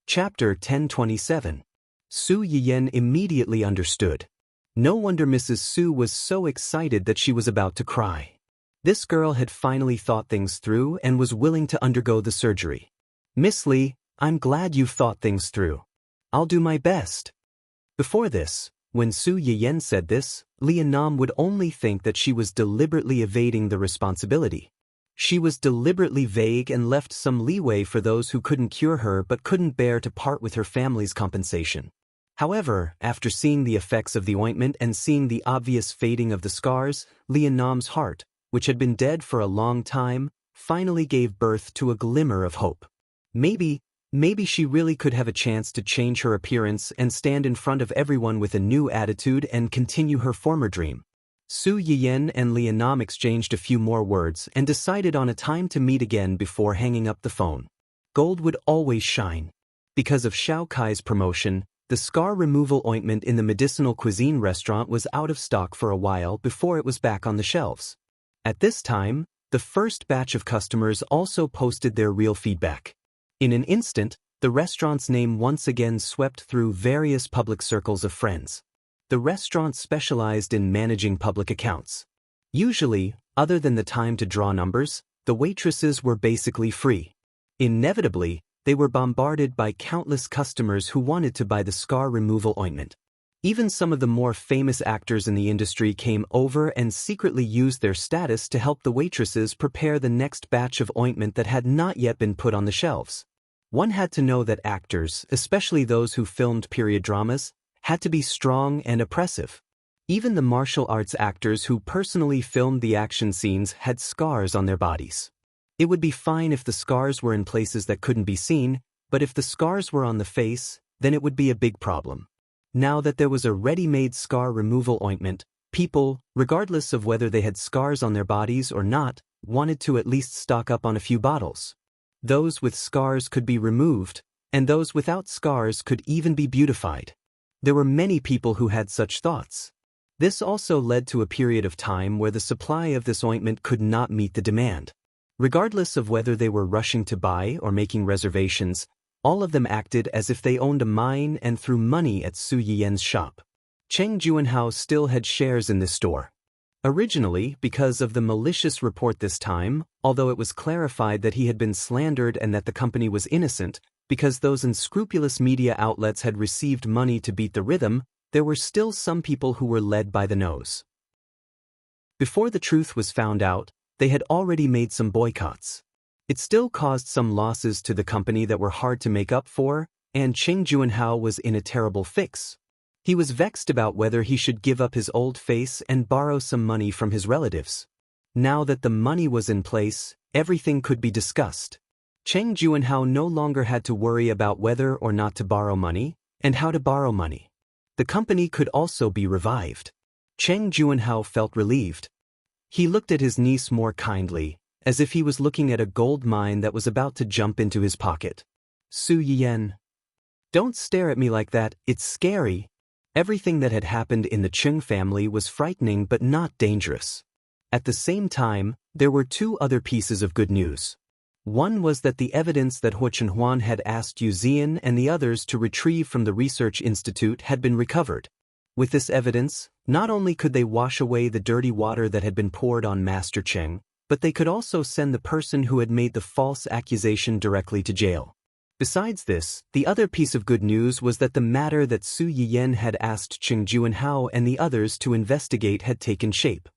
Chapter 1027. Su Yiyen immediately understood. No wonder Mrs. Su was so excited that she was about to cry. This girl had finally thought things through and was willing to undergo the surgery. "Miss Li, I'm glad you've thought things through. I'll do my best." Before this, when Su Yiyen said this, Li Nam would only think that she was deliberately evading the responsibility. She was deliberately vague and left some leeway for those who couldn't cure her but couldn't bear to part with her family's compensation. However, after seeing the effects of the ointment and seeing the obvious fading of the scars, Li Nam's heart, which had been dead for a long time, finally gave birth to a glimmer of hope. Maybe she really could have a chance to change her appearance and stand in front of everyone with a new attitude and continue her former dream. Su Yiyen and Li Nam exchanged a few more words and decided on a time to meet again before hanging up the phone. Gold would always shine. Because of Xiao Kai's promotion, the scar removal ointment in the medicinal cuisine restaurant was out of stock for a while before it was back on the shelves. At this time, the first batch of customers also posted their real feedback. In an instant, the restaurant's name once again swept through various public circles of friends. The restaurant specialized in managing public accounts. Usually, other than the time to draw numbers, the waitresses were basically free. Inevitably, they were bombarded by countless customers who wanted to buy the scar removal ointment. Even some of the more famous actors in the industry came over and secretly used their status to help the waitresses prepare the next batch of ointment that had not yet been put on the shelves. One had to know that actors, especially those who filmed period dramas, had to be strong and oppressive. Even the martial arts actors who personally filmed the action scenes had scars on their bodies. It would be fine if the scars were in places that couldn't be seen, but if the scars were on the face, then it would be a big problem. Now that there was a ready-made scar removal ointment, people, regardless of whether they had scars on their bodies or not, wanted to at least stock up on a few bottles. Those with scars could be removed, and those without scars could even be beautified. There were many people who had such thoughts. This also led to a period of time where the supply of this ointment could not meet the demand. Regardless of whether they were rushing to buy or making reservations, all of them acted as if they owned a mine and threw money at Su Yiyen's shop. Cheng Juanhao still had shares in this store. Originally, because of the malicious report this time, although it was clarified that he had been slandered and that the company was innocent, because those unscrupulous media outlets had received money to beat the rhythm, there were still some people who were led by the nose. Before the truth was found out, they had already made some boycotts. It still caused some losses to the company that were hard to make up for, and Cheng Juanhao was in a terrible fix. He was vexed about whether he should give up his old face and borrow some money from his relatives. Now that the money was in place, everything could be discussed. Cheng Juanhao no longer had to worry about whether or not to borrow money, and how to borrow money. The company could also be revived. Cheng Juanhao felt relieved. He looked at his niece more kindly, as if he was looking at a gold mine that was about to jump into his pocket. "Su Yiyen, don't stare at me like that, it's scary." Everything that had happened in the Chung family was frightening but not dangerous. At the same time, there were two other pieces of good news. One was that the evidence that Huo Chenhuan had asked Yu Zian and the others to retrieve from the research institute had been recovered. With this evidence, not only could they wash away the dirty water that had been poured on Master Cheng, but they could also send the person who had made the false accusation directly to jail. Besides this, the other piece of good news was that the matter that Su Yiyen had asked Cheng Juanhao and the others to investigate had taken shape.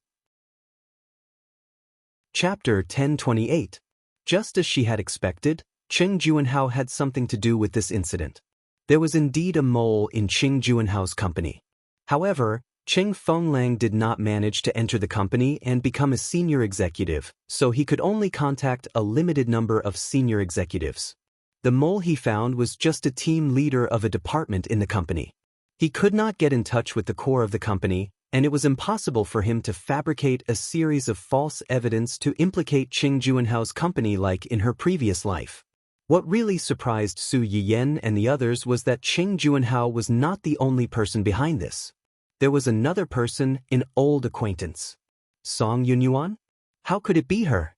Chapter 1028. Just as she had expected, Cheng Juanhao had something to do with this incident. There was indeed a mole in Cheng Juanhao's company. However, Cheng Fenglang did not manage to enter the company and become a senior executive, so he could only contact a limited number of senior executives. The mole he found was just a team leader of a department in the company. He could not get in touch with the core of the company, and it was impossible for him to fabricate a series of false evidence to implicate Cheng Juanhao's company like in her previous life. What really surprised Su Yiyen and the others was that Cheng Juanhao was not the only person behind this. There was another person, an old acquaintance. Song Yunyuan? How could it be her?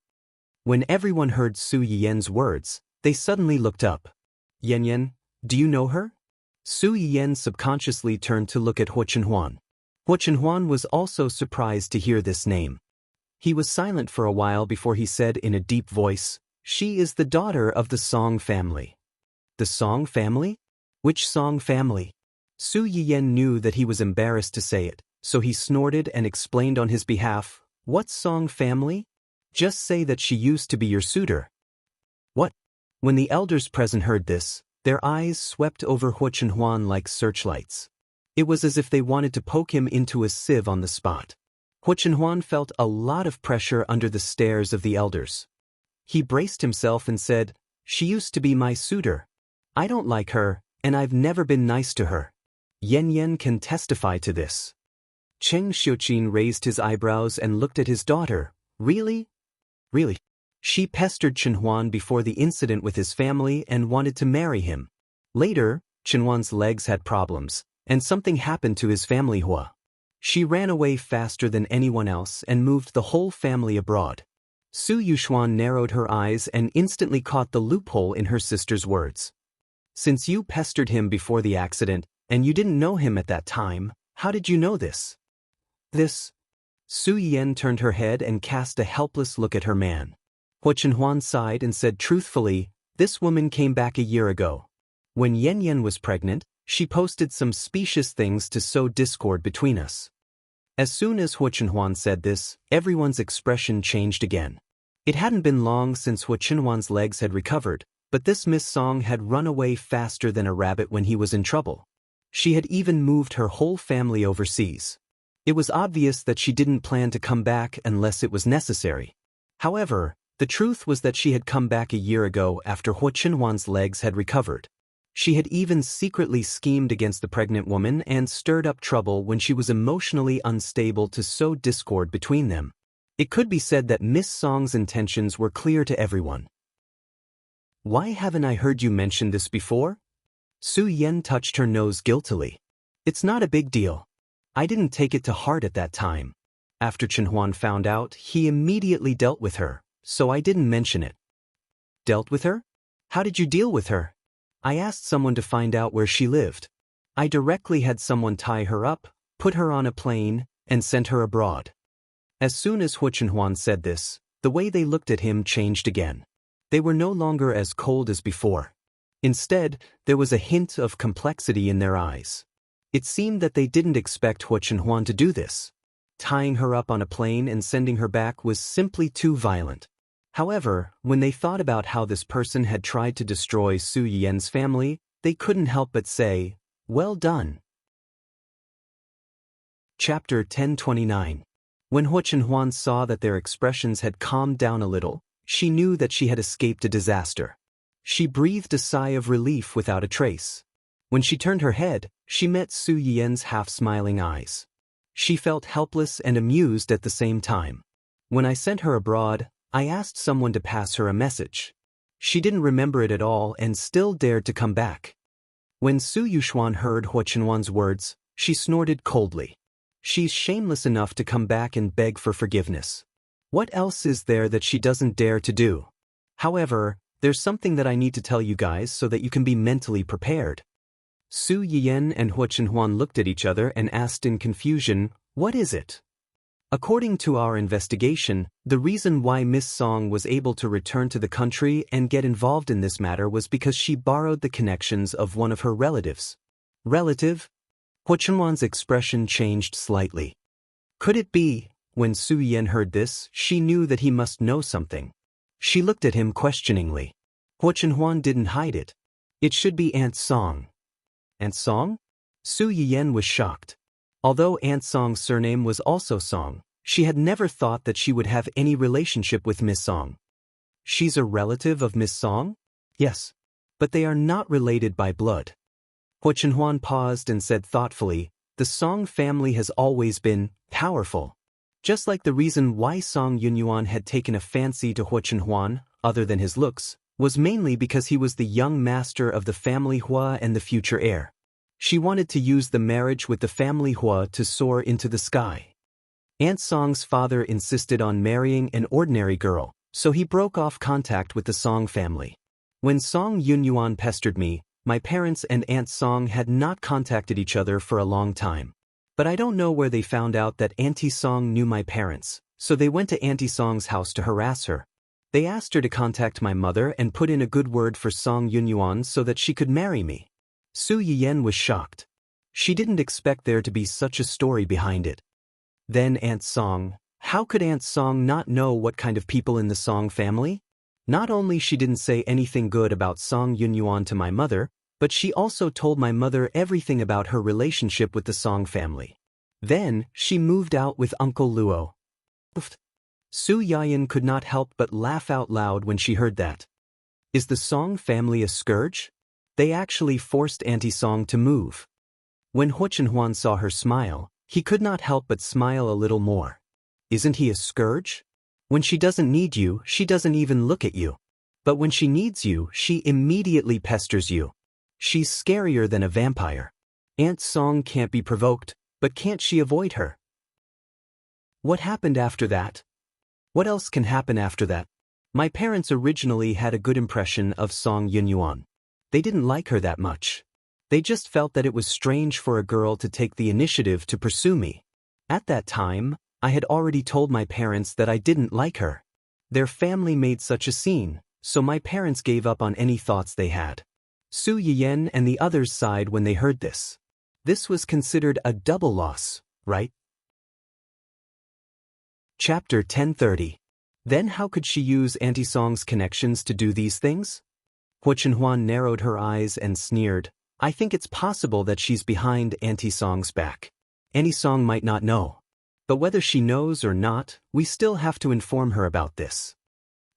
When everyone heard Su Yiyen's words, they suddenly looked up. "Yan Yan, Do you know her? Su Yiyan subconsciously turned to look at Huo Chenhuan. Huo Chenhuan was also surprised to hear this name. He was silent for a while before he said in a deep voice, "She is the daughter of the Song family." The Song family? Which Song family? Su Yiyan knew that he was embarrassed to say it, so he snorted and explained on his behalf, "What Song family? Just say that she used to be your suitor." What? When the elders present heard this, their eyes swept over Huo Chenhuan like searchlights. It was as if they wanted to poke him into a sieve on the spot. Huo Chenhuan felt a lot of pressure under the stares of the elders. He braced himself and said, "She used to be my suitor. I don't like her, and I've never been nice to her. Yan Yan can testify to this." Cheng Xiuqin raised his eyebrows and looked at his daughter. Really? Really? She pestered Chenhuan before the incident with his family and wanted to marry him. Later, Chenhuan's legs had problems, and something happened to his family Hua. She ran away faster than anyone else and moved the whole family abroad. Su Yuxuan narrowed her eyes and instantly caught the loophole in her sister's words. "Since you pestered him before the accident, and you didn't know him at that time, how did you know this?" This? Su Yiyan turned her head and cast a helpless look at her man. Huo Chenhuan sighed and said truthfully, "This woman came back a year ago. When Yan Yan was pregnant, she posted some specious things to sow discord between us." As soon as Huo Chenhuan said this, everyone's expression changed again. It hadn't been long since Huo Chenhuan's legs had recovered, but this Miss Song had run away faster than a rabbit when he was in trouble. She had even moved her whole family overseas. It was obvious that she didn't plan to come back unless it was necessary. However, the truth was that she had come back a year ago after Huo Chenhuan's legs had recovered. She had even secretly schemed against the pregnant woman and stirred up trouble when she was emotionally unstable to sow discord between them. It could be said that Miss Song's intentions were clear to everyone. "Why haven't I heard you mention this before?" Su Yiyan touched her nose guiltily. "It's not a big deal. I didn't take it to heart at that time. After Chenhuan found out, he immediately dealt with her, so I didn't mention it." "Dealt with her? How did you deal with her?" "I asked someone to find out where she lived. I directly had someone tie her up, put her on a plane, and sent her abroad." As soon as Huo Chenhuan said this, the way they looked at him changed again. They were no longer as cold as before. Instead, there was a hint of complexity in their eyes. It seemed that they didn't expect Huo Chenhuan to do this. Tying her up on a plane and sending her back was simply too violent. However, when they thought about how this person had tried to destroy Su Yiyan's family, they couldn't help but say, "Well done." Chapter 1029. When Huo Chenhuan saw that their expressions had calmed down a little, she knew that she had escaped a disaster. She breathed a sigh of relief without a trace. When she turned her head, she met Su Yiyan's half-smiling eyes. She felt helpless and amused at the same time. "When I sent her abroad, I asked someone to pass her a message. She didn't remember it at all and still dared to come back." When Su Yuxuan heard Huo Chenhuan's words, she snorted coldly. She's shameless enough to come back and beg for forgiveness. What else is there that she doesn't dare to do? However, there's something that I need to tell you guys so that you can be mentally prepared. Su Yiyan and Huo Chenhuan looked at each other and asked in confusion, "What is it?" "According to our investigation, the reason why Miss Song was able to return to the country and get involved in this matter was because she borrowed the connections of one of her relatives." "Relative?" Huo Chenhuan's expression changed slightly. Could it be? When Su Yiyan heard this, she knew that he must know something. She looked at him questioningly. Huo Chenhuan didn't hide it. "It should be Aunt Song." "Aunt Song?" Su Yiyan was shocked. Although Aunt Song's surname was also Song, she had never thought that she would have any relationship with Miss Song. "She's a relative of Miss Song?" "Yes. But they are not related by blood." Huo Chenhuan paused and said thoughtfully, "The Song family has always been powerful. Just like the reason why Song Yunyuan had taken a fancy to Huo Chenhuan, other than his looks, was mainly because he was the young master of the family Hua and the future heir. She wanted to use the marriage with the family Hua to soar into the sky. Aunt Song's father insisted on marrying an ordinary girl, so he broke off contact with the Song family. When Song Yunyuan pestered me, My parents and Aunt Song had not contacted each other for a long time. But I don't know where they found out that Auntie Song knew my parents, so they went to Auntie Song's house to harass her. They asked her to contact my mother and put in a good word for Song Yunyuan so that she could marry me. Su Yiyen was shocked. She didn't expect there to be such a story behind it. Then Aunt Song, how could Aunt Song not know what kind of people in the Song family? Not only she didn't say anything good about Song Yunyuan to my mother, but she also told my mother everything about her relationship with the Song family. Then, she moved out with Uncle Luo. Su Yiyen could not help but laugh out loud when she heard that. Is the Song family a scourge? They actually forced Auntie Song to move. When Hu Chenhuan saw her smile, he could not help but smile a little more. Isn't he a scourge? When she doesn't need you, she doesn't even look at you. But when she needs you, she immediately pesters you. She's scarier than a vampire. Aunt Song can't be provoked, but can't she avoid her? What happened after that? What else can happen after that? My parents originally had a good impression of Song Yunyuan. They didn't like her that much. They just felt that it was strange for a girl to take the initiative to pursue me. At that time, I had already told my parents that I didn't like her. Their family made such a scene, so my parents gave up on any thoughts they had. Su Yiyen and the others sighed when they heard this. This was considered a double loss, right? Chapter 1030. Then how could she use Auntie Song's connections to do these things? Hu Chenhuan narrowed her eyes and sneered. I think it's possible that she's behind Auntie Song's back. Auntie Song might not know. But whether she knows or not, we still have to inform her about this.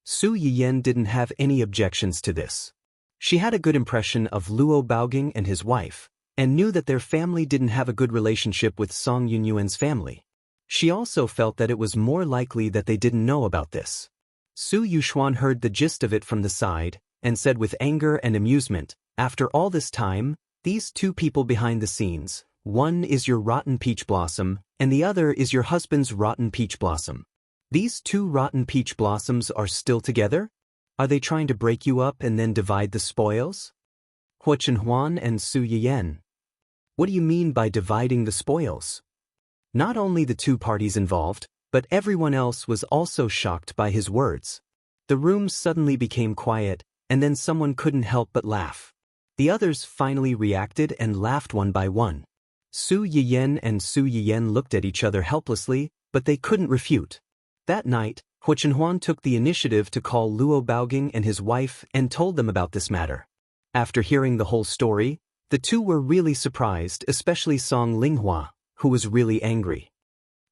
Su Yiyen didn't have any objections to this. She had a good impression of Luo Baoging and his wife, and knew that their family didn't have a good relationship with Song Yunyuan's family. She also felt that it was more likely that they didn't know about this. Su Yuxuan heard the gist of it from the side, and said with anger and amusement, after all this time, these two people behind the scenes, one is your rotten peach blossom, and the other is your husband's rotten peach blossom. These two rotten peach blossoms are still together? Are they trying to break you up and then divide the spoils? Hu Chenhuan and Su Yiyen. What do you mean by dividing the spoils? Not only the two parties involved, but everyone else was also shocked by his words. The room suddenly became quiet, and then someone couldn't help but laugh. The others finally reacted and laughed one by one. Su Yiyen and Su Yiyen looked at each other helplessly, but they couldn't refute. That night, Hu Chenhuan took the initiative to call Luo Baoging and his wife and told them about this matter. After hearing the whole story, the two were really surprised, especially Song Linghua, who was really angry.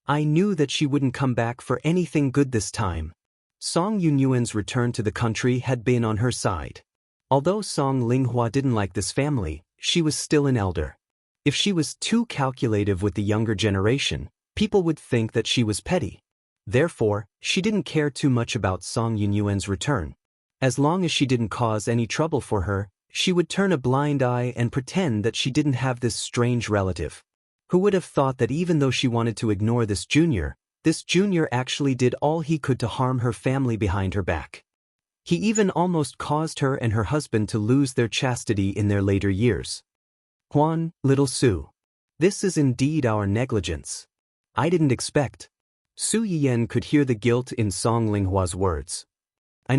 I knew that she wouldn't come back for anything good this time. Song Yunyuan's return to the country had been on her side. Although Song Linghua didn't like this family, she was still an elder. If she was too calculative with the younger generation, people would think that she was petty. Therefore, she didn't care too much about Song Yunyuan's return. As long as she didn't cause any trouble for her, she would turn a blind eye and pretend that she didn't have this strange relative. Who would have thought that even though she wanted to ignore this junior actually did all he could to harm her family behind her back. He even almost caused her and her husband to lose their chastity in their later years. Huan, little Su. This is indeed our negligence. I didn't expect. Su Yiyen could hear the guilt in Song Linghua's words. I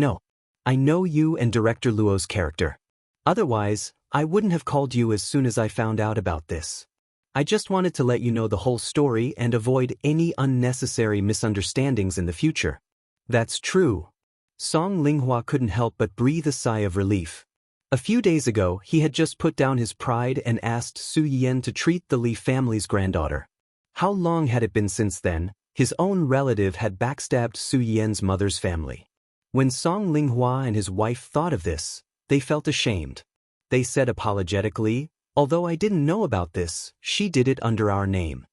know you and Director Luo's character. Otherwise, I wouldn't have called you as soon as I found out about this. I just wanted to let you know the whole story and avoid any unnecessary misunderstandings in the future. That's true. Song Linghua couldn't help but breathe a sigh of relief. A few days ago, he had just put down his pride and asked Su Yiyen to treat the Li family's granddaughter. How long had it been since then? His own relative had backstabbed Su Yiyen's mother's family. When Song Linghua and his wife thought of this, they felt ashamed. They said apologetically, although I didn't know about this, she did it under our name.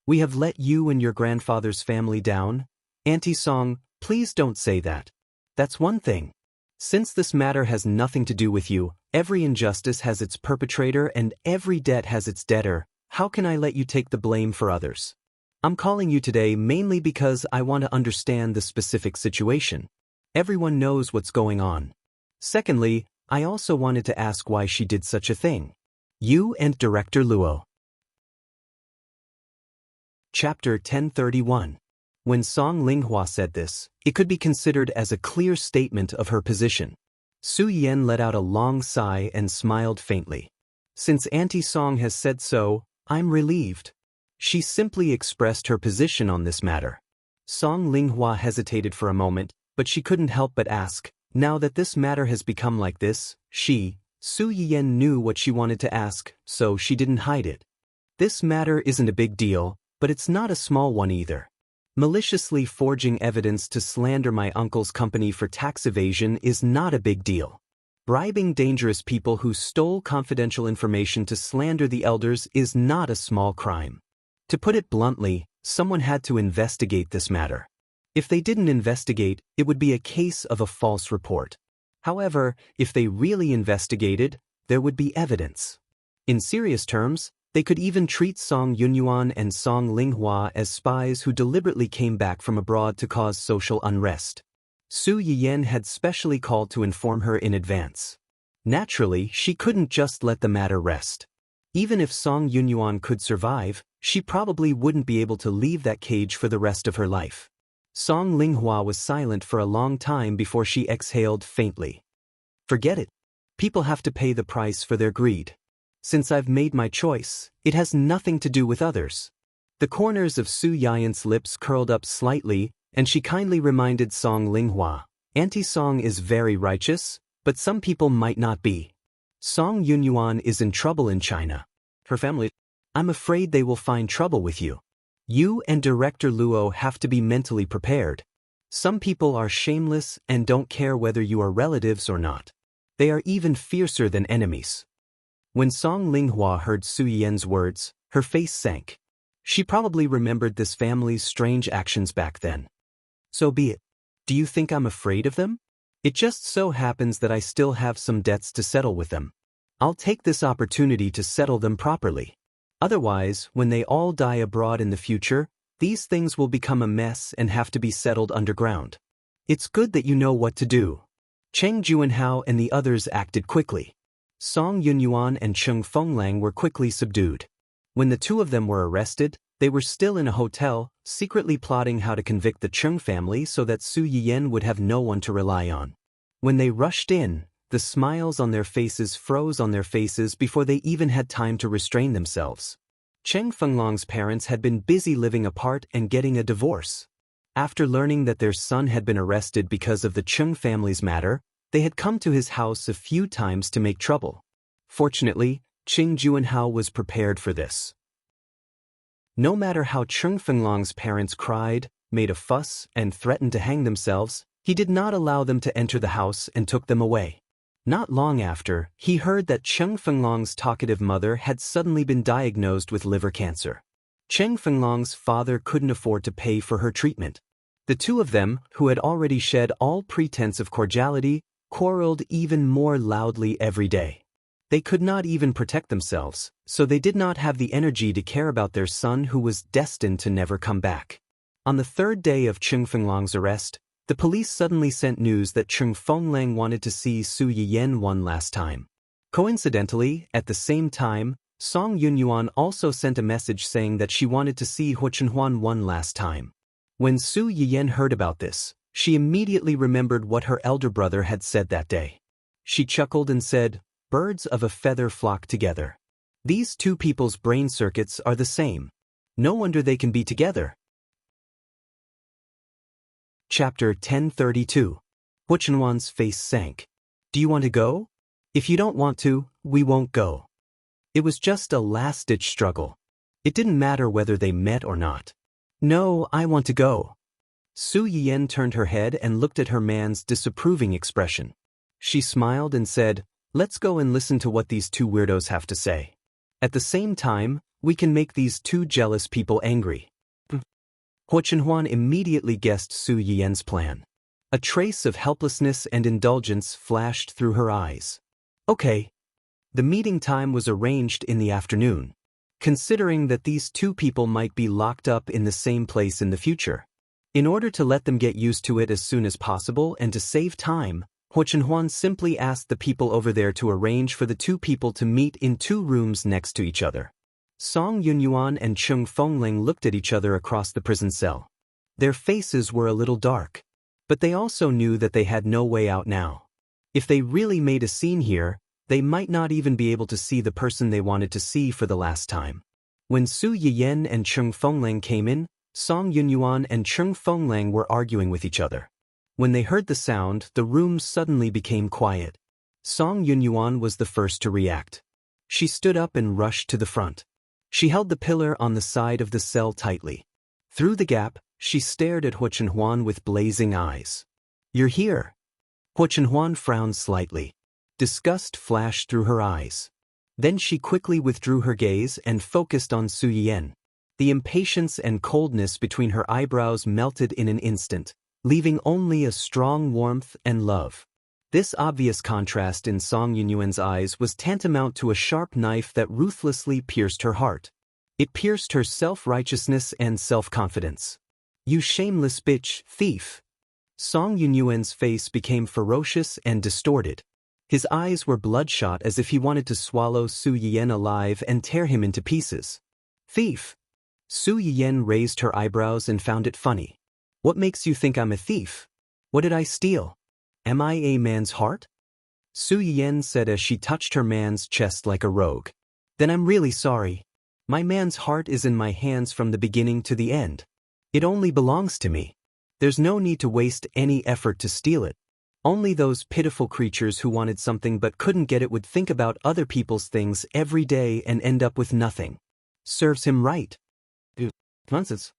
We have let you and your grandfather's family down? Auntie Song, please don't say that. That's one thing. Since this matter has nothing to do with you, every injustice has its perpetrator and every debt has its debtor, how can I let you take the blame for others? I'm calling you today mainly because I want to understand the specific situation. Everyone knows what's going on. Secondly, I also wanted to ask why she did such a thing. You and Director Luo. Chapter 1031. When Song Linghua said this, it could be considered as a clear statement of her position. Su Yan let out a long sigh and smiled faintly. Since Auntie Song has said so, I'm relieved. She simply expressed her position on this matter. Song Linghua hesitated for a moment, but she couldn't help but ask, now that this matter has become like this, Su Yan knew what she wanted to ask, so she didn't hide it. This matter isn't a big deal, but it's not a small one either. Maliciously forging evidence to slander my uncle's company for tax evasion is not a big deal. Bribing dangerous people who stole confidential information to slander the elders is not a small crime. To put it bluntly, someone had to investigate this matter. If they didn't investigate, it would be a case of a false report. However, if they really investigated, there would be evidence. In serious terms, they could even treat Song Yunyuan and Song Linghua as spies who deliberately came back from abroad to cause social unrest. Su Yiyan had specially called to inform her in advance. Naturally, she couldn't just let the matter rest. Even if Song Yunyuan could survive, she probably wouldn't be able to leave that cage for the rest of her life. Song Linghua was silent for a long time before she exhaled faintly. Forget it. People have to pay the price for their greed. Since I've made my choice, it has nothing to do with others. The corners of Su Yian's lips curled up slightly, and she kindly reminded Song Linghua, Auntie Song is very righteous, but some people might not be. Song Yunyuan is in trouble in China. Her family. I'm afraid they will find trouble with you. You and Director Luo have to be mentally prepared. Some people are shameless and don't care whether you are relatives or not. They are even fiercer than enemies. When Song Linghua heard Su Yian's words, her face sank. She probably remembered this family's strange actions back then. So be it. Do you think I'm afraid of them? It just so happens that I still have some debts to settle with them. I'll take this opportunity to settle them properly. Otherwise, when they all die abroad in the future, these things will become a mess and have to be settled underground. It's good that you know what to do. Cheng Juanhao and the others acted quickly. Song Yunyuan and Cheng Fenglang were quickly subdued. When the two of them were arrested, they were still in a hotel, secretly plotting how to convict the Cheng family so that Su Yiyan would have no one to rely on. When they rushed in, the smiles on their faces froze on their faces before they even had time to restrain themselves. Cheng Fenglong's parents had been busy living apart and getting a divorce. After learning that their son had been arrested because of the Cheng family's matter, they had come to his house a few times to make trouble. Fortunately, Cheng Juanhao was prepared for this. No matter how Cheng Fenglong's parents cried, made a fuss, and threatened to hang themselves, he did not allow them to enter the house and took them away. Not long after, he heard that Cheng Fenglong's talkative mother had suddenly been diagnosed with liver cancer. Cheng Fenglong's father couldn't afford to pay for her treatment. The two of them, who had already shed all pretense of cordiality, quarreled even more loudly every day. They could not even protect themselves, so they did not have the energy to care about their son who was destined to never come back. On the third day of Cheng Fenglong's arrest, the police suddenly sent news that Cheng Fenglang wanted to see Su Yiyan one last time. Coincidentally, at the same time, Song Yunyuan also sent a message saying that she wanted to see Hu Chenhuan one last time. When Su Yiyan heard about this, she immediately remembered what her elder brother had said that day. She chuckled and said, "Birds of a feather flock together." These two people's brain circuits are the same. No wonder they can be together. Chapter 1032. Hu Chenhuan's face sank. Do you want to go? If you don't want to, we won't go. It was just a last-ditch struggle. It didn't matter whether they met or not. No, I want to go. Su Yiyan turned her head and looked at her man's disapproving expression. She smiled and said, "Let's go and listen to what these two weirdos have to say. At the same time, we can make these two jealous people angry." Hu Chenhuan immediately guessed Su Yiyan's plan. A trace of helplessness and indulgence flashed through her eyes. Okay. The meeting time was arranged in the afternoon. Considering that these two people might be locked up in the same place in the future. In order to let them get used to it as soon as possible and to save time, Huo Chenhuan simply asked the people over there to arrange for the two people to meet in 2 rooms next to each other. Song Yunyuan and Chung Fengling looked at each other across the prison cell. Their faces were a little dark, but they also knew that they had no way out now. If they really made a scene here, they might not even be able to see the person they wanted to see for the last time. When Su Yiyan and Chung Fengling came in, Song Yunyuan and Chung Fengling were arguing with each other. When they heard the sound, the room suddenly became quiet. Song Yunyuan was the first to react. She stood up and rushed to the front. She held the pillar on the side of the cell tightly. Through the gap, she stared at Huo Chenhuan with blazing eyes. "You're here." Huo Chenhuan frowned slightly. Disgust flashed through her eyes. Then she quickly withdrew her gaze and focused on Su Yiyan. The impatience and coldness between her eyebrows melted in an instant, leaving only a strong warmth and love. This obvious contrast in Song Yunyuan's eyes was tantamount to a sharp knife that ruthlessly pierced her heart. It pierced her self-righteousness and self-confidence. "You shameless bitch, thief!" Song Yunyuan's face became ferocious and distorted. His eyes were bloodshot as if he wanted to swallow Su Yiyan alive and tear him into pieces. "Thief!" Su Yiyan raised her eyebrows and found it funny. "What makes you think I'm a thief? What did I steal? Am I a man's heart?" Su Yiyan said as she touched her man's chest like a rogue. "Then I'm really sorry. My man's heart is in my hands from the beginning to the end. It only belongs to me. There's no need to waste any effort to steal it. Only those pitiful creatures who wanted something but couldn't get it would think about other people's things every day and end up with nothing. Serves him right." Nonsense.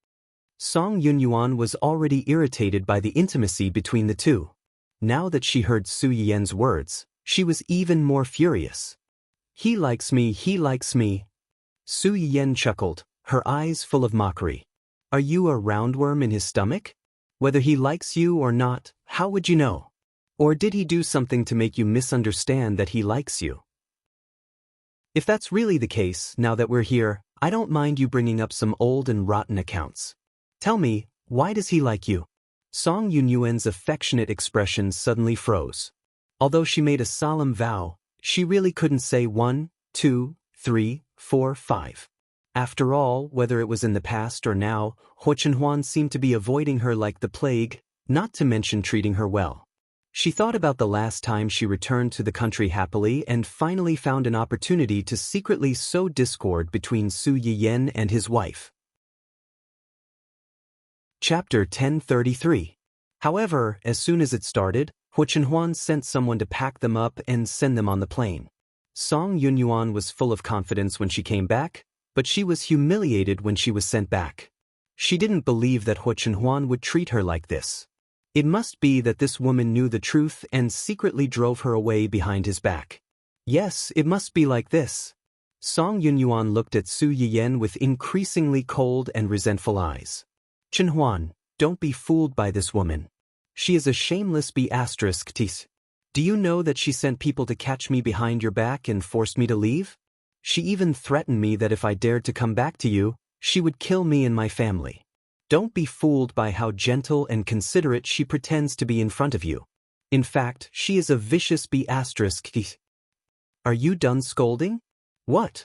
Song Yunyuan was already irritated by the intimacy between the two. Now that she heard Su Yiyan's words, she was even more furious. "He likes me, he likes me." Su Yiyan chuckled, her eyes full of mockery. "Are you a roundworm in his stomach? Whether he likes you or not, how would you know? Or did he do something to make you misunderstand that he likes you? If that's really the case, now that we're here, I don't mind you bringing up some old and rotten accounts. Tell me, why does he like you?" Song Yunyuan's affectionate expression suddenly froze. Although she made a solemn vow, she really couldn't say 1, 2, 3, 4, 5. After all, whether it was in the past or now, Huo Chenhuan seemed to be avoiding her like the plague, not to mention treating her well. She thought about the last time she returned to the country happily and finally found an opportunity to secretly sow discord between Su Yiyan and his wife. Chapter 1033. However, as soon as it started, Huo Chenhuan sent someone to pack them up and send them on the plane. Song Yunyuan was full of confidence when she came back, but she was humiliated when she was sent back. She didn't believe that Huo Chenhuan would treat her like this. It must be that this woman knew the truth and secretly drove her away behind his back. Yes, it must be like this. Song Yunyuan looked at Su Yiyan with increasingly cold and resentful eyes. "Chenhuan, don't be fooled by this woman. She is a shameless b****tis. Do you know that she sent people to catch me behind your back and forced me to leave? She even threatened me that if I dared to come back to you, she would kill me and my family. Don't be fooled by how gentle and considerate she pretends to be in front of you. In fact, she is a vicious b****tis. Are you done scolding? What?"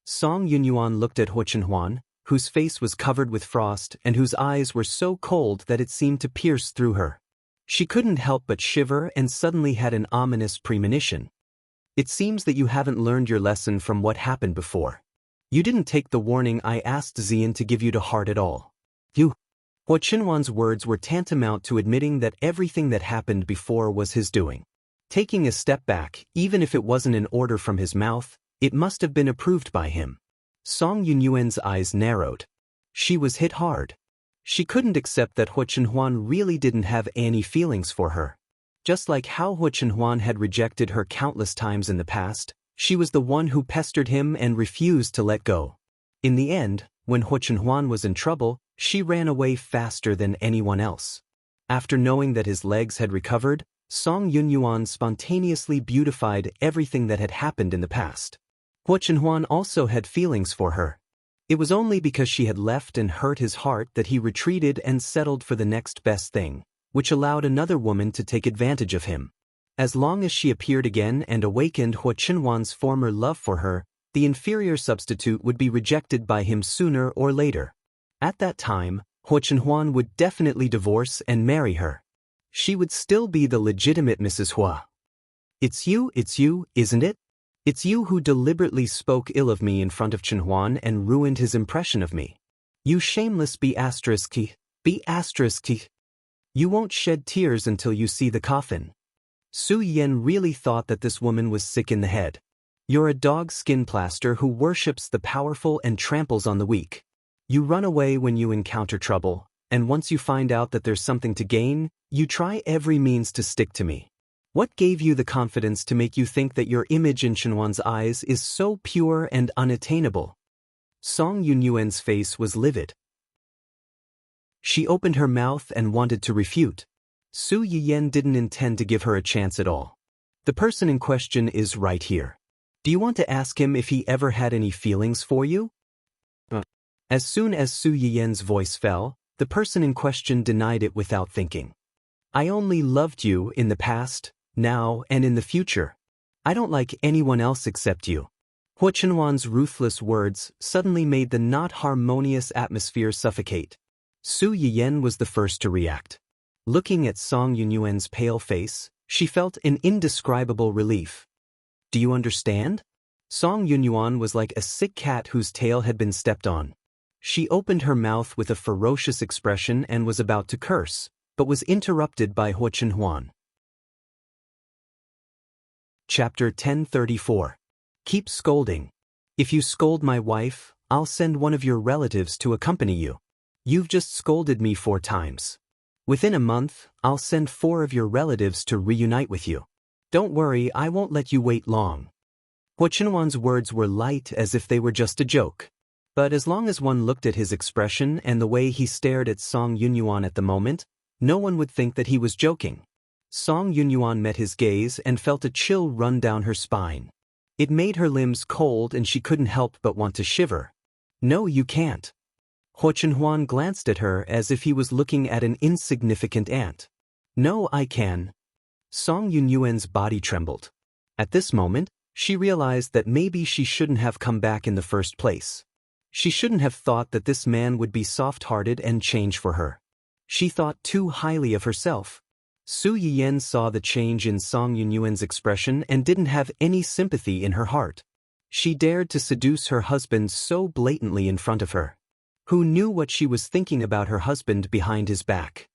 Song Yunyuan looked at Huo Chenhuan, whose face was covered with frost and whose eyes were so cold that it seemed to pierce through her. She couldn't help but shiver and suddenly had an ominous premonition. "It seems that you haven't learned your lesson from what happened before. You didn't take the warning I asked Xian to give you to heart at all. You." Huo Chenhuan's words were tantamount to admitting that everything that happened before was his doing. Taking a step back, even if it wasn't an order from his mouth, it must have been approved by him. Song Yunyuan's eyes narrowed. She was hit hard. She couldn't accept that Huo Chenhuan really didn't have any feelings for her. Just like how Huo Chenhuan had rejected her countless times in the past, she was the one who pestered him and refused to let go. In the end, when Huo Chenhuan was in trouble, she ran away faster than anyone else. After knowing that his legs had recovered, Song Yunyuan spontaneously beautified everything that had happened in the past. Huo Chenhuan also had feelings for her. It was only because she had left and hurt his heart that he retreated and settled for the next best thing, which allowed another woman to take advantage of him. As long as she appeared again and awakened Hua Chenhuan's former love for her, the inferior substitute would be rejected by him sooner or later. At that time, Hua Chenhuan would definitely divorce and marry her. She would still be the legitimate Mrs. Hua. It's you, isn't it? It's you who deliberately spoke ill of me in front of Chenhuan and ruined his impression of me. You shameless B****. You won't shed tears until you see the coffin. Su Yiyan really thought that this woman was sick in the head. You're a dog skin plaster who worships the powerful and tramples on the weak. You run away when you encounter trouble, and once you find out that there's something to gain, you try every means to stick to me. What gave you the confidence to make you think that your image in Chenhuan's eyes is so pure and unattainable? Song Yunyuan's face was livid. She opened her mouth and wanted to refute. Su Yiyan didn't intend to give her a chance at all. The person in question is right here. Do you want to ask him if he ever had any feelings for you? As soon as Su Yiyan's voice fell, the person in question denied it without thinking. I only loved you in the past, now, and in the future. I don't like anyone else except you. Hua Chenhuan's ruthless words suddenly made the not harmonious atmosphere suffocate. Su Yiyan was the first to react. Looking at Song Yunyuan's pale face, she felt an indescribable relief. Do you understand? Song Yunyuan was like a sick cat whose tail had been stepped on. She opened her mouth with a ferocious expression and was about to curse, but was interrupted by Hua Chenhuan. Chapter 1034. Keep scolding. If you scold my wife, I'll send one of your relatives to accompany you. You've just scolded me 4 times. Within a month, I'll send 4 of your relatives to reunite with you. Don't worry, I won't let you wait long. Hua Chenhuan's words were light as if they were just a joke. But as long as one looked at his expression and the way he stared at Song Yunyuan at the moment, no one would think that he was joking. Song Yunyuan met his gaze and felt a chill run down her spine. It made her limbs cold and she couldn't help but want to shiver. No, you can't. Hua Chenhuan glanced at her as if he was looking at an insignificant ant. No, I can. Song Yunyuan's body trembled. At this moment, she realized that maybe she shouldn't have come back in the first place. She shouldn't have thought that this man would be soft-hearted and change for her. She thought too highly of herself. Su Yiyan saw the change in Song Yunyuan's expression and didn't have any sympathy in her heart. She dared to seduce her husband so blatantly in front of her. Who knew what she was thinking about her husband behind his back?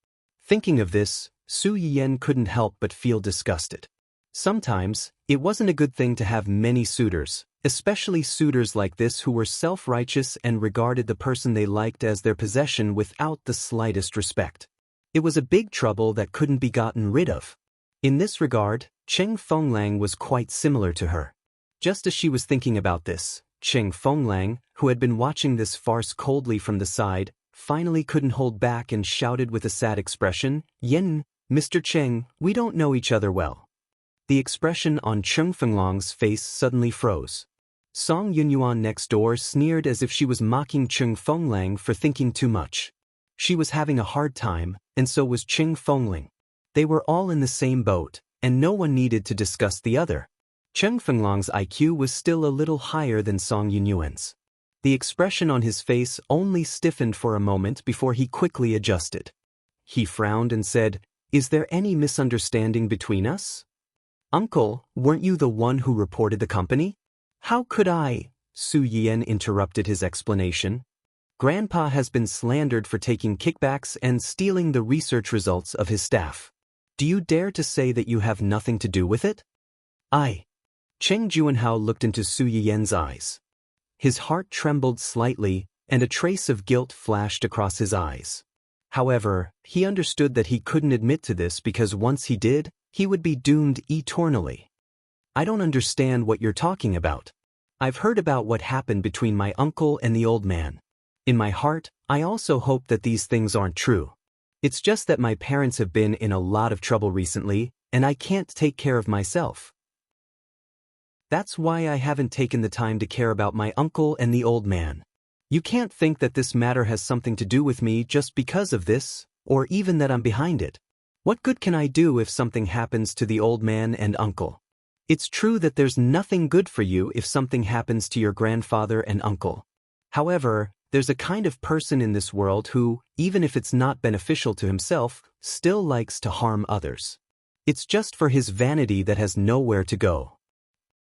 Thinking of this, Su Yiyan couldn't help but feel disgusted. Sometimes, it wasn't a good thing to have many suitors, especially suitors like this who were self-righteous and regarded the person they liked as their possession without the slightest respect. It was a big trouble that couldn't be gotten rid of. In this regard, Cheng Fenglang was quite similar to her. Just as she was thinking about this, Cheng Fenglang, who had been watching this farce coldly from the side, finally couldn't hold back and shouted with a sad expression, "Yen, Mr. Cheng, we don't know each other well." The expression on Cheng Fenglang's face suddenly froze. Song Yunyuan next door sneered as if she was mocking Cheng Fenglang for thinking too much. She was having a hard time, and so was Cheng Fengling. They were all in the same boat, and no one needed to discuss the other. Cheng Fenglang's IQ was still a little higher than Song Yunyuan's. The expression on his face only stiffened for a moment before he quickly adjusted. He frowned and said, "Is there any misunderstanding between us?" "Uncle, weren't you the one who reported the company?" "How could I?" Su Yiyan interrupted his explanation. "Grandpa has been slandered for taking kickbacks and stealing the research results of his staff. Do you dare to say that you have nothing to do with it?" Cheng Juanhao looked into Su Yiyan's eyes. His heart trembled slightly, and a trace of guilt flashed across his eyes. However, he understood that he couldn't admit to this because once he did, he would be doomed eternally. "I don't understand what you're talking about. I've heard about what happened between my uncle and the old man. In my heart, I also hope that these things aren't true. It's just that my parents have been in a lot of trouble recently, and I can't take care of myself. That's why I haven't taken the time to care about my uncle and the old man. You can't think that this matter has something to do with me just because of this, or even that I'm behind it." What good can I do if something happens to the old man and uncle? It's true that there's nothing good for you if something happens to your grandfather and uncle. However, there's a kind of person in this world who, even if it's not beneficial to himself, still likes to harm others. It's just for his vanity that has nowhere to go.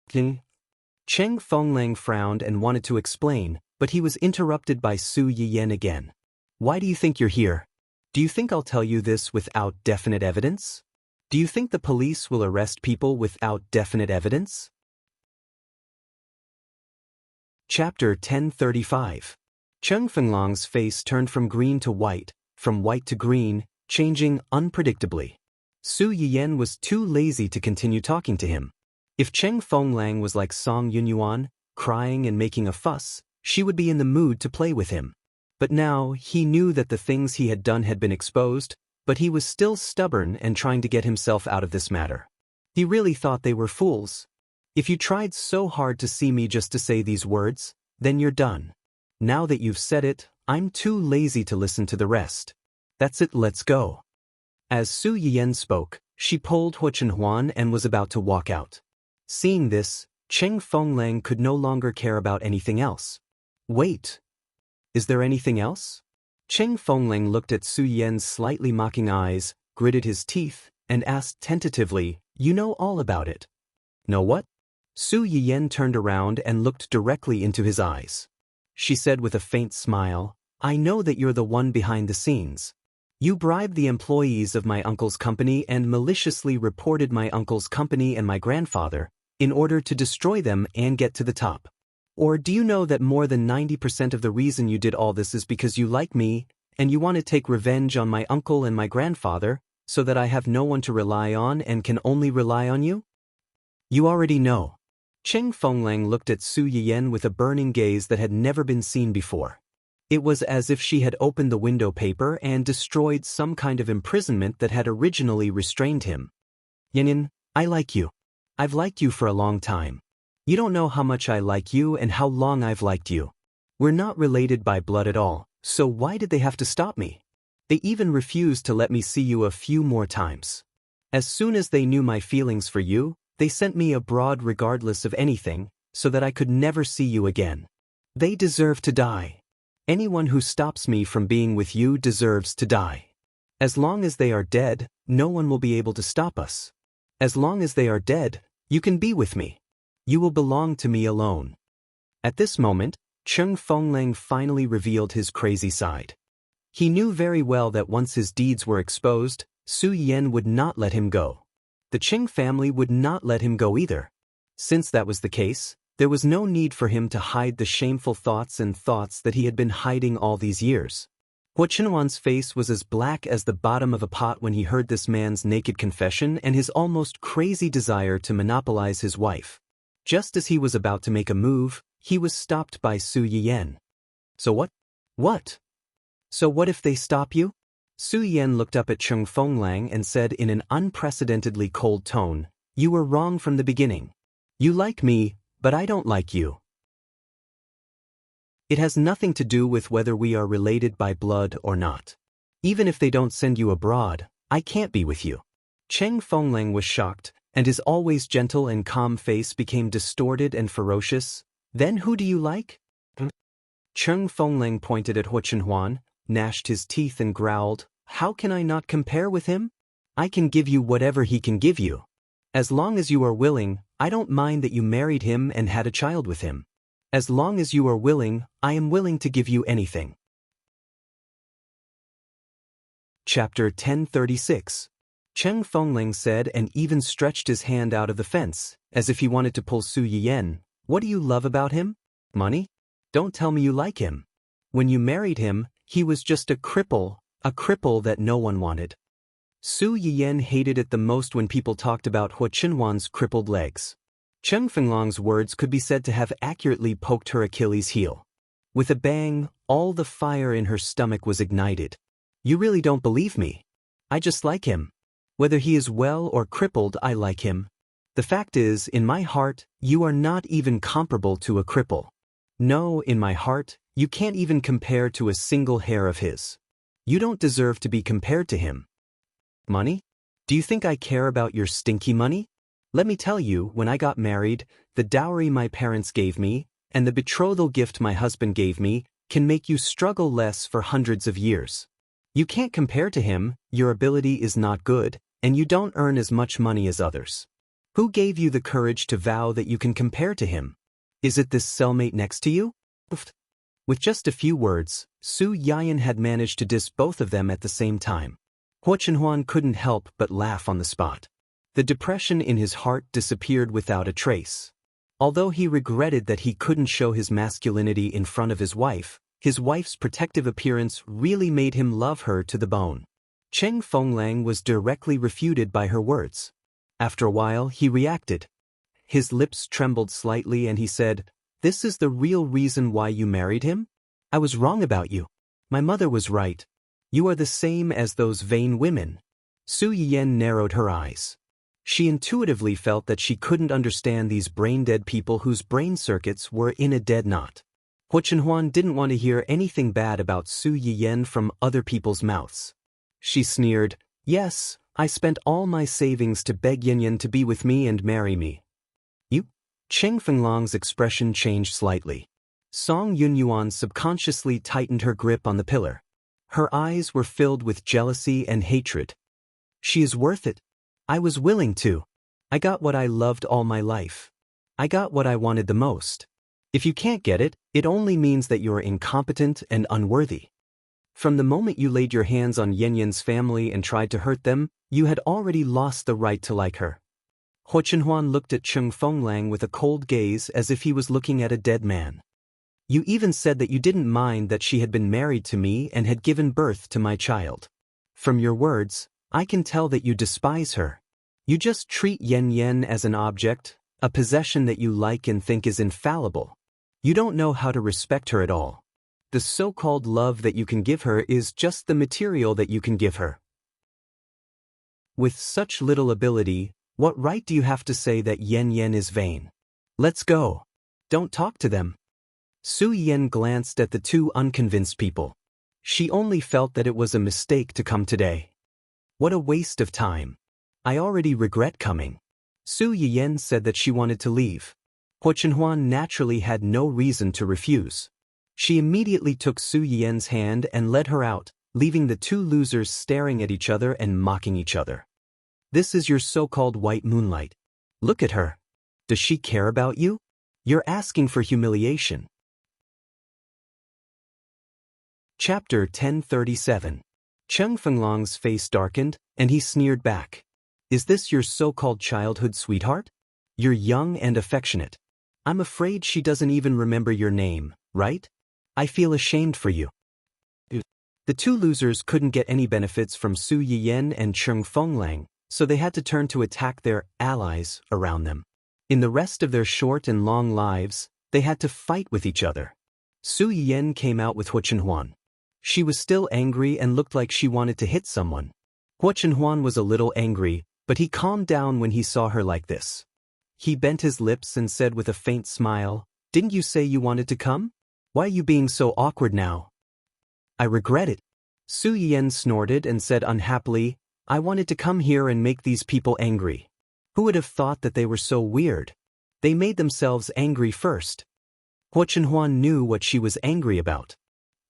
Cheng Fenglang frowned and wanted to explain, but he was interrupted by Su Yiyan again. Why do you think you're here? Do you think I'll tell you this without definite evidence? Do you think the police will arrest people without definite evidence? Chapter 1035. Cheng Fenglong's face turned from green to white, from white to green, changing unpredictably. Su Yiyan was too lazy to continue talking to him. If Cheng Fenglang was like Song Yunyuan, crying and making a fuss, she would be in the mood to play with him. But now he knew that the things he had done had been exposed, but he was still stubborn and trying to get himself out of this matter. He really thought they were fools. If you tried so hard to see me just to say these words, then you're done. Now that you've said it, I'm too lazy to listen to the rest. That's it, let's go. As Su Yiyan spoke, she pulled Hu Chenhuan and was about to walk out. Seeing this, Cheng Fenglang could no longer care about anything else. Wait. Is there anything else? Cheng Fenglang looked at Su Yiyan's slightly mocking eyes, gritted his teeth, and asked tentatively, You know all about it. Know what? Su Yiyan turned around and looked directly into his eyes. She said with a faint smile, I know that you're the one behind the scenes. You bribed the employees of my uncle's company and maliciously reported my uncle's company and my grandfather, in order to destroy them and get to the top. Or do you know that more than 90% of the reason you did all this is because you like me, and you want to take revenge on my uncle and my grandfather, so that I have no one to rely on and can only rely on you? You already know. Cheng Fenglang looked at Su Yiyan with a burning gaze that had never been seen before. It was as if she had opened the window paper and destroyed some kind of imprisonment that had originally restrained him. Yiyan, I like you. I've liked you for a long time. You don't know how much I like you and how long I've liked you. We're not related by blood at all, so why did they have to stop me? They even refused to let me see you a few more times. As soon as they knew my feelings for you, they sent me abroad regardless of anything, so that I could never see you again. They deserve to die. Anyone who stops me from being with you deserves to die. As long as they are dead, no one will be able to stop us. As long as they are dead, you can be with me. You will belong to me alone. At this moment, Cheng Fenglang finally revealed his crazy side. He knew very well that once his deeds were exposed, Su Yiyan would not let him go. The Qing family would not let him go either. Since that was the case, there was no need for him to hide the shameful thoughts that he had been hiding all these years. Hu Chenhuan's face was as black as the bottom of a pot when he heard this man's naked confession and his almost crazy desire to monopolize his wife. Just as he was about to make a move, he was stopped by Su Yiyan. So what? What? So what if they stop you? Su Yiyan looked up at Cheng Fenglang and said in an unprecedentedly cold tone, You were wrong from the beginning. You like me, but I don't like you. It has nothing to do with whether we are related by blood or not. Even if they don't send you abroad, I can't be with you. Cheng Fenglang was shocked, and his always gentle and calm face became distorted and ferocious. Then who do you like? Cheng Fenglang pointed at Hu Chenhuan, gnashed his teeth and growled, How can I not compare with him? I can give you whatever he can give you. As long as you are willing, I don't mind that you married him and had a child with him. As long as you are willing, I am willing to give you anything. Chapter 1036. Cheng Fenglang said and even stretched his hand out of the fence, as if he wanted to pull Su Yiyan. What do you love about him? Money? Don't tell me you like him. When you married him, he was just a cripple that no one wanted. Su Yiyan hated it the most when people talked about Hu Chenhuan's crippled legs. Cheng Fenglong's words could be said to have accurately poked her Achilles' heel. With a bang, all the fire in her stomach was ignited. You really don't believe me? I just like him. Whether he is well or crippled, I like him. The fact is, in my heart, you are not even comparable to a cripple. No, in my heart, you can't even compare to a single hair of his. You don't deserve to be compared to him. Money? Do you think I care about your stinky money? Let me tell you, when I got married, the dowry my parents gave me, and the betrothal gift my husband gave me, can make you struggle less for hundreds of years. You can't compare to him, your ability is not good, and you don't earn as much money as others. Who gave you the courage to vow that you can compare to him? Is it this cellmate next to you? With just a few words, Su Yiyan had managed to diss both of them at the same time. Huo Chenhuan couldn't help but laugh on the spot. The depression in his heart disappeared without a trace. Although he regretted that he couldn't show his masculinity in front of his wife's protective appearance really made him love her to the bone. Cheng Fenglang was directly refuted by her words. After a while, he reacted. His lips trembled slightly and he said, "This is the real reason why you married him? I was wrong about you. My mother was right. You are the same as those vain women." Su Yiyan narrowed her eyes. She intuitively felt that she couldn't understand these brain-dead people whose brain circuits were in a dead knot. Huo Chenhuan didn't want to hear anything bad about Su Yiyan from other people's mouths. She sneered, "Yes, I spent all my savings to beg Yanyan to be with me and marry me." You? Cheng Fenglong's expression changed slightly. Song Yunyuan subconsciously tightened her grip on the pillar. Her eyes were filled with jealousy and hatred. "She is worth it. I was willing to. I got what I loved all my life. I got what I wanted the most. If you can't get it, it only means that you're incompetent and unworthy. From the moment you laid your hands on Yanyan's family and tried to hurt them, you had already lost the right to like her." Huo Chenhuan looked at Cheng Fenglang with a cold gaze as if he was looking at a dead man. "You even said that you didn't mind that she had been married to me and had given birth to my child. From your words, I can tell that you despise her. You just treat Yanyan as an object, a possession that you like and think is infallible. You don't know how to respect her at all. The so-called love that you can give her is just the material that you can give her. With such little ability, what right do you have to say that Yanyan is vain? Let's go. Don't talk to them." Su Yiyan glanced at the two unconvinced people. She only felt that it was a mistake to come today. What a waste of time. I already regret coming. Su Yiyan said that she wanted to leave. Huo Chenhuan naturally had no reason to refuse. She immediately took Su Yiyan's hand and led her out, leaving the two losers staring at each other and mocking each other. "This is your so-called white moonlight. Look at her. Does she care about you? You're asking for humiliation." Chapter 1037. Cheng Fenglong's face darkened, and he sneered back. "Is this your so-called childhood sweetheart? You're young and affectionate. I'm afraid she doesn't even remember your name, right? I feel ashamed for you." The two losers couldn't get any benefits from Su Yiyan and Cheng Fenglang, so they had to turn to attack their allies around them. In the rest of their short and long lives, they had to fight with each other. Su Yiyan came out with Huo Chenhuan. She was still angry and looked like she wanted to hit someone. Huo Chenhuan was a little angry, but he calmed down when he saw her like this. He bent his lips and said with a faint smile, "Didn't you say you wanted to come? Why are you being so awkward now?" "I regret it." Su Yiyan snorted and said unhappily, "I wanted to come here and make these people angry. Who would have thought that they were so weird? They made themselves angry first." Huo Chenhuan knew what she was angry about.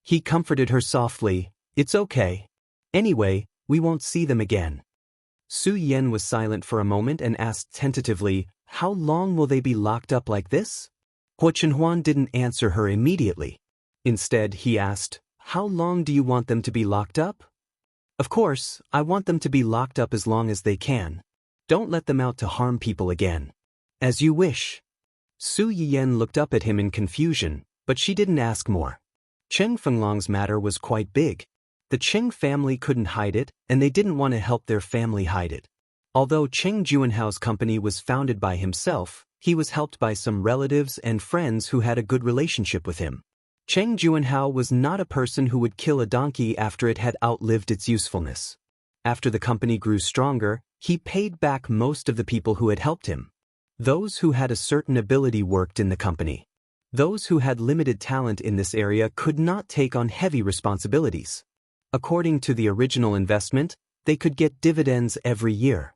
He comforted her softly, "It's okay. Anyway, we won't see them again." Su Yiyan was silent for a moment and asked tentatively, "How long will they be locked up like this?" Huo Chenhuan didn't answer her immediately. Instead, he asked, "How long do you want them to be locked up?" "Of course, I want them to be locked up as long as they can. Don't let them out to harm people again." "As you wish." Su Yiyan looked up at him in confusion, but she didn't ask more. Cheng Fenglong's matter was quite big. The Cheng family couldn't hide it, and they didn't want to help their family hide it. Although Cheng Juanhao's company was founded by himself, he was helped by some relatives and friends who had a good relationship with him. Cheng Juanhao was not a person who would kill a donkey after it had outlived its usefulness. After the company grew stronger, he paid back most of the people who had helped him. Those who had a certain ability worked in the company. Those who had limited talent in this area could not take on heavy responsibilities. According to the original investment, they could get dividends every year.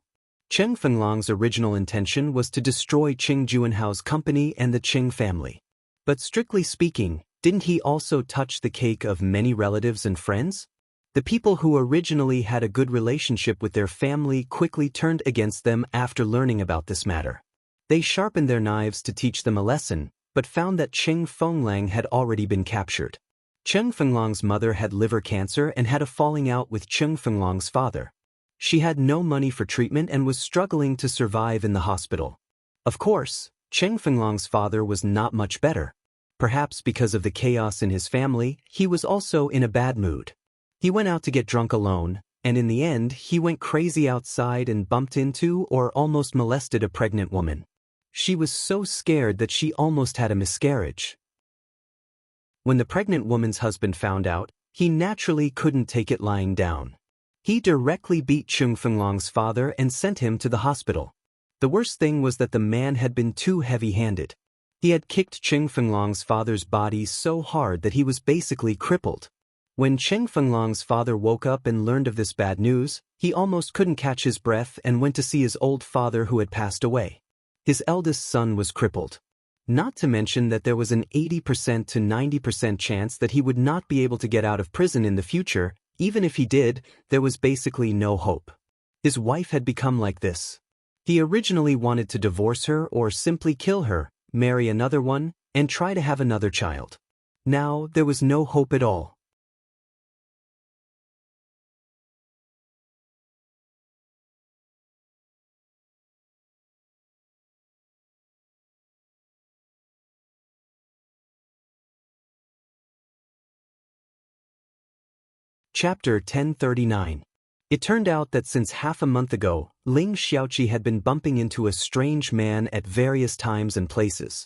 Cheng Fenglong's original intention was to destroy Qing Juanhao's company and the Qing family. But strictly speaking, didn't he also touch the cake of many relatives and friends? The people who originally had a good relationship with their family quickly turned against them after learning about this matter. They sharpened their knives to teach them a lesson, but found that Cheng Fenglang had already been captured. Cheng Fenglong's mother had liver cancer and had a falling out with Cheng Fenglong's father. She had no money for treatment and was struggling to survive in the hospital. Of course, Cheng Fenglong's father was not much better. Perhaps because of the chaos in his family, he was also in a bad mood. He went out to get drunk alone, and in the end he went crazy outside and bumped into or almost molested a pregnant woman. She was so scared that she almost had a miscarriage. When the pregnant woman's husband found out, he naturally couldn't take it lying down. He directly beat Cheng Fenglong's father and sent him to the hospital. The worst thing was that the man had been too heavy-handed. He had kicked Cheng Fenglong's father's body so hard that he was basically crippled. When Cheng Fenglong's father woke up and learned of this bad news, he almost couldn't catch his breath and went to see his old father who had passed away. His eldest son was crippled. Not to mention that there was an 80% to 90% chance that he would not be able to get out of prison in the future. Even if he did, there was basically no hope. His wife had become like this. He originally wanted to divorce her or simply kill her, marry another one, and try to have another child. Now there was no hope at all. Chapter 1039. It turned out that since half a month ago, Ling Xiaoqi had been bumping into a strange man at various times and places.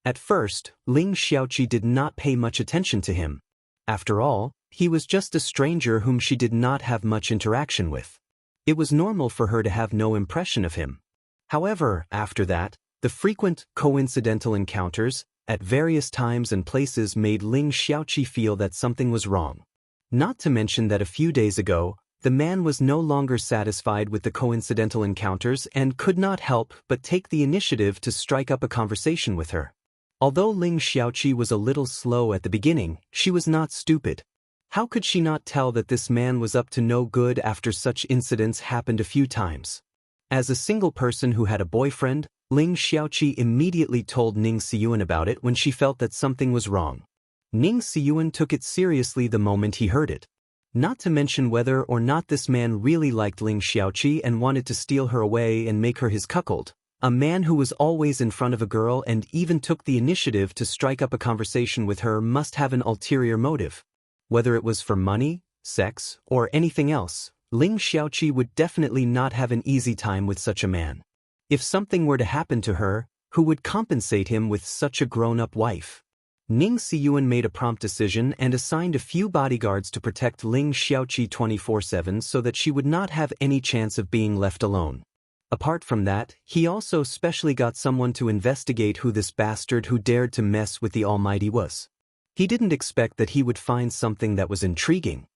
At first, Ling Xiaoqi did not pay much attention to him. After all, he was just a stranger whom she did not have much interaction with. It was normal for her to have no impression of him. However, after that, the frequent, coincidental encounters, at various times and places made Ling Xiaoqi feel that something was wrong. Not to mention that a few days ago, the man was no longer satisfied with the coincidental encounters and could not help but take the initiative to strike up a conversation with her. Although Ling Xiaoqi was a little slow at the beginning, she was not stupid. How could she not tell that this man was up to no good after such incidents happened a few times? As a single person who had a boyfriend, Ling Xiaoqi immediately told Ning Siyuan about it when she felt that something was wrong. Ning Siyuan took it seriously the moment he heard it. Not to mention whether or not this man really liked Ling Xiaoqi and wanted to steal her away and make her his cuckold. A man who was always in front of a girl and even took the initiative to strike up a conversation with her must have an ulterior motive. Whether it was for money, sex, or anything else, Ling Xiaoqi would definitely not have an easy time with such a man. If something were to happen to her, who would compensate him with such a grown-up wife? Ning Siyuan made a prompt decision and assigned a few bodyguards to protect Ling Xiaoqi 24/7 so that she would not have any chance of being left alone. Apart from that, he also specially got someone to investigate who this bastard who dared to mess with the Almighty was. He didn't expect that he would find something that was intriguing.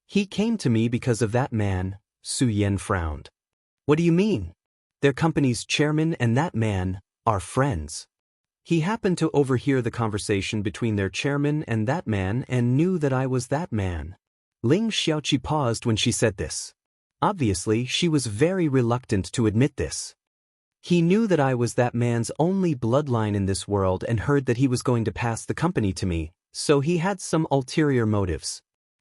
He came to me because of that man. Su Yan frowned. What do you mean? Their company's chairman and that man are friends. He happened to overhear the conversation between their chairman and that man and knew that I was that man. Ling Xiaoqi paused when she said this. Obviously, she was very reluctant to admit this. He knew that I was that man's only bloodline in this world and heard that he was going to pass the company to me, so he had some ulterior motives.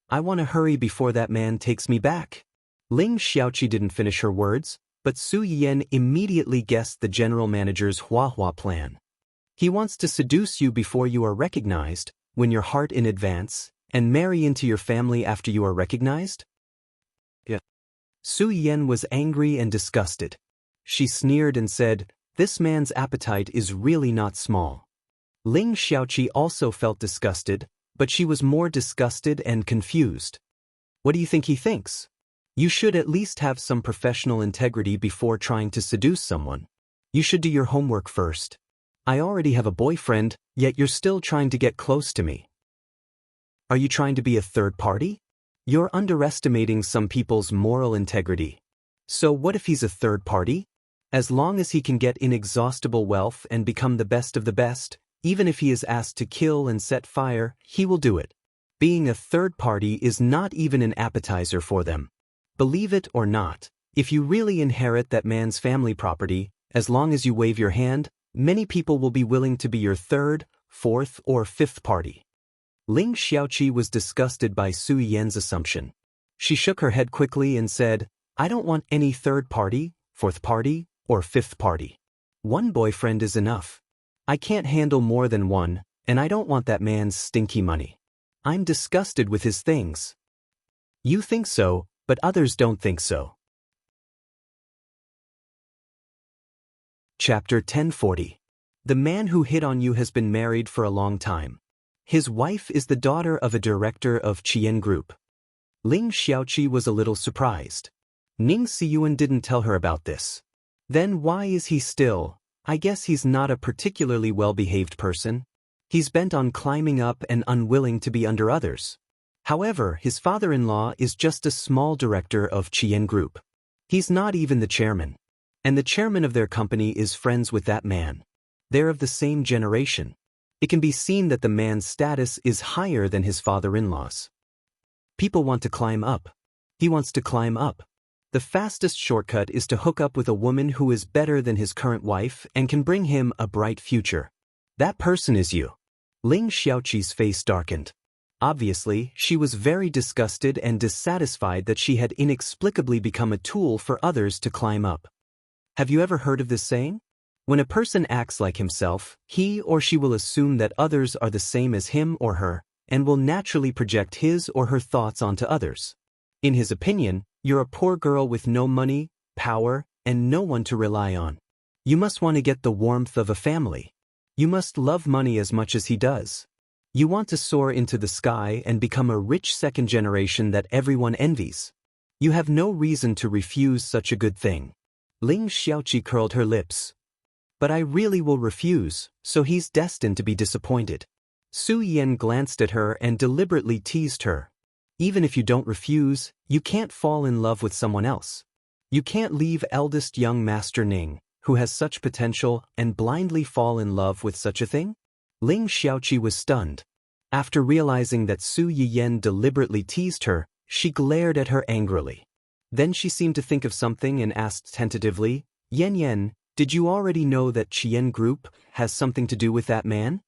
I want to hurry before that man takes me back. Ling Xiaoqi didn't finish her words, but Su Yan immediately guessed the general manager's Hua plan. He wants to seduce you before you are recognized, win your heart in advance, and marry into your family after you are recognized? Yeah. Su Yan was angry and disgusted. She sneered and said, "This man's appetite is really not small." Ling Xiaoqi also felt disgusted, but she was more disgusted and confused. What do you think he thinks? You should at least have some professional integrity before trying to seduce someone. You should do your homework first. I already have a boyfriend, yet you're still trying to get close to me. Are you trying to be a third party? You're underestimating some people's moral integrity. So what if he's a third party? As long as he can get inexhaustible wealth and become the best of the best, even if he is asked to kill and set fire, he will do it. Being a third party is not even an appetizer for them. Believe it or not, if you really inherit that man's family property, as long as you wave your hand, many people will be willing to be your third, fourth, or fifth party. Ling Xiaoqi was disgusted by Su Yiyan's assumption. She shook her head quickly and said, I don't want any third party, fourth party, or fifth party. One boyfriend is enough. I can't handle more than one, and I don't want that man's stinky money. I'm disgusted with his things. You think so, but others don't think so. Chapter 1040. The man who hit on you has been married for a long time. His wife is the daughter of a director of Qian Group. Ling Xiaoqi was a little surprised. Ning Siyuan didn't tell her about this. Then why is he still? I guess he's not a particularly well-behaved person. He's bent on climbing up and unwilling to be under others. However, his father-in-law is just a small director of Qian Group. He's not even the chairman. And the chairman of their company is friends with that man. They're of the same generation. It can be seen that the man's status is higher than his father-in-law's. People want to climb up. He wants to climb up. The fastest shortcut is to hook up with a woman who is better than his current wife and can bring him a bright future. That person is you. Ling Xiaoqi's face darkened. Obviously, she was very disgusted and dissatisfied that she had inexplicably become a tool for others to climb up. Have you ever heard of this saying? When a person acts like himself, he or she will assume that others are the same as him or her, and will naturally project his or her thoughts onto others. In his opinion, you're a poor girl with no money, power, and no one to rely on. You must want to get the warmth of a family. You must love money as much as he does. You want to soar into the sky and become a rich second generation that everyone envies. You have no reason to refuse such a good thing. Ling Xiaoqi curled her lips. But I really will refuse, so he's destined to be disappointed. Su Yiyan glanced at her and deliberately teased her. Even if you don't refuse, you can't fall in love with someone else. You can't leave eldest young Master Ning, who has such potential, and blindly fall in love with such a thing? Ling Xiaoqi was stunned. After realizing that Su Yiyan deliberately teased her, she glared at her angrily. Then she seemed to think of something and asked tentatively, Yan, did you already know that Qian Group has something to do with that man?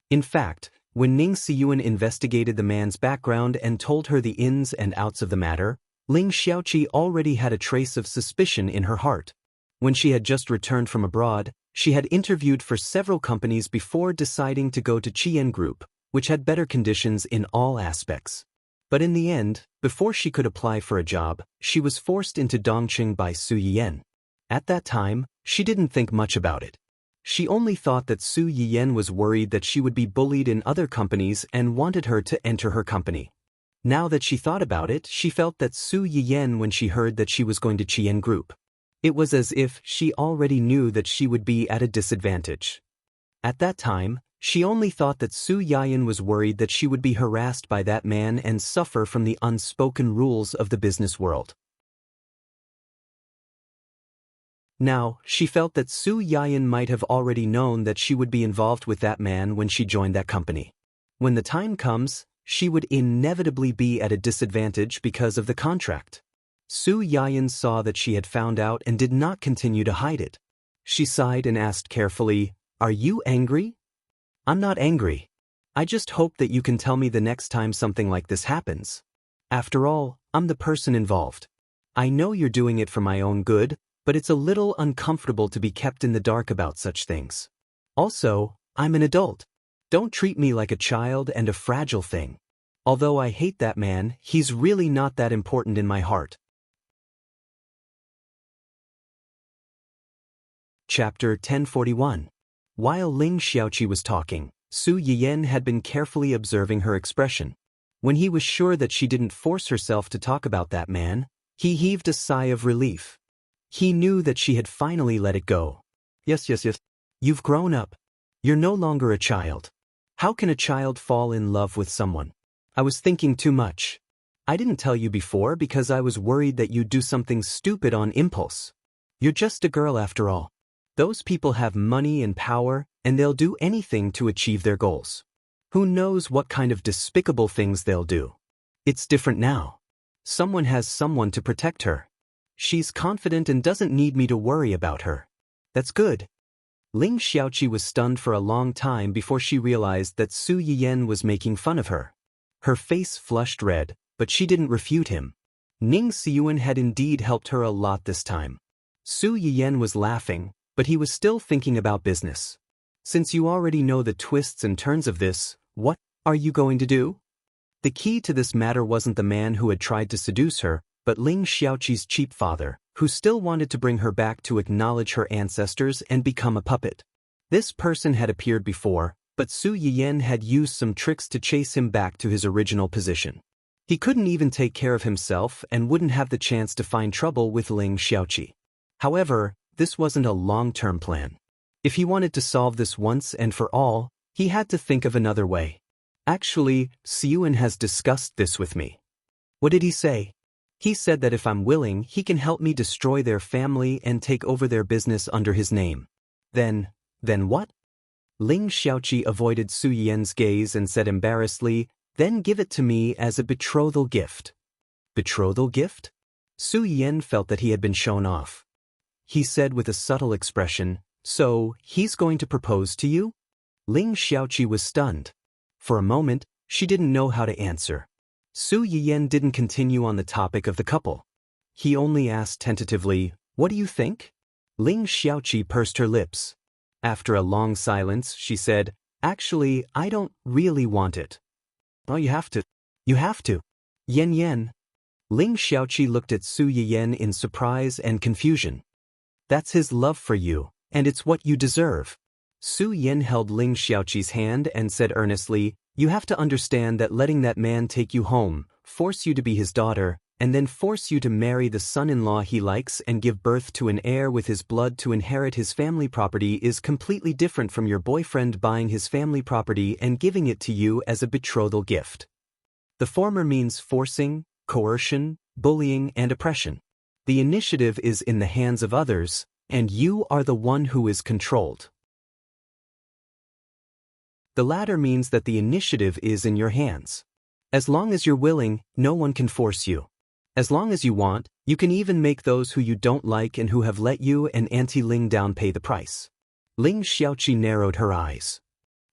In fact, when Ning Siyuan investigated the man's background and told her the ins and outs of the matter, Ling Xiaoqi already had a trace of suspicion in her heart. When she had just returned from abroad, she had interviewed for several companies before deciding to go to Qian Group, which had better conditions in all aspects. But in the end, before she could apply for a job, she was forced into Dongqing by Su Yiyan. At that time, she didn't think much about it. She only thought that Su Yiyan was worried that she would be bullied in other companies and wanted her to enter her company. Now that she thought about it, she felt that Su Yiyan when she heard that she was going to Qian Group. It was as if she already knew that she would be at a disadvantage. At that time, she only thought that Su Yiyan was worried that she would be harassed by that man and suffer from the unspoken rules of the business world. Now, she felt that Su Yiyan might have already known that she would be involved with that man when she joined that company. When the time comes, she would inevitably be at a disadvantage because of the contract. Su Yiyan saw that she had found out and did not continue to hide it. She sighed and asked carefully, "Are you angry?" "I'm not angry. I just hope that you can tell me the next time something like this happens. After all, I'm the person involved. I know you're doing it for my own good, but it's a little uncomfortable to be kept in the dark about such things. Also, I'm an adult. Don't treat me like a child and a fragile thing. Although I hate that man, he's really not that important in my heart." Chapter 1041. While Ling Xiaoqi was talking, Su Yiyan had been carefully observing her expression. When he was sure that she didn't force herself to talk about that man, he heaved a sigh of relief. He knew that she had finally let it go. Yes. You've grown up. You're no longer a child. How can a child fall in love with someone? I was thinking too much. I didn't tell you before because I was worried that you'd do something stupid on impulse. You're just a girl after all. Those people have money and power, and they'll do anything to achieve their goals. Who knows what kind of despicable things they'll do? It's different now. Someone has someone to protect her. She's confident and doesn't need me to worry about her. That's good. Ling Xiaoqi was stunned for a long time before she realized that Su Yiyan was making fun of her. Her face flushed red, but she didn't refute him. Ning Siyuan had indeed helped her a lot this time. Su Yiyan was laughing, but he was still thinking about business. Since you already know the twists and turns of this, what are you going to do? The key to this matter wasn't the man who had tried to seduce her, but Ling Xiaoqi's cheap father, who still wanted to bring her back to acknowledge her ancestors and become a puppet. This person had appeared before, but Su Yiyan had used some tricks to chase him back to his original position. He couldn't even take care of himself and wouldn't have the chance to find trouble with Ling Xiaoqi. However, this wasn't a long-term plan. If he wanted to solve this once and for all, he had to think of another way. Actually, Siyuan has discussed this with me. What did he say? He said that if I'm willing, he can help me destroy their family and take over their business under his name. Then what? Ling Xiaoqi avoided Su Yian's gaze and said embarrassedly, then give it to me as a betrothal gift. Betrothal gift? Su Yian felt that he had been shown off. He said with a subtle expression, so, he's going to propose to you? Ling Xiaoqi was stunned. For a moment, she didn't know how to answer. Su Yiyan didn't continue on the topic of the couple. He only asked tentatively, what do you think? Ling Xiaoqi pursed her lips. After a long silence, she said, actually, I don't really want it. Well, you have to. You have to. Yen. Ling Xiaoqi looked at Su Yiyan in surprise and confusion. That's his love for you, and it's what you deserve. Su Yian held Ling Xiaoqi's hand and said earnestly, you have to understand that letting that man take you home, force you to be his daughter, and then force you to marry the son-in-law he likes and give birth to an heir with his blood to inherit his family property is completely different from your boyfriend buying his family property and giving it to you as a betrothal gift. The former means forcing, coercion, bullying, and oppression. The initiative is in the hands of others, and you are the one who is controlled. The latter means that the initiative is in your hands. As long as you're willing, no one can force you. As long as you want, you can even make those who you don't like and who have let you and Auntie Ling down pay the price. Ling Xiaoqi narrowed her eyes.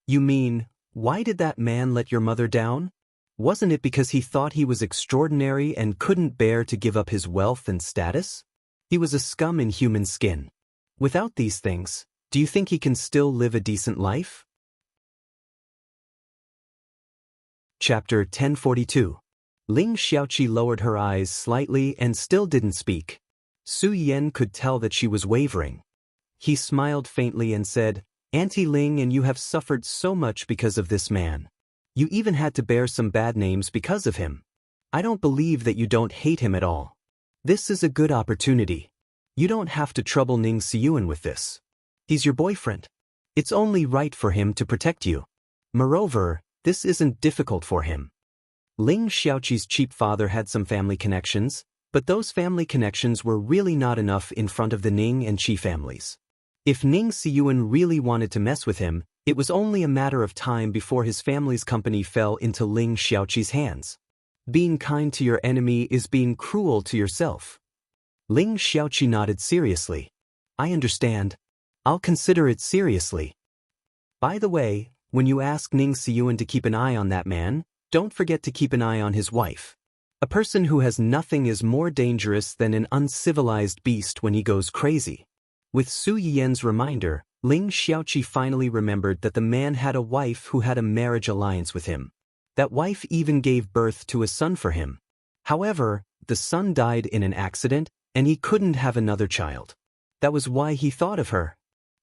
You mean, why did that man let your mother down? Wasn't it because he thought he was extraordinary and couldn't bear to give up his wealth and status? He was a scum in human skin. Without these things, do you think he can still live a decent life? Chapter 1042. Ling Xiaoqi lowered her eyes slightly and still didn't speak. Su Yian could tell that she was wavering. He smiled faintly and said, Auntie Ling and you have suffered so much because of this man. You even had to bear some bad names because of him. I don't believe that you don't hate him at all. This is a good opportunity. You don't have to trouble Ning Siyuan with this. He's your boyfriend. It's only right for him to protect you. Moreover, this isn't difficult for him. Ling Xiaoqi's cheap father had some family connections, but those family connections were really not enough in front of the Ning and Qi families. If Ning Siyuan really wanted to mess with him, it was only a matter of time before his family's company fell into Ling Xiaoqi's hands. Being kind to your enemy is being cruel to yourself. Ling Xiaoqi nodded seriously. I understand. I'll consider it seriously. By the way, when you ask Ning Siyuan to keep an eye on that man, don't forget to keep an eye on his wife. A person who has nothing is more dangerous than an uncivilized beast when he goes crazy. With Su Yian's reminder, Ling Xiaoqi finally remembered that the man had a wife who had a marriage alliance with him. That wife even gave birth to a son for him. However, the son died in an accident, and he couldn't have another child. That was why he thought of her.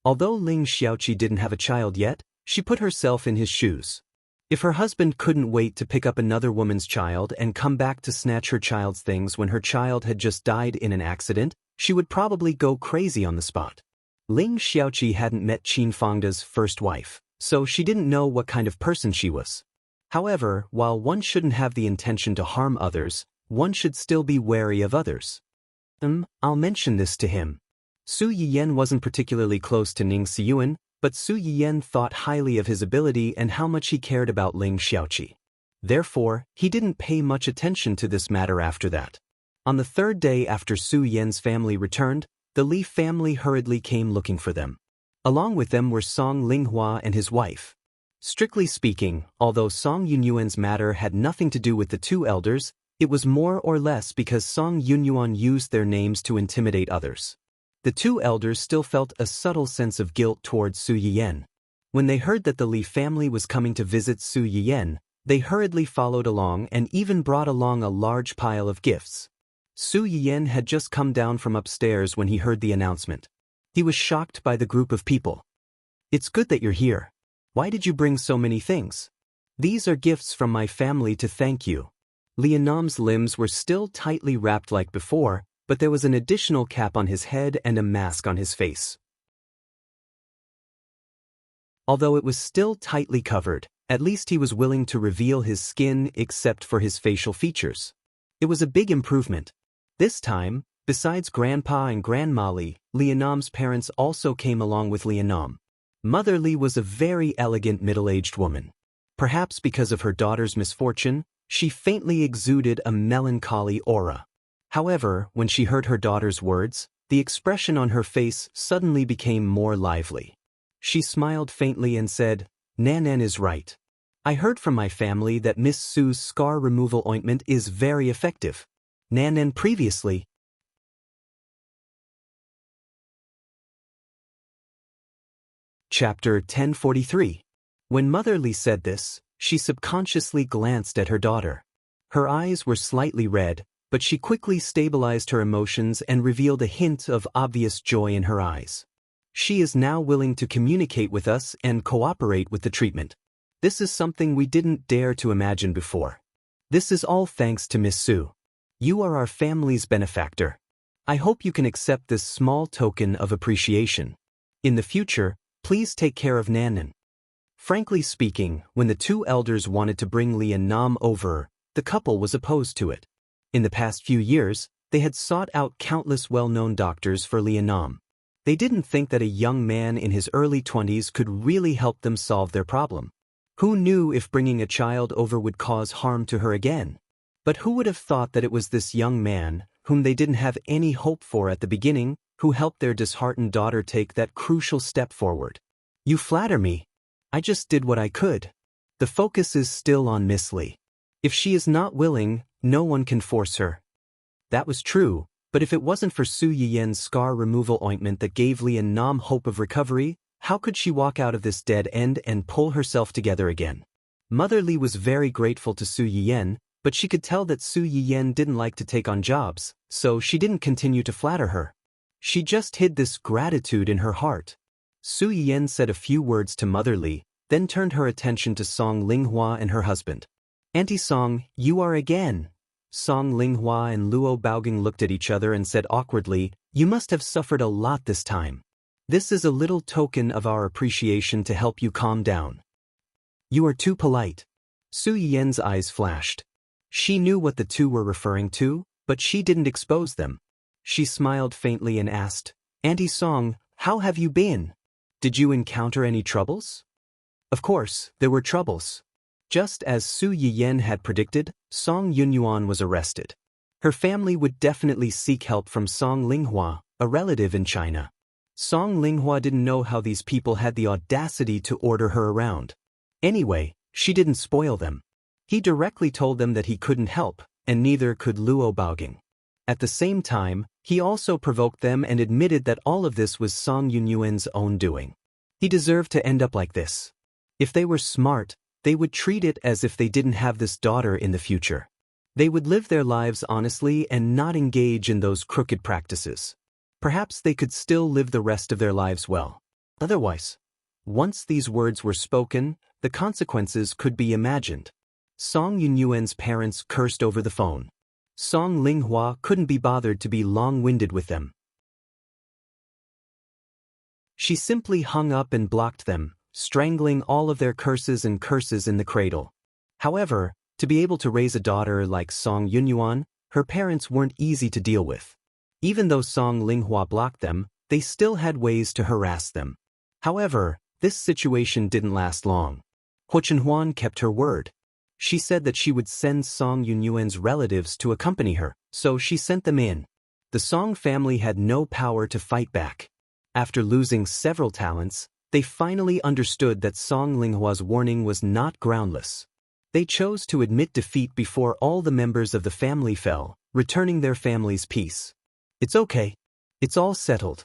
Although Ling Xiaoqi didn't have a child yet, she put herself in his shoes. If her husband couldn't wait to pick up another woman's child and come back to snatch her child's things when her child had just died in an accident, she would probably go crazy on the spot. Ling Xiaoqi hadn't met Qin Fangda's first wife, so she didn't know what kind of person she was. However, while one shouldn't have the intention to harm others, one should still be wary of others. I'll mention this to him. Su Yiyan wasn't particularly close to Ning Siyuan, but Su Yiyan thought highly of his ability and how much he cared about Ling Xiaoqi. Therefore, he didn't pay much attention to this matter after that. On the third day after Su Yian's family returned, the Li family hurriedly came looking for them. Along with them were Song Linghua and his wife. Strictly speaking, although Song Yunyuan's matter had nothing to do with the two elders, it was more or less because Song Yunyuan used their names to intimidate others. The two elders still felt a subtle sense of guilt towards Su Yiyan. When they heard that the Li family was coming to visit Su Yiyan, they hurriedly followed along and even brought along a large pile of gifts. Su Yiyan had just come down from upstairs when he heard the announcement. He was shocked by the group of people. "It's good that you're here. Why did you bring so many things?" "These are gifts from my family to thank you." Lianam's limbs were still tightly wrapped like before, but there was an additional cap on his head and a mask on his face. Although it was still tightly covered, at least he was willing to reveal his skin except for his facial features. It was a big improvement. This time, besides Grandpa and Grandma Li, Lianam's parents also came along with Lianam. Mother Li was a very elegant middle-aged woman. Perhaps because of her daughter's misfortune, she faintly exuded a melancholy aura. However, when she heard her daughter's words, the expression on her face suddenly became more lively. She smiled faintly and said, "Nanan is right. I heard from my family that Miss Su's scar removal ointment is very effective. Nanan previously..." Chapter 1043. When Mother Li said this, she subconsciously glanced at her daughter. Her eyes were slightly red, but she quickly stabilized her emotions and revealed a hint of obvious joy in her eyes. "She is now willing to communicate with us and cooperate with the treatment. This is something we didn't dare to imagine before. This is all thanks to Miss Su. You are our family's benefactor. I hope you can accept this small token of appreciation. In the future, please take care of Nanan." Frankly speaking, when the two elders wanted to bring Li and Nam over, the couple was opposed to it. In the past few years, they had sought out countless well-known doctors for Li and Nam. They didn't think that a young man in his early 20s could really help them solve their problem. Who knew if bringing a child over would cause harm to her again? But who would have thought that it was this young man, whom they didn't have any hope for at the beginning, who helped their disheartened daughter take that crucial step forward? "You flatter me. I just did what I could." The focus is still on Miss Li. If she is not willing, no one can force her. That was true, but if it wasn't for Su Yiyan's scar removal ointment that gave Li and Nam hope of recovery, how could she walk out of this dead end and pull herself together again? Mother Li was very grateful to Su Yiyan, but she could tell that Su Yiyan didn't like to take on jobs, so she didn't continue to flatter her. She just hid this gratitude in her heart. Su Yiyan said a few words to Mother Li, then turned her attention to Song Linghua and her husband. "Auntie Song, you are again." Song Linghua and Luo Baoging looked at each other and said awkwardly, "You must have suffered a lot this time. This is a little token of our appreciation to help you calm down." "You are too polite." Su Yiyan's eyes flashed. She knew what the two were referring to, but she didn't expose them. She smiled faintly and asked, "Auntie Song, how have you been? Did you encounter any troubles?" Of course, there were troubles. Just as Su Yiyan had predicted, Song Yunyuan was arrested. Her family would definitely seek help from Song Linghua, a relative in China. Song Linghua didn't know how these people had the audacity to order her around. Anyway, she didn't spoil them. He directly told them that he couldn't help, and neither could Luo Baoging. At the same time, he also provoked them and admitted that all of this was Song Yunyuan's own doing. He deserved to end up like this. If they were smart, they would treat it as if they didn't have this daughter in the future. They would live their lives honestly and not engage in those crooked practices. Perhaps they could still live the rest of their lives well. Otherwise, once these words were spoken, the consequences could be imagined. Song Yunyuan's parents cursed over the phone. Song Linghua couldn't be bothered to be long-winded with them. She simply hung up and blocked them, strangling all of their curses in the cradle. However, to be able to raise a daughter like Song Yunyuan, her parents weren't easy to deal with. Even though Song Linghua blocked them, they still had ways to harass them. However, this situation didn't last long. Huo Chenhuan kept her word. She said that she would send Song Yunyuan's relatives to accompany her, so she sent them in. The Song family had no power to fight back. After losing several talents, they finally understood that Song Linghua's warning was not groundless. They chose to admit defeat before all the members of the family fell, returning their family's peace. It's okay. It's all settled.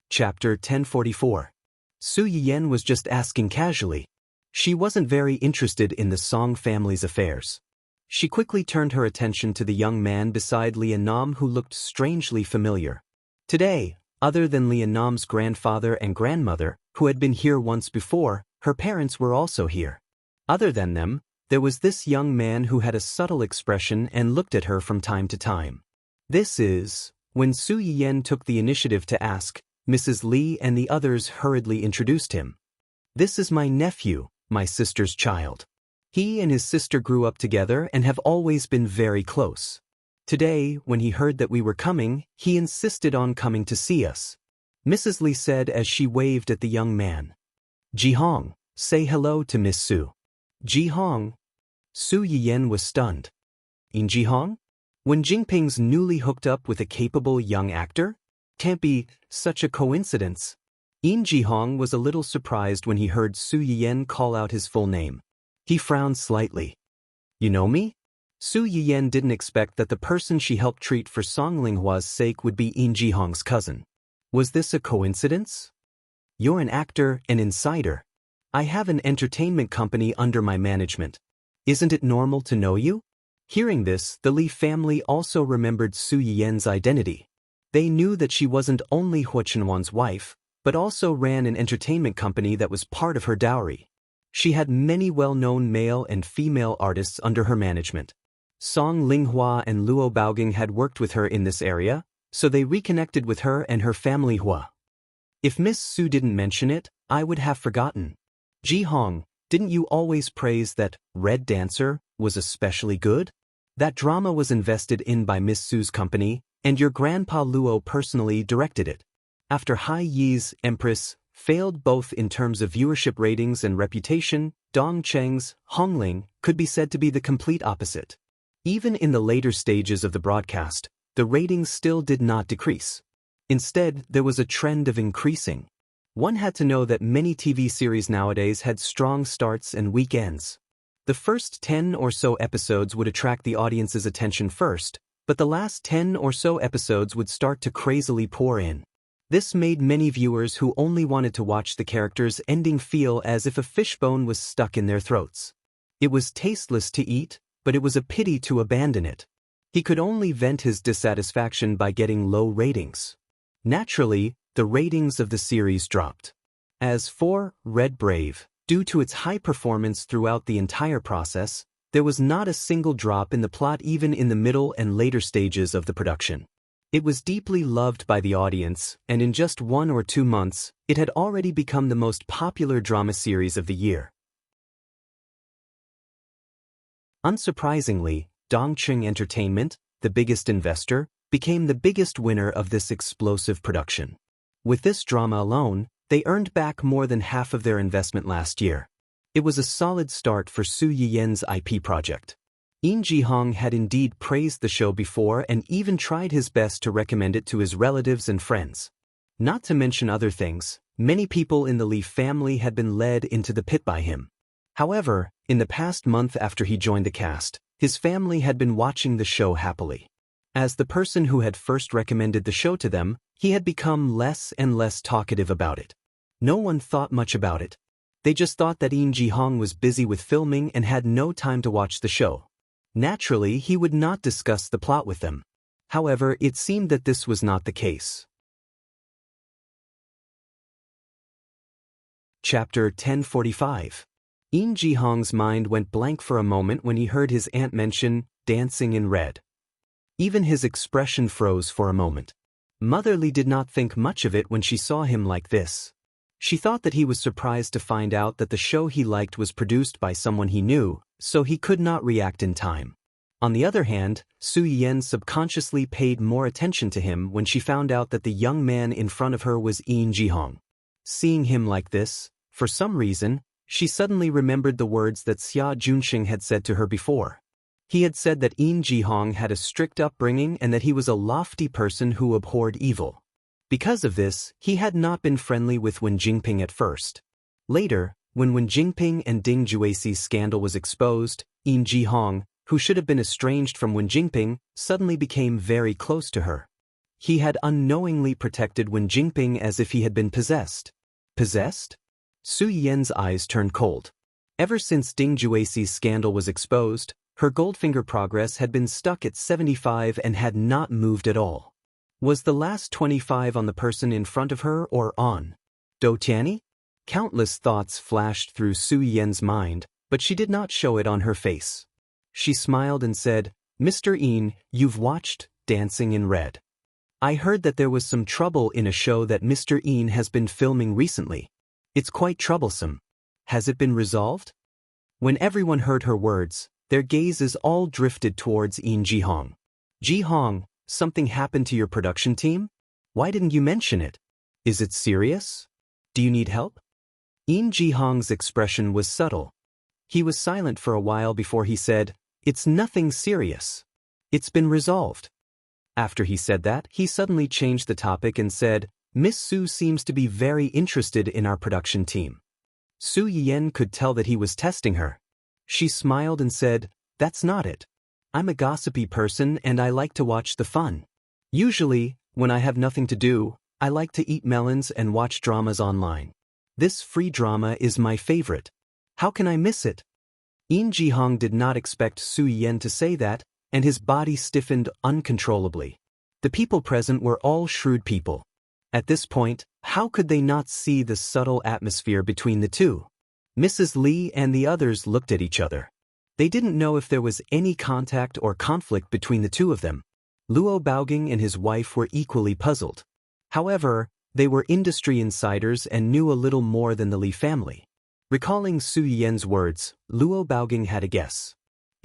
Chapter 1044. Su Yiyan was just asking casually. She wasn't very interested in the Song family's affairs. She quickly turned her attention to the young man beside Lian Nam who looked strangely familiar. Today, other than Lian Nam's grandfather and grandmother, who had been here once before, her parents were also here. Other than them, there was this young man who had a subtle expression and looked at her from time to time. This is, when Su Yiyan took the initiative to ask, Mrs. Li and the others hurriedly introduced him. This is my nephew, my sister's child. He and his sister grew up together and have always been very close. Today, when he heard that we were coming, he insisted on coming to see us. Mrs. Li said as she waved at the young man. Jihong, say hello to Miss Su. Jihong. Su Yiyan was stunned. In Jihong? When Jingping's newly hooked up with a capable young actor? Can't be such a coincidence. In Jihong was a little surprised when he heard Su Yiyan call out his full name. He frowned slightly. You know me? Su Yiyan didn't expect that the person she helped treat for Song Linghua's sake would be In Jihong's cousin. Was this a coincidence? You're an actor, an insider. I have an entertainment company under my management. Isn't it normal to know you? Hearing this, the Li family also remembered Su Yiyan's identity. They knew that she wasn't only Huo Chenhuan's wife, but also ran an entertainment company that was part of her dowry. She had many well-known male and female artists under her management. Song Linghua and Luo Baogang had worked with her in this area, so they reconnected with her and her family Hua. If Miss Su didn't mention it, I would have forgotten. Jihong, didn't you always praise that Red Dancer was especially good? That drama was invested in by Miss Su's company, and your grandpa Luo personally directed it. After Hai Yi's Empress failed both in terms of viewership ratings and reputation, Dong Cheng's Hongling could be said to be the complete opposite. Even in the later stages of the broadcast, the ratings still did not decrease. Instead, there was a trend of increasing. One had to know that many TV series nowadays had strong starts and weak ends. The first 10 or so episodes would attract the audience's attention first, but the last 10 or so episodes would start to crazily pour in. This made many viewers who only wanted to watch the characters' ending feel as if a fishbone was stuck in their throats. It was tasteless to eat, but it was a pity to abandon it. He could only vent his dissatisfaction by getting low ratings. Naturally, the ratings of the series dropped. As for Red Brave, due to its high performance throughout the entire process, there was not a single drop in the plot even in the middle and later stages of the production. It was deeply loved by the audience, and in just 1 or 2 months, it had already become the most popular drama series of the year. Unsurprisingly, Dongqing Entertainment, the biggest investor, became the biggest winner of this explosive production. With this drama alone, they earned back more than half of their investment last year. It was a solid start for Su Yiyan's IP project. In Jihong had indeed praised the show before and even tried his best to recommend it to his relatives and friends. Not to mention other things, many people in the Li family had been led into the pit by him. However, in the past month after he joined the cast, his family had been watching the show happily. As the person who had first recommended the show to them, he had become less and less talkative about it. No one thought much about it. They just thought that In Jihong was busy with filming and had no time to watch the show. Naturally, he would not discuss the plot with them. However, it seemed that this was not the case. Chapter 1045. In Jihong's mind went blank for a moment when he heard his aunt mention dancing in red. Even his expression froze for a moment. Mother Li did not think much of it when she saw him like this. She thought that he was surprised to find out that the show he liked was produced by someone he knew, so he could not react in time. On the other hand, Su Yiyen subconsciously paid more attention to him when she found out that the young man in front of her was Yin Jihong. Seeing him like this, for some reason, she suddenly remembered the words that Xia Junxing had said to her before. He had said that Yin Jihong had a strict upbringing and that he was a lofty person who abhorred evil. Because of this, he had not been friendly with Wen Jingping at first. Later, when Wen Jingping and Ding Juexi's scandal was exposed, Yin Jihong, who should have been estranged from Wen Jingping, suddenly became very close to her. He had unknowingly protected Wen Jingping as if he had been possessed. Possessed? Su Yiyen's eyes turned cold. Ever since Ding Juexi's scandal was exposed, her Goldfinger progress had been stuck at 75 and had not moved at all. Was the last 25 on the person in front of her or on Dou Tianyi? Countless thoughts flashed through Su Yiyen's mind, but she did not show it on her face. She smiled and said, "Mr. Yin, you've watched Dancing in Red. I heard that there was some trouble in a show that Mr. Yin has been filming recently. It's quite troublesome. Has it been resolved?" When everyone heard her words, their gazes all drifted towards Yin Jihong. "Jihong, something happened to your production team? Why didn't you mention it? Is it serious? Do you need help?" Yin Jihong's expression was subtle. He was silent for a while before he said, "It's nothing serious. It's been resolved." After he said that, he suddenly changed the topic and said, "Miss Su seems to be very interested in our production team." Su Yiyen could tell that he was testing her. She smiled and said, "That's not it. I'm a gossipy person and I like to watch the fun. Usually, when I have nothing to do, I like to eat melons and watch dramas online. This free drama is my favorite. How can I miss it?" Yin Jihong did not expect Su Yiyen to say that, and his body stiffened uncontrollably. The people present were all shrewd people. At this point, how could they not see the subtle atmosphere between the two? Mrs. Li and the others looked at each other. They didn't know if there was any contact or conflict between the two of them. Luo Baoging and his wife were equally puzzled. However, they were industry insiders and knew a little more than the Li family. Recalling Su Yiyen's words, Luo Baoging had a guess.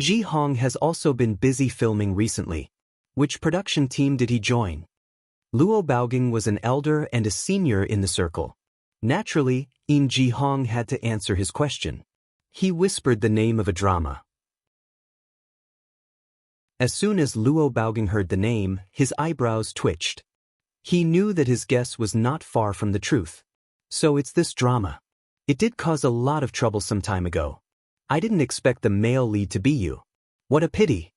Ji Hong has also been busy filming recently. Which production team did he join? Luo Baoging was an elder and a senior in the circle. Naturally, Yin Jihong had to answer his question. He whispered the name of a drama. As soon as Luo Baoging heard the name, his eyebrows twitched. He knew that his guess was not far from the truth. "So it's this drama. It did cause a lot of trouble some time ago. I didn't expect the male lead to be you. What a pity."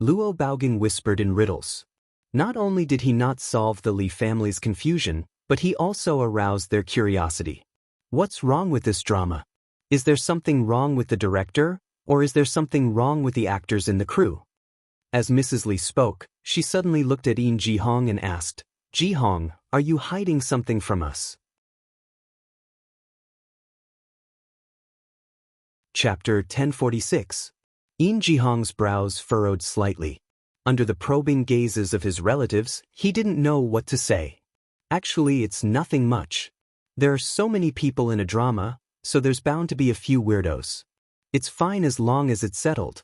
Luo Baoging whispered in riddles. Not only did he not solve the Li family's confusion, but he also aroused their curiosity. What's wrong with this drama? Is there something wrong with the director, or is there something wrong with the actors in the crew? As Mrs. Li spoke, she suddenly looked at Yin Jihong and asked, "Jihong, are you hiding something from us?" Chapter 1046. Yin Jihong's brows furrowed slightly. Under the probing gazes of his relatives, he didn't know what to say. Actually, it's nothing much. There are so many people in a drama, so there's bound to be a few weirdos. It's fine as long as it's settled.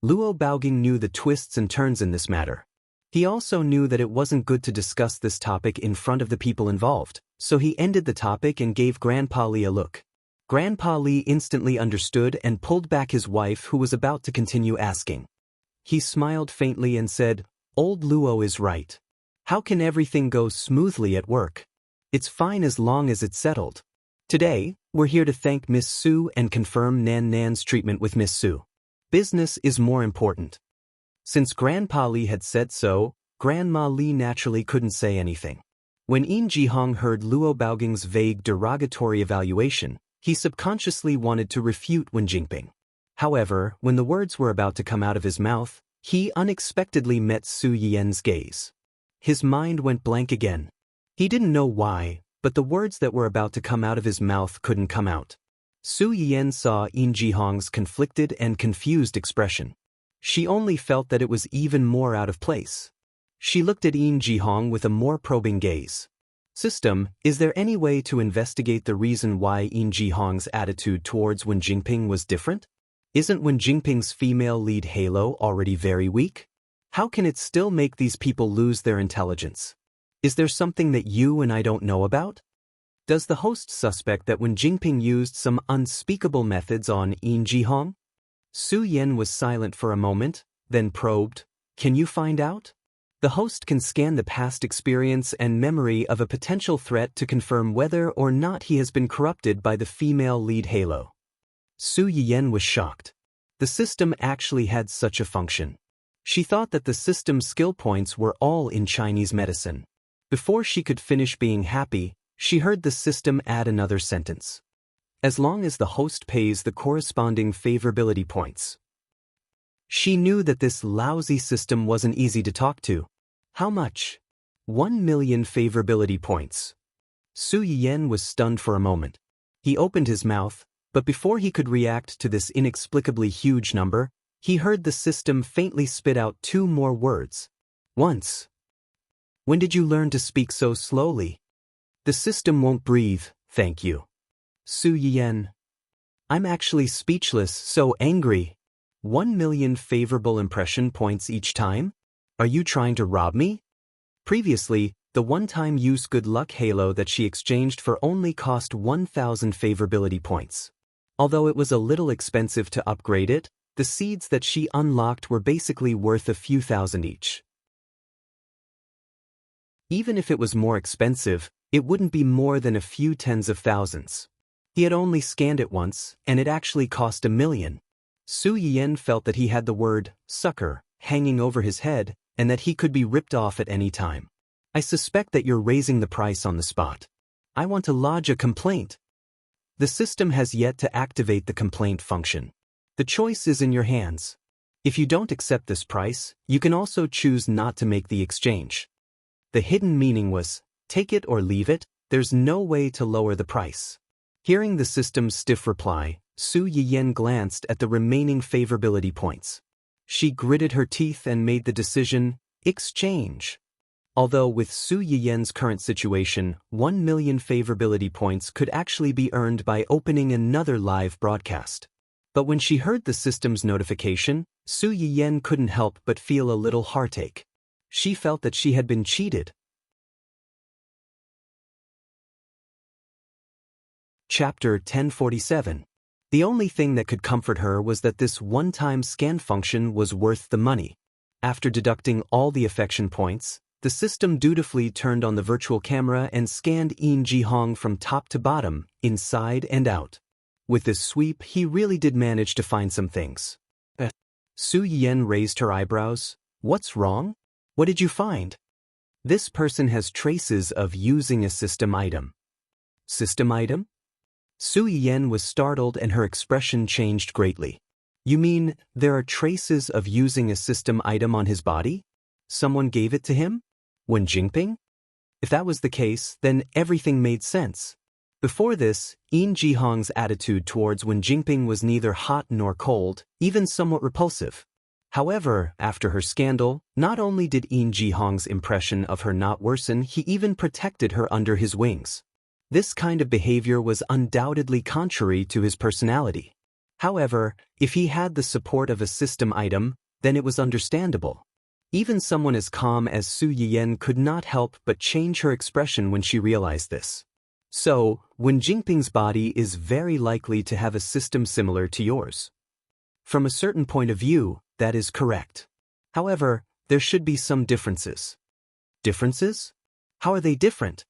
Luo Baoging knew the twists and turns in this matter. He also knew that it wasn't good to discuss this topic in front of the people involved, so he ended the topic and gave Grandpa Li a look. Grandpa Li instantly understood and pulled back his wife, who was about to continue asking. He smiled faintly and said, "Old Luo is right. How can everything go smoothly at work? It's fine as long as it's settled. Today, we're here to thank Miss Su and confirm Nan Nan's treatment with Miss Su. Business is more important." Since Grandpa Li had said so, Grandma Li naturally couldn't say anything. When Yin Jihong heard Luo Baoging's vague derogatory evaluation, he subconsciously wanted to refute Wen Jingping. However, when the words were about to come out of his mouth, he unexpectedly met Su Yiyen's gaze. His mind went blank again. He didn't know why, but the words that were about to come out of his mouth couldn't come out. Su Yiyen saw Yin Jihong's conflicted and confused expression. She only felt that it was even more out of place. She looked at Yin Jihong with a more probing gaze. System, is there any way to investigate the reason why Yin Jihong's attitude towards Wen Jingping was different? Isn't Wen Jingping's female lead halo already very weak? How can it still make these people lose their intelligence? Is there something that you and I don't know about? Does the host suspect that Wen Jingping used some unspeakable methods on Yin Jihong? Su Yan was silent for a moment, then probed, "Can you find out?" The host can scan the past experience and memory of a potential threat to confirm whether or not he has been corrupted by the female lead halo. Su Yan was shocked. The system actually had such a function. She thought that the system's skill points were all in Chinese medicine. Before she could finish being happy, she heard the system add another sentence. As long as the host pays the corresponding favorability points. She knew that this lousy system wasn't easy to talk to. How much? 1 million favorability points. Su Yan was stunned for a moment. He opened his mouth, but before he could react to this inexplicably huge number, he heard the system faintly spit out 2 more words. Once. When did you learn to speak so slowly? The system won't breathe, thank you. Su Yan. I'm actually speechless, so angry. 1 million favorable impression points each time? Are you trying to rob me? Previously, the one-time use good luck halo that she exchanged for only cost 1,000 favorability points. Although it was a little expensive to upgrade it, the seeds that she unlocked were basically worth a few thousand each. Even if it was more expensive, it wouldn't be more than a few tens of thousands. He had only scanned it once, and it actually cost 1 million. Su Yan felt that he had the word, sucker, hanging over his head, and that he could be ripped off at any time. I suspect that you're raising the price on the spot. I want to lodge a complaint. The system has yet to activate the complaint function. The choice is in your hands. If you don't accept this price, you can also choose not to make the exchange. The hidden meaning was, take it or leave it, there's no way to lower the price. Hearing the system's stiff reply, Su Yan glanced at the remaining favorability points. She gritted her teeth and made the decision, exchange. Although with Su Yan's current situation, 1 million favorability points could actually be earned by opening another live broadcast. But when she heard the system's notification, Su Yan couldn't help but feel a little heartache. She felt that she had been cheated. Chapter 1047. The only thing that could comfort her was that this one-time scan function was worth the money. After deducting all the affection points, the system dutifully turned on the virtual camera and scanned Yin Jihong from top to bottom, inside and out. With this sweep, he really did manage to find some things. Su Yan raised her eyebrows. What's wrong? What did you find? This person has traces of using a system item. System item? Su Yan was startled and her expression changed greatly. You mean, there are traces of using a system item on his body? Someone gave it to him? Wen Jingping? If that was the case, then everything made sense. Before this, Yin Jihong's attitude towards Wen Jingping was neither hot nor cold, even somewhat repulsive. However, after her scandal, not only did Yin Jihong's impression of her not worsen, he even protected her under his wings. This kind of behavior was undoubtedly contrary to his personality. However, if he had the support of a system item, then it was understandable. Even someone as calm as Su Yan could not help but change her expression when she realized this. So, Wen Jingping's body is very likely to have a system similar to yours. From a certain point of view, that is correct. However, there should be some differences. Differences? How are they different?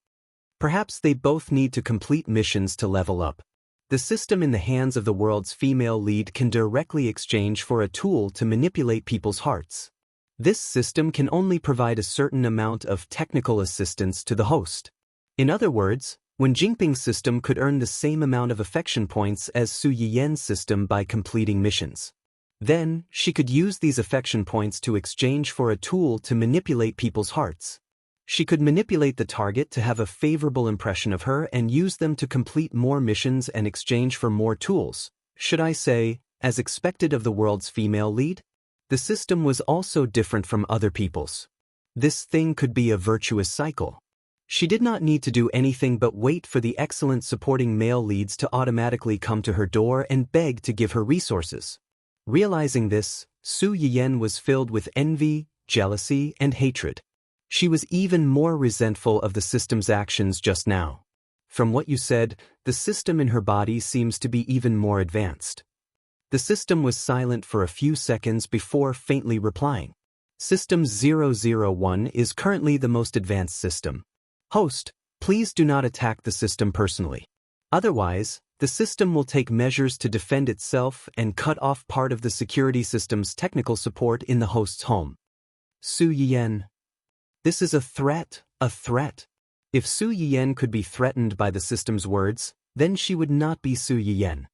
Perhaps they both need to complete missions to level up. The system in the hands of the world's female lead can directly exchange for a tool to manipulate people's hearts. This system can only provide a certain amount of technical assistance to the host. In other words, Wen Jingping's system could earn the same amount of affection points as Su Yan's system by completing missions. Then, she could use these affection points to exchange for a tool to manipulate people's hearts. She could manipulate the target to have a favorable impression of her and use them to complete more missions and exchange for more tools. Should I say, as expected of the world's female lead? The system was also different from other people's. This thing could be a virtuous cycle. She did not need to do anything but wait for the excellent supporting male leads to automatically come to her door and beg to give her resources. Realizing this, Su Yiyen was filled with envy, jealousy, and hatred. She was even more resentful of the system's actions just now. From what you said, the system in her body seems to be even more advanced. The system was silent for a few seconds before faintly replying. System 001 is currently the most advanced system. Host, please do not attack the system personally. Otherwise, the system will take measures to defend itself and cut off part of the security system's technical support in the host's home. Su Yiyen. This is a threat, a threat. If Su Yiyen could be threatened by the system's words, then she would not be Su Yiyen.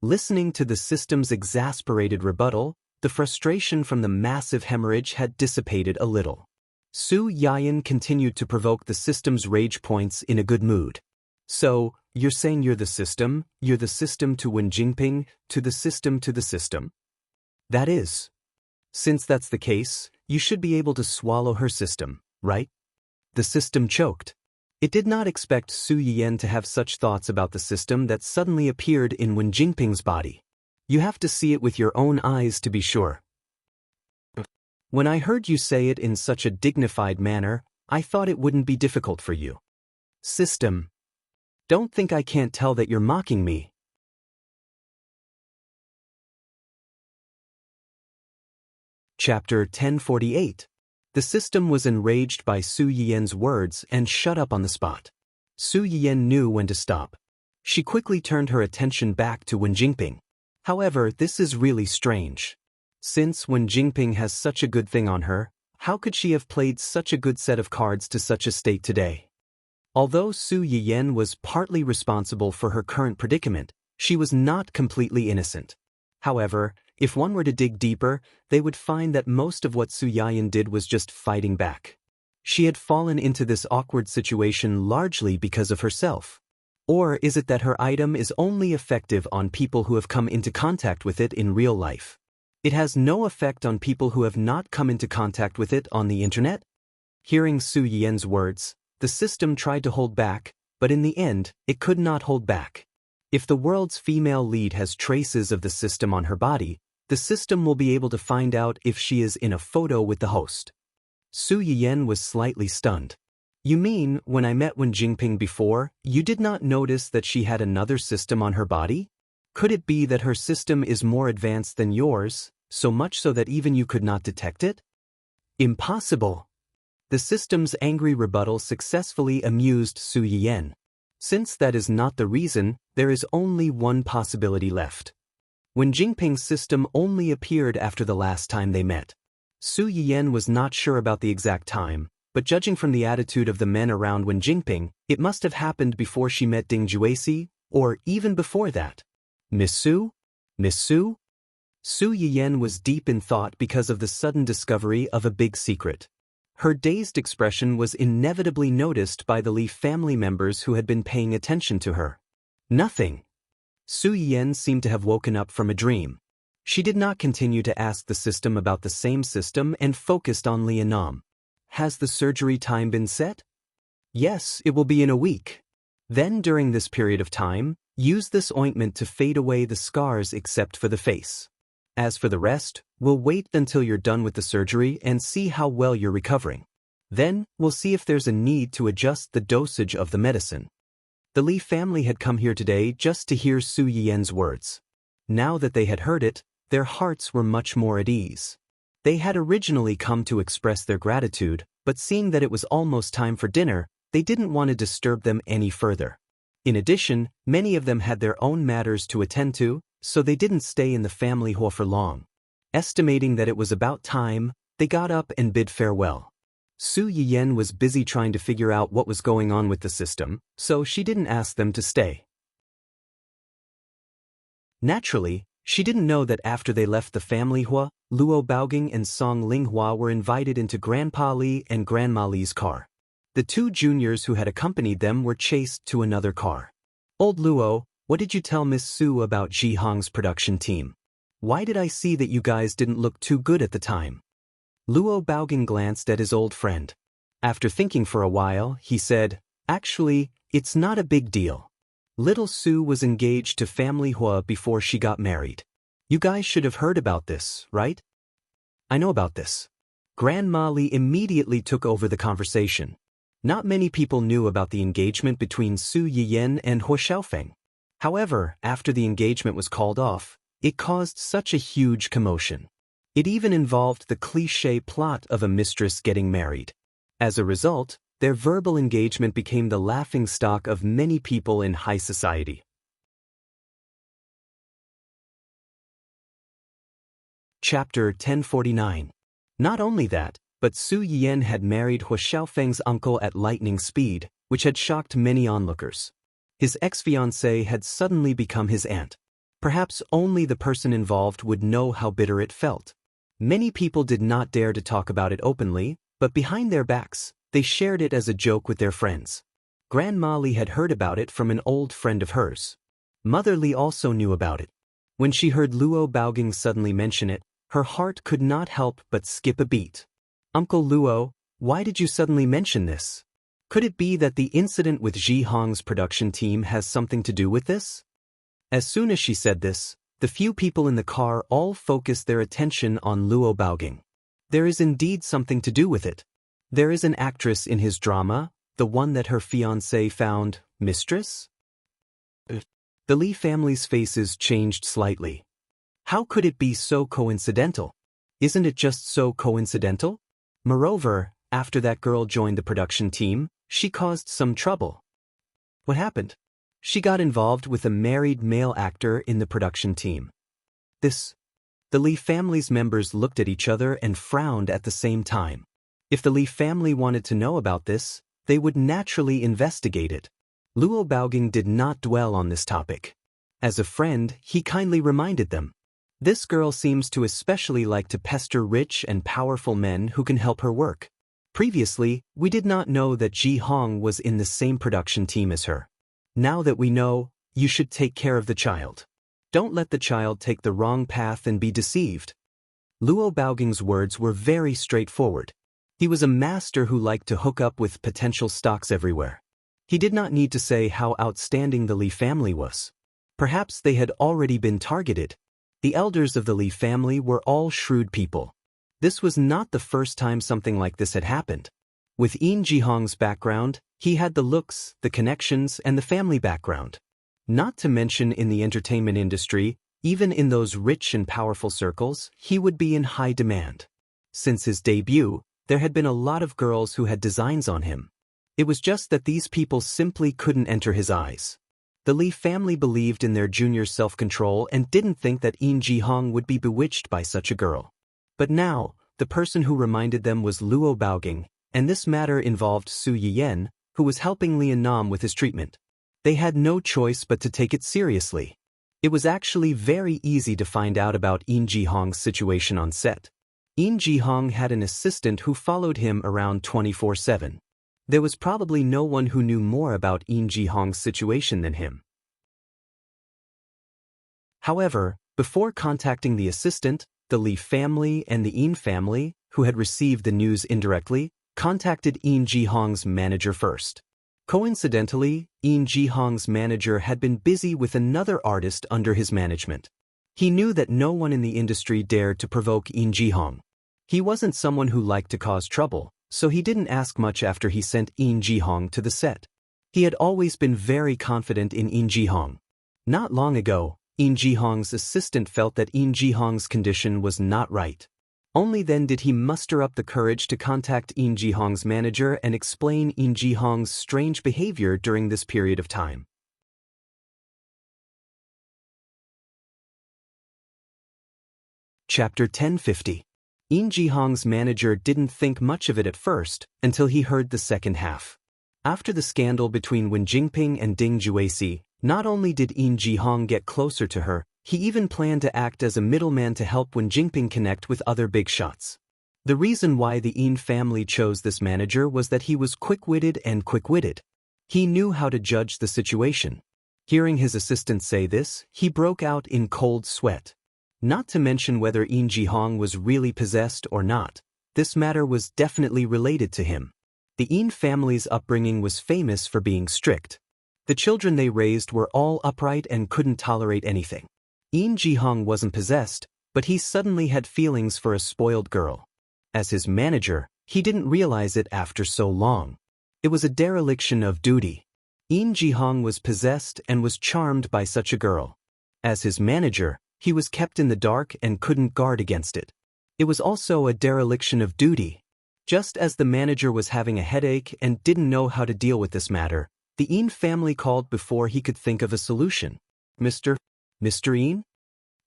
Listening to the system's exasperated rebuttal, the frustration from the massive hemorrhage had dissipated a little. Su Yiyen continued to provoke the system's rage points in a good mood. So, you're saying you're the system to Wen Jingping, to the system? That is. Since that's the case, you should be able to swallow her system, right? The system choked. It did not expect Su Yiyen to have such thoughts about the system that suddenly appeared in Wen Jingping's body. You have to see it with your own eyes to be sure. When I heard you say it in such a dignified manner, I thought it wouldn't be difficult for you. System. Don't think I can't tell that you're mocking me. Chapter 1048. The system was enraged by Su Yiyen's words and shut up on the spot. Su Yiyen knew when to stop. She quickly turned her attention back to Wen Jingping. However, this is really strange. Since Wen Jingping has such a good thing on her, how could she have played such a good set of cards to such a state today? Although Su Yiyen was partly responsible for her current predicament, she was not completely innocent. However, if one were to dig deeper, they would find that most of what Su Yiyen did was just fighting back. She had fallen into this awkward situation largely because of herself. Or is it that her item is only effective on people who have come into contact with it in real life? It has no effect on people who have not come into contact with it on the internet? Hearing Su Yiyen's words, the system tried to hold back, but in the end, it could not hold back. If the world's female lead has traces of the system on her body, the system will be able to find out if she is in a photo with the host. Su Yiyen was slightly stunned. You mean, when I met Wen Jingping before, you did not notice that she had another system on her body? Could it be that her system is more advanced than yours, so much so that even you could not detect it? Impossible. The system's angry rebuttal successfully amused Su Yiyen. Since that is not the reason, there is only one possibility left. Wen Jingping's system only appeared after the last time they met. Su Yiyen was not sure about the exact time, but judging from the attitude of the men around Wen Jingping, it must have happened before she met Ding Jueси, or even before that. Miss Su? Miss Su? Su Yiyen was deep in thought because of the sudden discovery of a big secret. Her dazed expression was inevitably noticed by the Li family members who had been paying attention to her. Nothing. Su Yiyen seemed to have woken up from a dream. She did not continue to ask the system about the same system and focused on Li and Nam. Has the surgery time been set? Yes, it will be in a week. Then during this period of time, use this ointment to fade away the scars except for the face. As for the rest, we'll wait until you're done with the surgery and see how well you're recovering. Then, we'll see if there's a need to adjust the dosage of the medicine. The Li family had come here today just to hear Su Yiyen's words. Now that they had heard it, their hearts were much more at ease. They had originally come to express their gratitude, but seeing that it was almost time for dinner, they didn't want to disturb them any further. In addition, many of them had their own matters to attend to, so they didn't stay in the family hall for long. Estimating that it was about time, they got up and bid farewell. Su Yiyen was busy trying to figure out what was going on with the system, so she didn't ask them to stay. Naturally, she didn't know that after they left the family hua, Luo Baoging and Song Linghua were invited into Grandpa Li and Grandma Li's car. The two juniors who had accompanied them were chased to another car. Old Luo, what did you tell Miss Su about Jihong's production team? Why did I see that you guys didn't look too good at the time? Luo Baoging glanced at his old friend. After thinking for a while, he said, "Actually, it's not a big deal. Little Sue was engaged to Family Hua before she got married. You guys should have heard about this, right?" "I know about this." Grandma Li immediately took over the conversation. Not many people knew about the engagement between Su Yiyan and Hua Xiaofeng. However, after the engagement was called off, it caused such a huge commotion. It even involved the cliché plot of a mistress getting married. As a result, their verbal engagement became the laughingstock of many people in high society. Chapter 1049. Not only that, but Su Yiyan had married Hua Xiaofeng's uncle at lightning speed, which had shocked many onlookers. His ex-fiancée had suddenly become his aunt. Perhaps only the person involved would know how bitter it felt. Many people did not dare to talk about it openly, but behind their backs, they shared it as a joke with their friends. Grandma Li had heard about it from an old friend of hers. Mother Li also knew about it. When she heard Luo Baoging suddenly mention it, her heart could not help but skip a beat. "Uncle Luo, why did you suddenly mention this? Could it be that the incident with Ji Hong's production team has something to do with this?" As soon as she said this, the few people in the car all focused their attention on Luo Baoging. There is indeed something to do with it. There is an actress in his drama, the one that her fiancé found mistress? The Li family's faces changed slightly. How could it be so coincidental? Isn't it just so coincidental? Moreover, after that girl joined the production team, she caused some trouble. What happened? She got involved with a married male actor in the production team. The Li family's members looked at each other and frowned at the same time. If the Li family wanted to know about this, they would naturally investigate it. Luo Baoging did not dwell on this topic. As a friend, he kindly reminded them. This girl seems to especially like to pester rich and powerful men who can help her work. Previously, we did not know that Ji Hong was in the same production team as her. Now that we know, you should take care of the child. Don't let the child take the wrong path and be deceived. Luo Baoging's words were very straightforward. He was a master who liked to hook up with potential stocks everywhere. He did not need to say how outstanding the Li family was. Perhaps they had already been targeted. The elders of the Li family were all shrewd people. This was not the first time something like this had happened. With Yin Jihong's background, he had the looks, the connections, and the family background. Not to mention in the entertainment industry, even in those rich and powerful circles, he would be in high demand. Since his debut, there had been a lot of girls who had designs on him. It was just that these people simply couldn't enter his eyes. The Li family believed in their junior's self-control and didn't think that Yin Jihong would be bewitched by such a girl. But now, the person who reminded them was Luo Baoging, and this matter involved Su Yiyan, who was helping Li Nam with his treatment. They had no choice but to take it seriously. It was actually very easy to find out about Yin Jihong's situation on set. Yin Jihong had an assistant who followed him around 24/7. There was probably no one who knew more about Yin Jihong's situation than him. However, before contacting the assistant, the Li family and the Yin family, who had received the news indirectly, contacted Yin Jihong's manager first. Coincidentally, Yin Jihong's manager had been busy with another artist under his management. He knew that no one in the industry dared to provoke Yin Jihong. He wasn't someone who liked to cause trouble, so he didn't ask much after he sent Yin Jihong to the set. He had always been very confident in Yin Jihong. Not long ago, Yin Jihong's assistant felt that Yin Jihong's condition was not right. Only then did he muster up the courage to contact Yin Jihong's manager and explain Yin Jihong's strange behavior during this period of time. Chapter 1050. Yin Jihong's manager didn't think much of it at first, until he heard the second half. After the scandal between Wen Jingping and Ding Juesi, not only did Yin Jihong get closer to her, he even planned to act as a middleman to help Wen Jingping connect with other big shots. The reason why the Yin family chose this manager was that he was quick-witted and quick-witted. He knew how to judge the situation. Hearing his assistant say this, he broke out in cold sweat. Not to mention whether Yin Jihong was really possessed or not. This matter was definitely related to him. The Yin family's upbringing was famous for being strict. The children they raised were all upright and couldn't tolerate anything. Yin Jihong wasn't possessed, but he suddenly had feelings for a spoiled girl. As his manager, he didn't realize it after so long. It was a dereliction of duty. Yin Jihong was possessed and was charmed by such a girl. As his manager, he was kept in the dark and couldn't guard against it. It was also a dereliction of duty. Just as the manager was having a headache and didn't know how to deal with this matter, the Yin family called before he could think of a solution. Mr. Yin?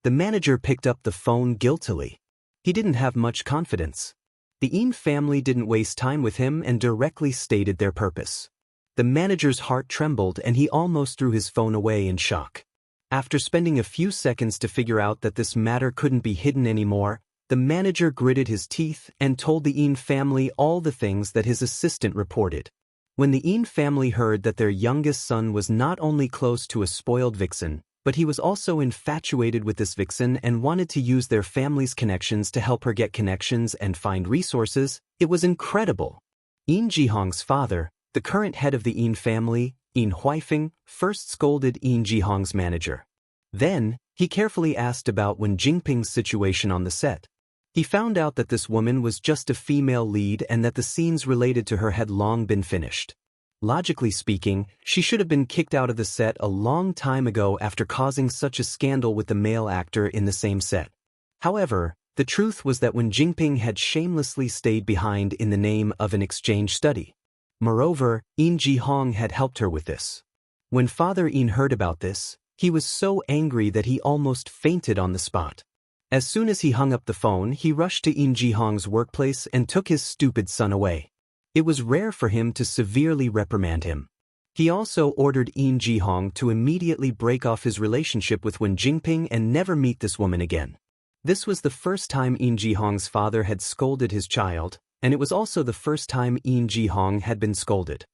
The manager picked up the phone guiltily. He didn't have much confidence. The Yin family didn't waste time with him and directly stated their purpose. The manager's heart trembled and he almost threw his phone away in shock. After spending a few seconds to figure out that this matter couldn't be hidden anymore, the manager gritted his teeth and told the Yin family all the things that his assistant reported. When the Yin family heard that their youngest son was not only close to a spoiled vixen, but he was also infatuated with this vixen and wanted to use their family's connections to help her get connections and find resources, it was incredible. Yin Jihong's father, the current head of the Yin family, Yin Huifeng, first scolded Yin Jihong's manager. Then, he carefully asked about Wen Jingping's situation on the set. He found out that this woman was just a female lead and that the scenes related to her had long been finished. Logically speaking, she should have been kicked out of the set a long time ago after causing such a scandal with the male actor in the same set. However, the truth was that Wen Jingping had shamelessly stayed behind in the name of an exchange study. Moreover, Yin Jihong had helped her with this. When Father Yin heard about this, he was so angry that he almost fainted on the spot. As soon as he hung up the phone, he rushed to Yin Jihong's workplace and took his stupid son away. It was rare for him to severely reprimand him. He also ordered Yin Jihong to immediately break off his relationship with Wen Jingping and never meet this woman again. This was the first time Yin Jihong's father had scolded his child, and it was also the first time Yin Jihong had been scolded.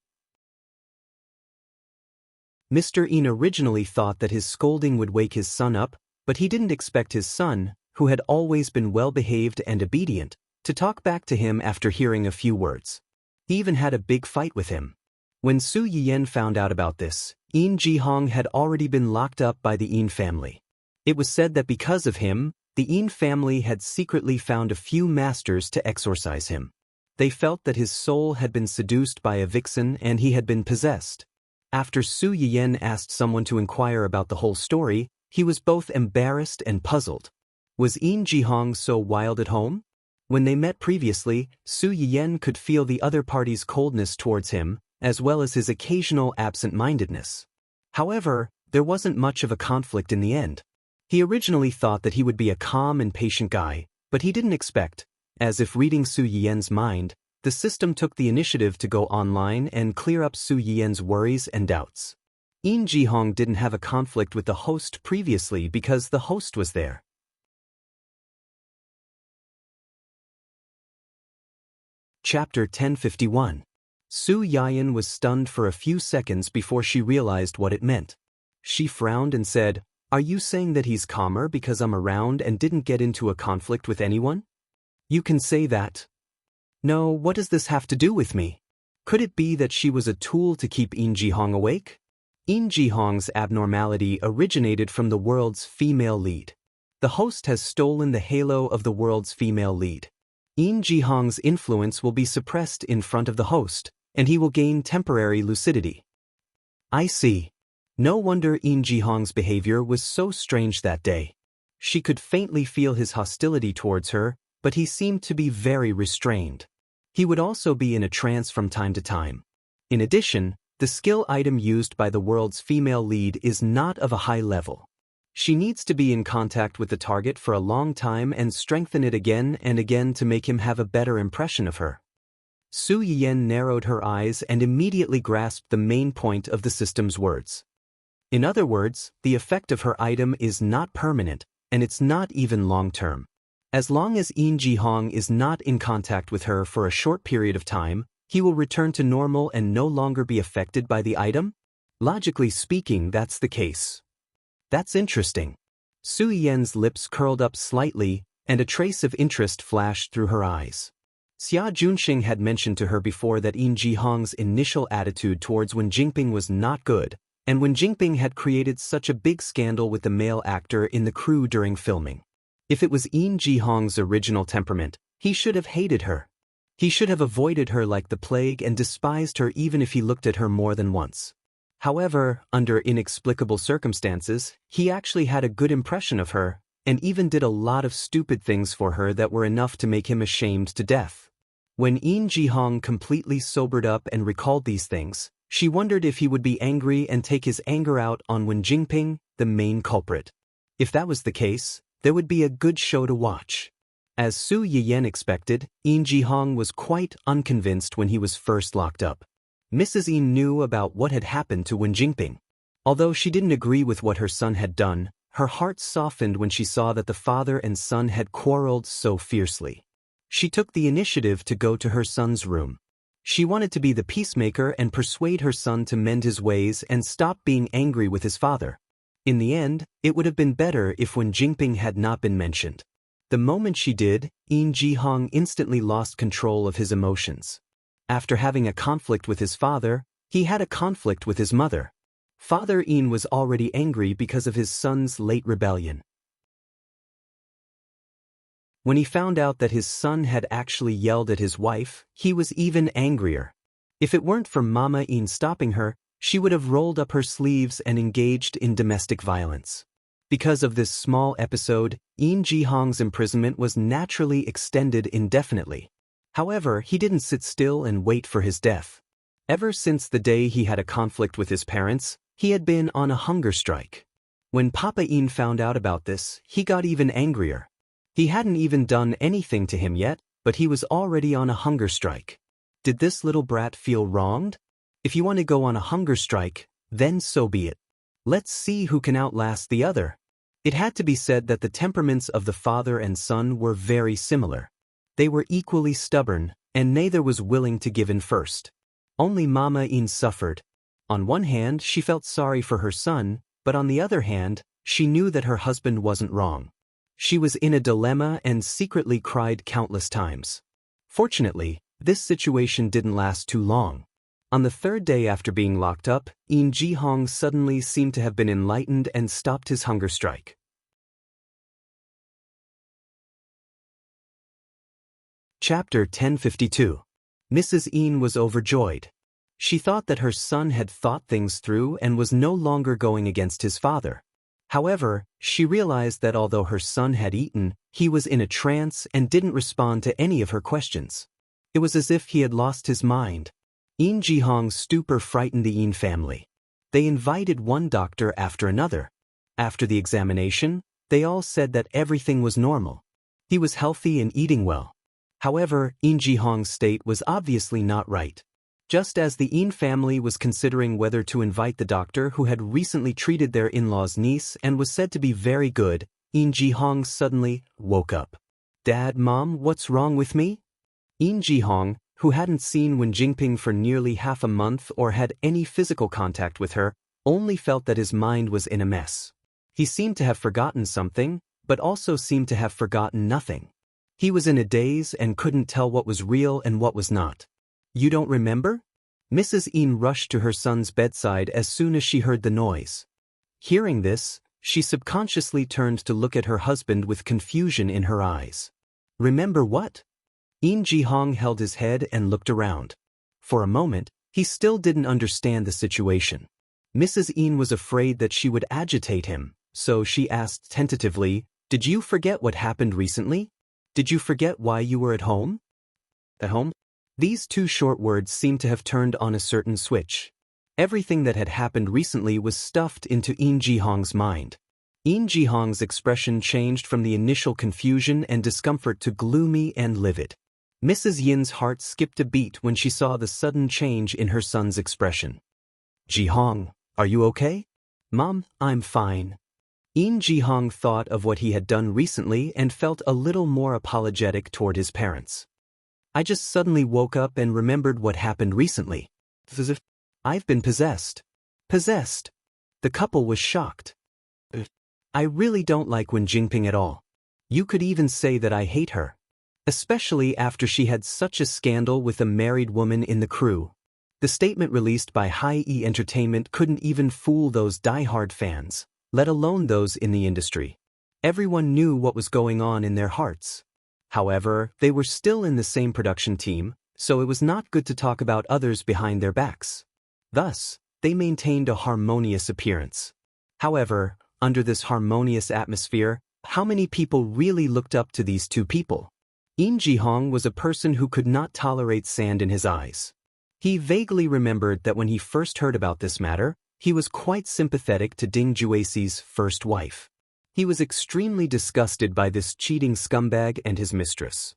Mr. Yin originally thought that his scolding would wake his son up, but he didn't expect his son, who had always been well-behaved and obedient, to talk back to him after hearing a few words. He even had a big fight with him. When Su Yiyan found out about this, Yin Jihong had already been locked up by the Yin family. It was said that because of him, the Yin family had secretly found a few masters to exorcise him. They felt that his soul had been seduced by a vixen and he had been possessed. After Su Yiyan asked someone to inquire about the whole story, he was both embarrassed and puzzled. Was Yin Jihong so wild at home? When they met previously, Su Yiyan could feel the other party's coldness towards him, as well as his occasional absent-mindedness. However, there wasn't much of a conflict in the end. He originally thought that he would be a calm and patient guy, but he didn't expect, as if reading Su Yiyan's mind, the system took the initiative to go online and clear up Su Yiyan's worries and doubts. Yin Jihong didn't have a conflict with the host previously because the host was there. Chapter 1051. Su Yiyan was stunned for a few seconds before she realized what it meant. She frowned and said, "Are you saying that he's calmer because I'm around and didn't get into a conflict with anyone?" "You can say that." "No, what does this have to do with me?" Could it be that she was a tool to keep Yin Jihong awake? Yin Jihong's abnormality originated from the world's female lead. The host has stolen the halo of the world's female lead. Yin Jihong's influence will be suppressed in front of the host, and he will gain temporary lucidity. I see. No wonder Yin Jihong's behavior was so strange that day. She could faintly feel his hostility towards her, but he seemed to be very restrained. He would also be in a trance from time to time. In addition, the skill item used by the world's female lead is not of a high level. She needs to be in contact with the target for a long time and strengthen it again and again to make him have a better impression of her. Su Yiyan narrowed her eyes and immediately grasped the main point of the system's words. In other words, the effect of her item is not permanent, and it's not even long-term. As long as Yin Jihong is not in contact with her for a short period of time, he will return to normal and no longer be affected by the item? Logically speaking, that's the case. That's interesting. Su Yiyan's lips curled up slightly, and a trace of interest flashed through her eyes. Xia Junxing had mentioned to her before that Yin Jihong's initial attitude towards Wen Jingping was not good, and Wen Jingping had created such a big scandal with the male actor in the crew during filming. If it was Yin Jihong's original temperament, he should have hated her. He should have avoided her like the plague and despised her even if he looked at her more than once. However, under inexplicable circumstances, he actually had a good impression of her, and even did a lot of stupid things for her that were enough to make him ashamed to death. When Yin Jihong completely sobered up and recalled these things, she wondered if he would be angry and take his anger out on Wen Jingping, the main culprit. If that was the case, there would be a good show to watch. As Su Yiyan expected, Yin Jihong was quite unconvinced when he was first locked up. Mrs. Yin knew about what had happened to Wen Jingping. Although she didn't agree with what her son had done, her heart softened when she saw that the father and son had quarreled so fiercely. She took the initiative to go to her son's room. She wanted to be the peacemaker and persuade her son to mend his ways and stop being angry with his father. In the end, it would have been better if Wen Jingping had not been mentioned. The moment she did, Yin Jihong instantly lost control of his emotions. After having a conflict with his father, he had a conflict with his mother. Father Yin was already angry because of his son's late rebellion. When he found out that his son had actually yelled at his wife, he was even angrier. If it weren't for Mama Yin stopping her, she would have rolled up her sleeves and engaged in domestic violence. Because of this small episode, Yin Jihong's imprisonment was naturally extended indefinitely. However, he didn't sit still and wait for his death. Ever since the day he had a conflict with his parents, he had been on a hunger strike. When Papa Yin found out about this, he got even angrier. He hadn't even done anything to him yet, but he was already on a hunger strike. Did this little brat feel wronged? If you want to go on a hunger strike, then so be it. Let's see who can outlast the other. It had to be said that the temperaments of the father and son were very similar. They were equally stubborn, and neither was willing to give in first. Only Mama Yin suffered. On one hand, she felt sorry for her son, but on the other hand, she knew that her husband wasn't wrong. She was in a dilemma and secretly cried countless times. Fortunately, this situation didn't last too long. On the third day after being locked up, Yin Jihong suddenly seemed to have been enlightened and stopped his hunger strike. Chapter 1052. Mrs. Yin was overjoyed. She thought that her son had thought things through and was no longer going against his father. However, she realized that although her son had eaten, he was in a trance and didn't respond to any of her questions. It was as if he had lost his mind. Yin Jihong's stupor frightened the Yin family. They invited one doctor after another. After the examination, they all said that everything was normal. He was healthy and eating well. However, Yin Jihong's state was obviously not right. Just as the Yin family was considering whether to invite the doctor who had recently treated their in-law's niece and was said to be very good, Yin Jihong suddenly woke up. "Dad, Mom, what's wrong with me?" Yin Jihong, who hadn't seen Wen Jingping for nearly half a month or had any physical contact with her, only felt that his mind was in a mess. He seemed to have forgotten something, but also seemed to have forgotten nothing. He was in a daze and couldn't tell what was real and what was not. "You don't remember?" Mrs. Yin rushed to her son's bedside as soon as she heard the noise. Hearing this, she subconsciously turned to look at her husband with confusion in her eyes. "Remember what?" Yin Jihong held his head and looked around. For a moment, he still didn't understand the situation. Mrs. Yin was afraid that she would agitate him, so she asked tentatively, "Did you forget what happened recently? Did you forget why you were at home?" "At home?" These two short words seemed to have turned on a certain switch. Everything that had happened recently was stuffed into Yin Jihong's mind. Yin Jihong's expression changed from the initial confusion and discomfort to gloomy and livid. Mrs. Yin's heart skipped a beat when she saw the sudden change in her son's expression. "Jihong, are you okay?" "Mom, I'm fine." Yin Jihong thought of what he had done recently and felt a little more apologetic toward his parents. "I just suddenly woke up and remembered what happened recently. It's as if I've been possessed." Possessed? The couple was shocked. "I really don't like Wen Jingping at all. You could even say that I hate her." especially after she had such a scandal with a married woman in the crew. The statement released by Hi-E Entertainment couldn't even fool those die-hard fans, let alone those in the industry. Everyone knew what was going on in their hearts. However, they were still in the same production team, so it was not good to talk about others behind their backs. Thus, they maintained a harmonious appearance. However, under this harmonious atmosphere, how many people really looked up to these two people? In Ji-hong was a person who could not tolerate sand in his eyes. He vaguely remembered that when he first heard about this matter, he was quite sympathetic to Ding Juesi's first wife. He was extremely disgusted by this cheating scumbag and his mistress.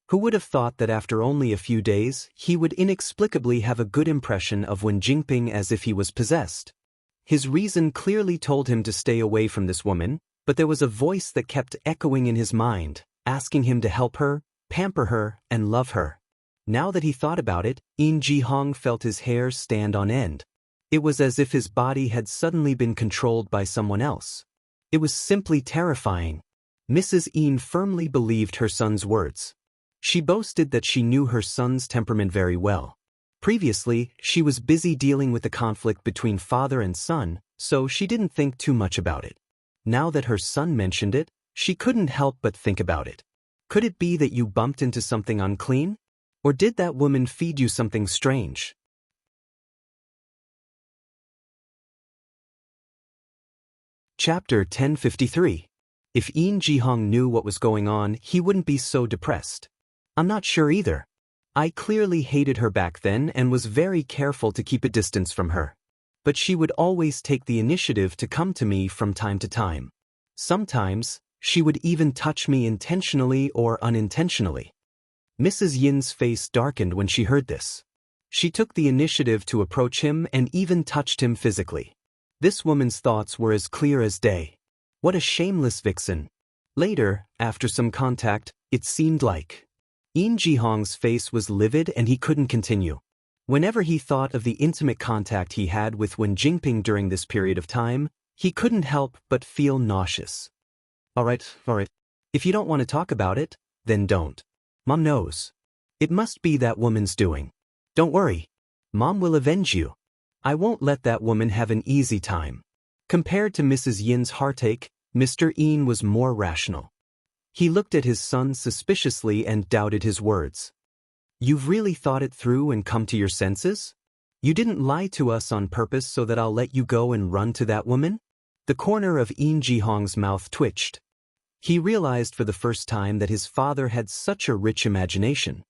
Who would have thought that after only a few days, he would inexplicably have a good impression of Wen Jingping as if he was possessed? His reason clearly told him to stay away from this woman, but there was a voice that kept echoing in his mind, asking him to help her, pamper her, and love her. Now that he thought about it, In Ji-hong felt his hair stand on end. It was as if his body had suddenly been controlled by someone else. It was simply terrifying. Mrs. In firmly believed her son's words. She boasted that she knew her son's temperament very well. Previously, she was busy dealing with the conflict between father and son, so she didn't think too much about it. Now that her son mentioned it, she couldn't help but think about it. Could it be that you bumped into something unclean? Or did that woman feed you something strange? Chapter 1053. If In Ji-hong knew what was going on, he wouldn't be so depressed. I'm not sure either. I clearly hated her back then and was very careful to keep a distance from her. But she would always take the initiative to come to me from time to time. Sometimes, she would even touch me intentionally or unintentionally. Mrs. Yin's face darkened when she heard this. She took the initiative to approach him and even touched him physically. This woman's thoughts were as clear as day. What a shameless vixen. Later, after some contact, it seemed like In Ji-hong's face was livid and he couldn't continue. Whenever he thought of the intimate contact he had with Wen Jingping during this period of time, he couldn't help but feel nauseous. All right. If you don't want to talk about it, then don't. Mom knows. It must be that woman's doing. Don't worry. Mom will avenge you. I won't let that woman have an easy time. Compared to Mrs. Yin's heartache, Mr. In was more rational. He looked at his son suspiciously and doubted his words. You've really thought it through and come to your senses? You didn't lie to us on purpose so that I'll let you go and run to that woman? The corner of In Ji-hong's mouth twitched. He realized for the first time that his father had such a rich imagination.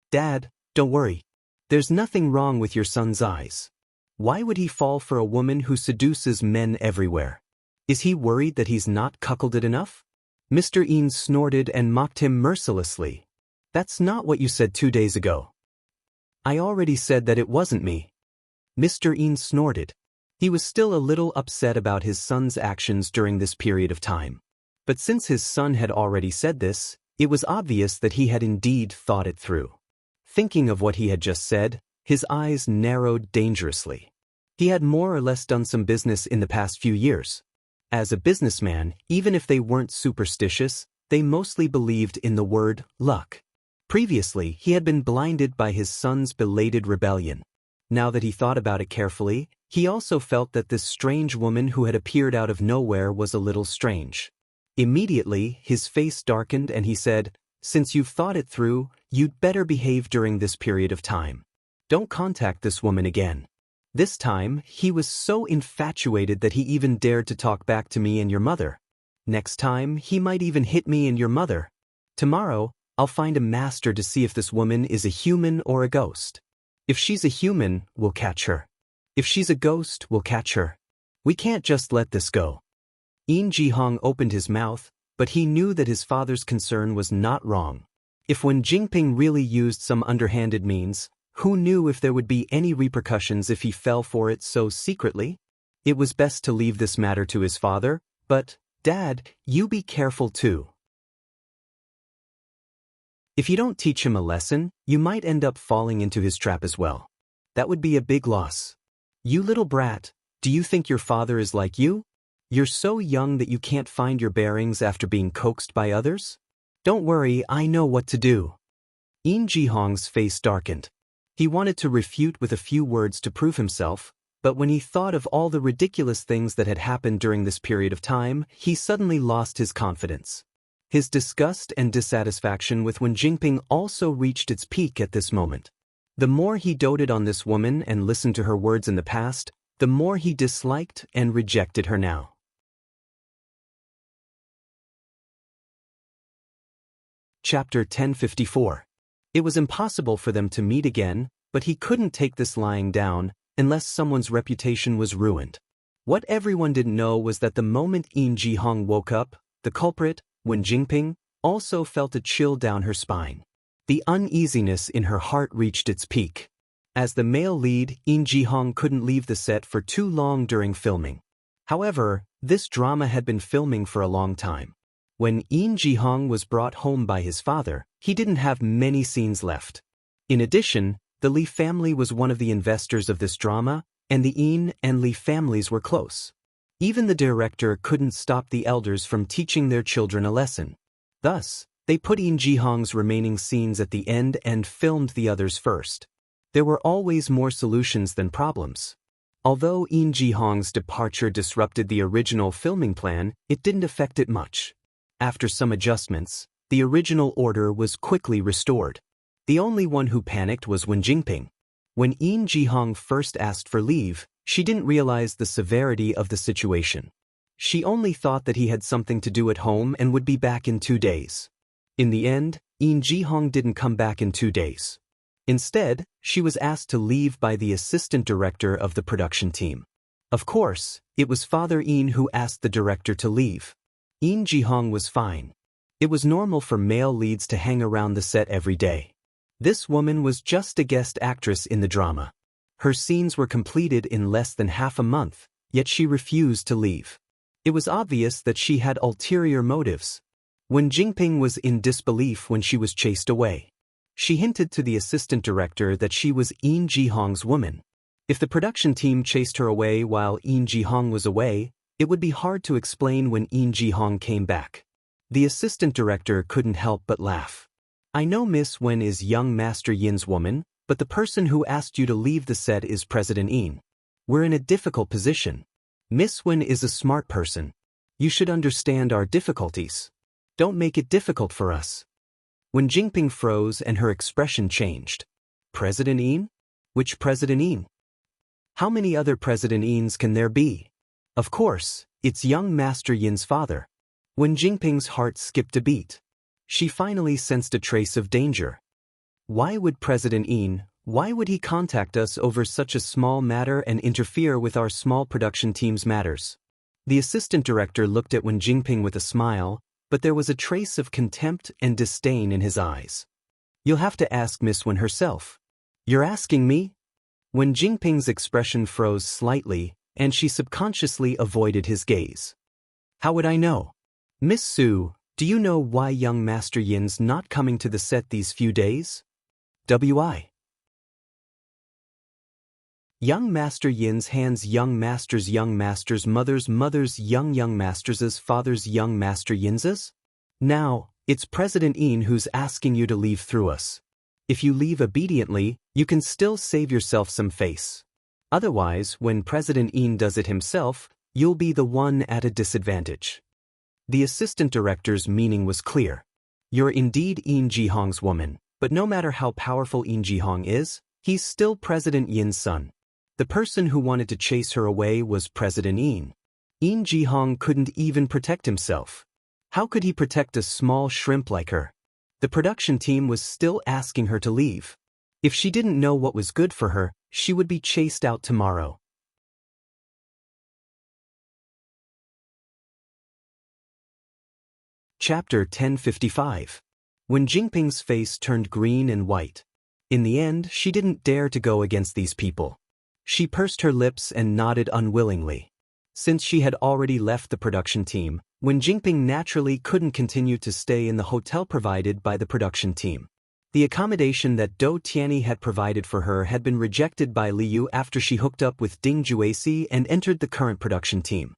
Dad, don't worry. There's nothing wrong with your son's eyes. Why would he fall for a woman who seduces men everywhere? Is he worried that he's not cuckolded enough? Mr. In snorted and mocked him mercilessly. That's not what you said 2 days ago. I already said that it wasn't me. Mr. In snorted. He was still a little upset about his son's actions during this period of time. But since his son had already said this, it was obvious that he had indeed thought it through. Thinking of what he had just said, his eyes narrowed dangerously. He had more or less done some business in the past few years. As a businessman, even if they weren't superstitious, they mostly believed in the word luck. Previously, he had been blinded by his son's belated rebellion. Now that he thought about it carefully, he also felt that this strange woman who had appeared out of nowhere was a little strange. Immediately, his face darkened and he said, Since you've thought it through, you'd better behave during this period of time. Don't contact this woman again. This time, he was so infatuated that he even dared to talk back to me and your mother. Next time, he might even hit me and your mother. Tomorrow, I'll find a master to see if this woman is a human or a ghost. If she's a human, we'll catch her. If she's a ghost, we'll catch her. We can't just let this go. In Ji-hong opened his mouth, but he knew that his father's concern was not wrong. If Wen Jingping really used some underhanded means, who knew if there would be any repercussions if he fell for it so secretly? It was best to leave this matter to his father, but, Dad, you be careful too. If you don't teach him a lesson, you might end up falling into his trap as well. That would be a big loss. You little brat, do you think your father is like you? You're so young that you can't find your bearings after being coaxed by others? Don't worry, I know what to do. Eun Ji-hong's face darkened. He wanted to refute with a few words to prove himself, but when he thought of all the ridiculous things that had happened during this period of time, he suddenly lost his confidence. His disgust and dissatisfaction with Wen Jingping also reached its peak at this moment. The more he doted on this woman and listened to her words in the past, the more he disliked and rejected her now. Chapter 1054. It was impossible for them to meet again, but he couldn't take this lying down unless someone's reputation was ruined. What everyone didn't know was that the moment Eun Ji-hong woke up, the culprit, Wen Jingping, also felt a chill down her spine. The uneasiness in her heart reached its peak. As the male lead, Eun Ji-hong couldn't leave the set for too long during filming. However, this drama had been filming for a long time. When Eun Ji-hong was brought home by his father, he didn't have many scenes left. In addition, the Lee family was one of the investors of this drama, and the Eun and Lee families were close. Even the director couldn't stop the elders from teaching their children a lesson. Thus, they put Eun Ji-hong's remaining scenes at the end and filmed the others first. There were always more solutions than problems. Although Eun Ji-hong's departure disrupted the original filming plan, it didn't affect it much. After some adjustments, the original order was quickly restored. The only one who panicked was Wen Jingping. When Eun Ji-hong first asked for leave, she didn't realize the severity of the situation. She only thought that he had something to do at home and would be back in 2 days. In the end, Eun Ji-hong didn't come back in 2 days. Instead, she was asked to leave by the assistant director of the production team. Of course, it was Father Eun who asked the director to leave. Eun Ji-hong was fine. It was normal for male leads to hang around the set every day. This woman was just a guest actress in the drama. Her scenes were completed in less than half a month, yet she refused to leave. It was obvious that she had ulterior motives. Wen Jingping was in disbelief when she was chased away. She hinted to the assistant director that she was Eun Ji-hong's woman. If the production team chased her away while Eun Ji-hong was away, it would be hard to explain when Eun Ji-hong came back. The assistant director couldn't help but laugh. I know Miss Wen is young Master Yin's woman, but the person who asked you to leave the set is President Eun. We're in a difficult position. Miss Wen is a smart person. You should understand our difficulties. Don't make it difficult for us. Wen Jingping froze and her expression changed. President Eun? Which President Eun? How many other President Euns can there be? Of course, it's young Master Yin's father. Wen Jingping's heart skipped a beat. She finally sensed a trace of danger. Why would President Eun, why would he contact us over such a small matter and interfere with our small production team's matters? The assistant director looked at Wen Jingping with a smile, but there was a trace of contempt and disdain in his eyes. You'll have to ask Miss Wen herself. You're asking me? Wen Jingping's expression froze slightly, and she subconsciously avoided his gaze. How would I know? Miss Su, do you know why young Master Yin's not coming to the set these few days? W.I. Young Master Yin's hands, young masters' mother's young masters' father's young Master Yin's? Now, it's President Eun who's asking you to leave through us. If you leave obediently, you can still save yourself some face. Otherwise, when President Eun does it himself, you'll be the one at a disadvantage. The assistant director's meaning was clear. You're indeed Eun Ji-hong's woman, but no matter how powerful Eun Ji-hong is, he's still President Yin's son. The person who wanted to chase her away was President Eun. Eun Ji-hong couldn't even protect himself. How could he protect a small shrimp like her? The production team was still asking her to leave. If she didn't know what was good for her, she would be chased out tomorrow. Chapter 1055. Wen Jingping's face turned green and white. In the end, she didn't dare to go against these people. She pursed her lips and nodded unwillingly. Since she had already left the production team, Wen Jingping naturally couldn't continue to stay in the hotel provided by the production team. The accommodation that Do Tianyi had provided for her had been rejected by Liu after she hooked up with Ding Juesi and entered the current production team.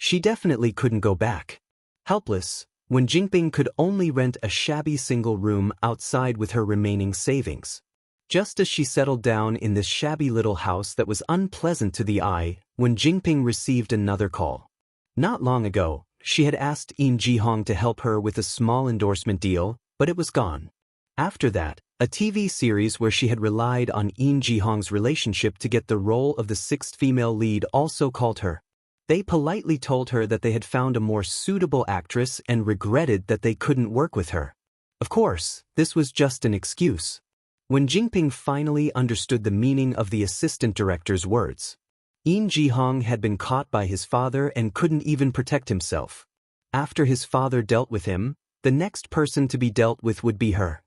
She definitely couldn't go back. Helpless, Wen Jinping could only rent a shabby single room outside with her remaining savings. Just as she settled down in this shabby little house that was unpleasant to the eye, Wen Jinping received another call. Not long ago, she had asked Yin Jihong to help her with a small endorsement deal, but it was gone. After that, a TV series where she had relied on Yin Jihong's relationship to get the role of the sixth female lead also called her. They politely told her that they had found a more suitable actress and regretted that they couldn't work with her. Of course, this was just an excuse. When Jinping finally understood the meaning of the assistant director's words, Yin Jihong had been caught by his father and couldn't even protect himself. After his father dealt with him, the next person to be dealt with would be her.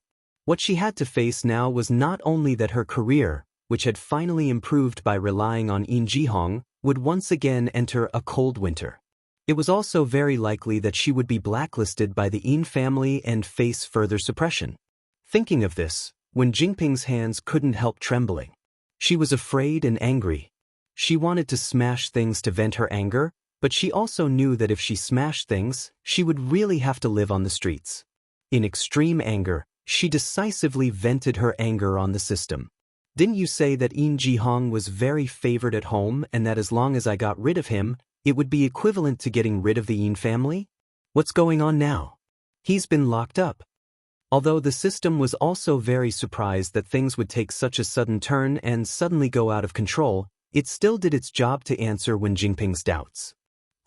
What she had to face now was not only that her career, which had finally improved by relying on Yin Jihong, would once again enter a cold winter. It was also very likely that she would be blacklisted by the Yin family and face further suppression. Thinking of this, Wen Jinping's hands couldn't help trembling. She was afraid and angry. She wanted to smash things to vent her anger, but she also knew that if she smashed things, she would really have to live on the streets. In extreme anger, she decisively vented her anger on the system. Didn't you say that Yin Jihong was very favored at home and that as long as I got rid of him, it would be equivalent to getting rid of the Yin family? What's going on now? He's been locked up. Although the system was also very surprised that things would take such a sudden turn and suddenly go out of control, it still did its job to answer Wen Jinping's doubts.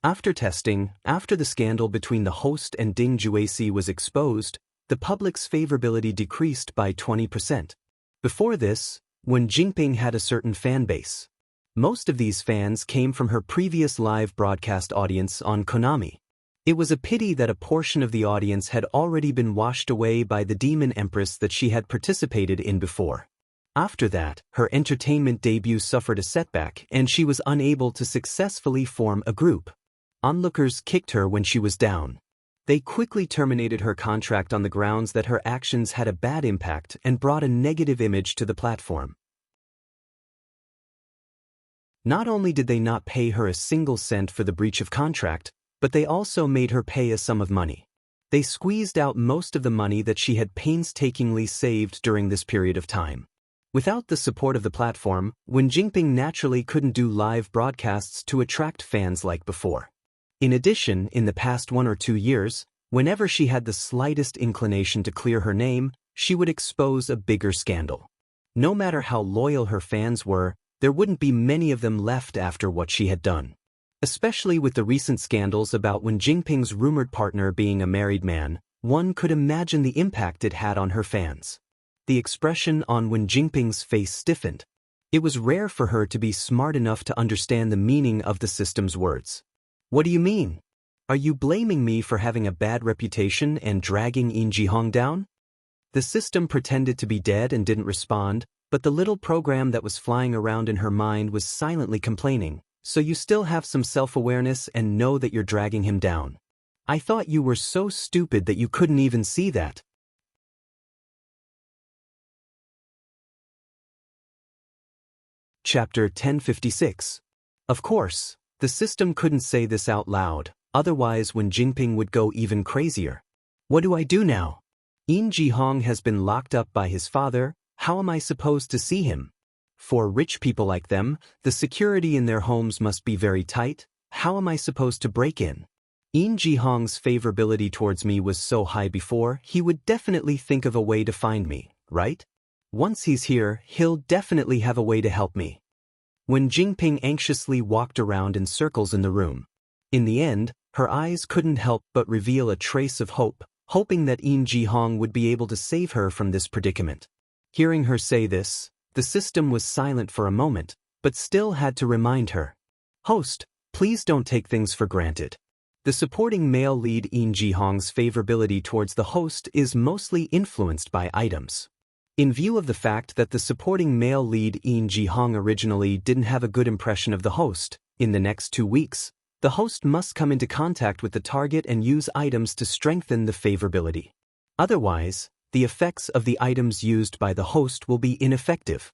After testing, after the scandal between the host and Ding Jueqi was exposed, the public's favorability decreased by 20%. Before this, Wen Jinping had a certain fan base. Most of these fans came from her previous live broadcast audience on Konami. It was a pity that a portion of the audience had already been washed away by the Demon Empress that she had participated in before. After that, her entertainment debut suffered a setback and she was unable to successfully form a group. Onlookers kicked her when she was down. They quickly terminated her contract on the grounds that her actions had a bad impact and brought a negative image to the platform. Not only did they not pay her a single cent for the breach of contract, but they also made her pay a sum of money. They squeezed out most of the money that she had painstakingly saved during this period of time. Without the support of the platform, Wen Jinping naturally couldn't do live broadcasts to attract fans like before. In addition, in the past 1 or 2 years, whenever she had the slightest inclination to clear her name, she would expose a bigger scandal. No matter how loyal her fans were, there wouldn't be many of them left after what she had done. Especially with the recent scandals about Wen Jinping's rumored partner being a married man, one could imagine the impact it had on her fans. The expression on Wen Jinping's face stiffened. It was rare for her to be smart enough to understand the meaning of the system's words. What do you mean? Are you blaming me for having a bad reputation and dragging Yin Jihong down? The system pretended to be dead and didn't respond, but the little program that was flying around in her mind was silently complaining, so you still have some self-awareness and know that you're dragging him down. I thought you were so stupid that you couldn't even see that. Chapter 1056. Of course, the system couldn't say this out loud, otherwise Wen Jinping would go even crazier. What do I do now? Yin Jihong has been locked up by his father, how am I supposed to see him? For rich people like them, the security in their homes must be very tight, how am I supposed to break in? Yin Jihong's favorability towards me was so high before, he would definitely think of a way to find me, right? Once he's here, he'll definitely have a way to help me. Wen Jinping anxiously walked around in circles in the room. In the end, her eyes couldn't help but reveal a trace of hope, hoping that Yin Jihong would be able to save her from this predicament. Hearing her say this, the system was silent for a moment, but still had to remind her. Host, please don't take things for granted. The supporting male lead Yin Jihong's favorability towards the host is mostly influenced by items. In view of the fact that the supporting male lead Yin Jihong originally didn't have a good impression of the host, in the next 2 weeks, the host must come into contact with the target and use items to strengthen the favorability. Otherwise, the effects of the items used by the host will be ineffective.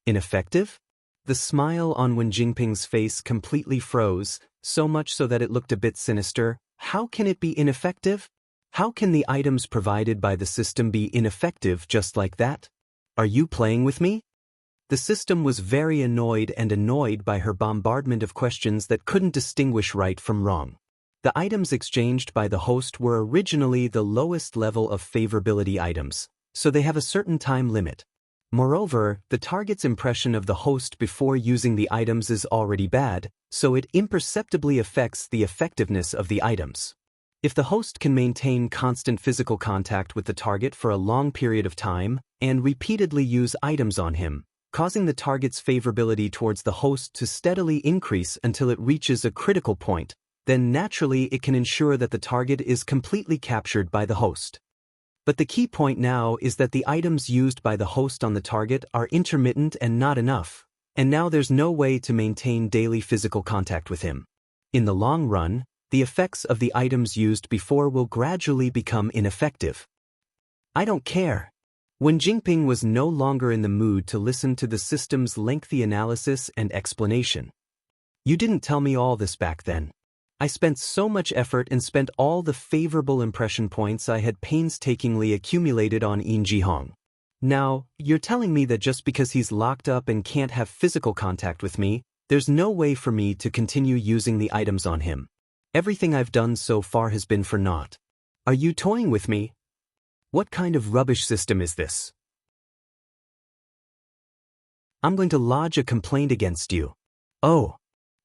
Ineffective? The smile on Wen Jinping's face completely froze, so much so that it looked a bit sinister. How can it be ineffective? How can the items provided by the system be ineffective just like that? Are you playing with me? The system was very annoyed by her bombardment of questions that couldn't distinguish right from wrong. The items exchanged by the host were originally the lowest level of favorability items, so they have a certain time limit. Moreover, the target's impression of the host before using the items is already bad, so it imperceptibly affects the effectiveness of the items. If the host can maintain constant physical contact with the target for a long period of time and repeatedly use items on him, causing the target's favorability towards the host to steadily increase until it reaches a critical point, then naturally it can ensure that the target is completely captured by the host. But the key point now is that the items used by the host on the target are intermittent and not enough, and now there's no way to maintain daily physical contact with him. In the long run, the effects of the items used before will gradually become ineffective. I don't care. When Jinping was no longer in the mood to listen to the system's lengthy analysis and explanation. You didn't tell me all this back then. I spent so much effort and spent all the favorable impression points I had painstakingly accumulated on Yin Jihong. Now, you're telling me that just because he's locked up and can't have physical contact with me, there's no way for me to continue using the items on him. Everything I've done so far has been for naught. Are you toying with me? What kind of rubbish system is this? I'm going to lodge a complaint against you. Oh.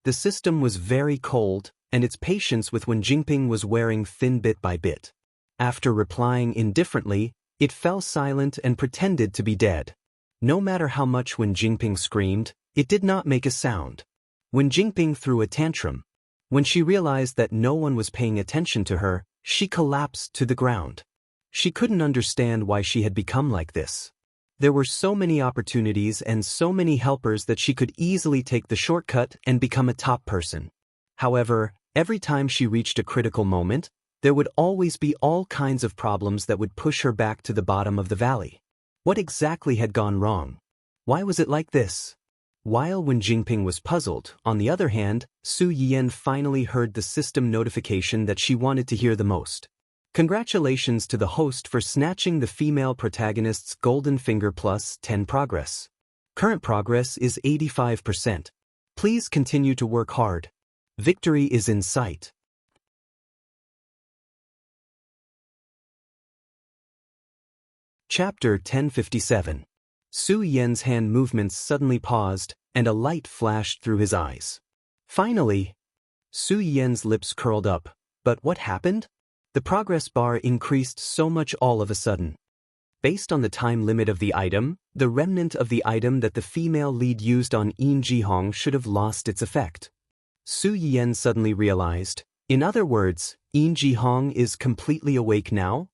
The system was very cold, and its patience with Wen Jingping was wearing thin bit by bit. After replying indifferently, it fell silent and pretended to be dead. No matter how much Wen Jingping screamed, it did not make a sound. Wen Jingping threw a tantrum. When she realized that no one was paying attention to her, she collapsed to the ground. She couldn't understand why she had become like this. There were so many opportunities and so many helpers that she could easily take the shortcut and become a top person. However, every time she reached a critical moment, there would always be all kinds of problems that would push her back to the bottom of the valley. What exactly had gone wrong? Why was it like this? While Wen Jingping was puzzled, on the other hand, Su Yiyan finally heard the system notification that she wanted to hear the most. Congratulations to the host for snatching the female protagonist's golden finger plus 10 progress. Current progress is 85%. Please continue to work hard. Victory is in sight. Chapter 1057. Su Yian's hand movements suddenly paused, and a light flashed through his eyes. Finally, Su Yian's lips curled up. But what happened? The progress bar increased so much all of a sudden. Based on the time limit of the item, the remnant of the item that the female lead used on Yin Jihong should have lost its effect. Su Yian suddenly realized, in other words, Yin Jihong is completely awake now?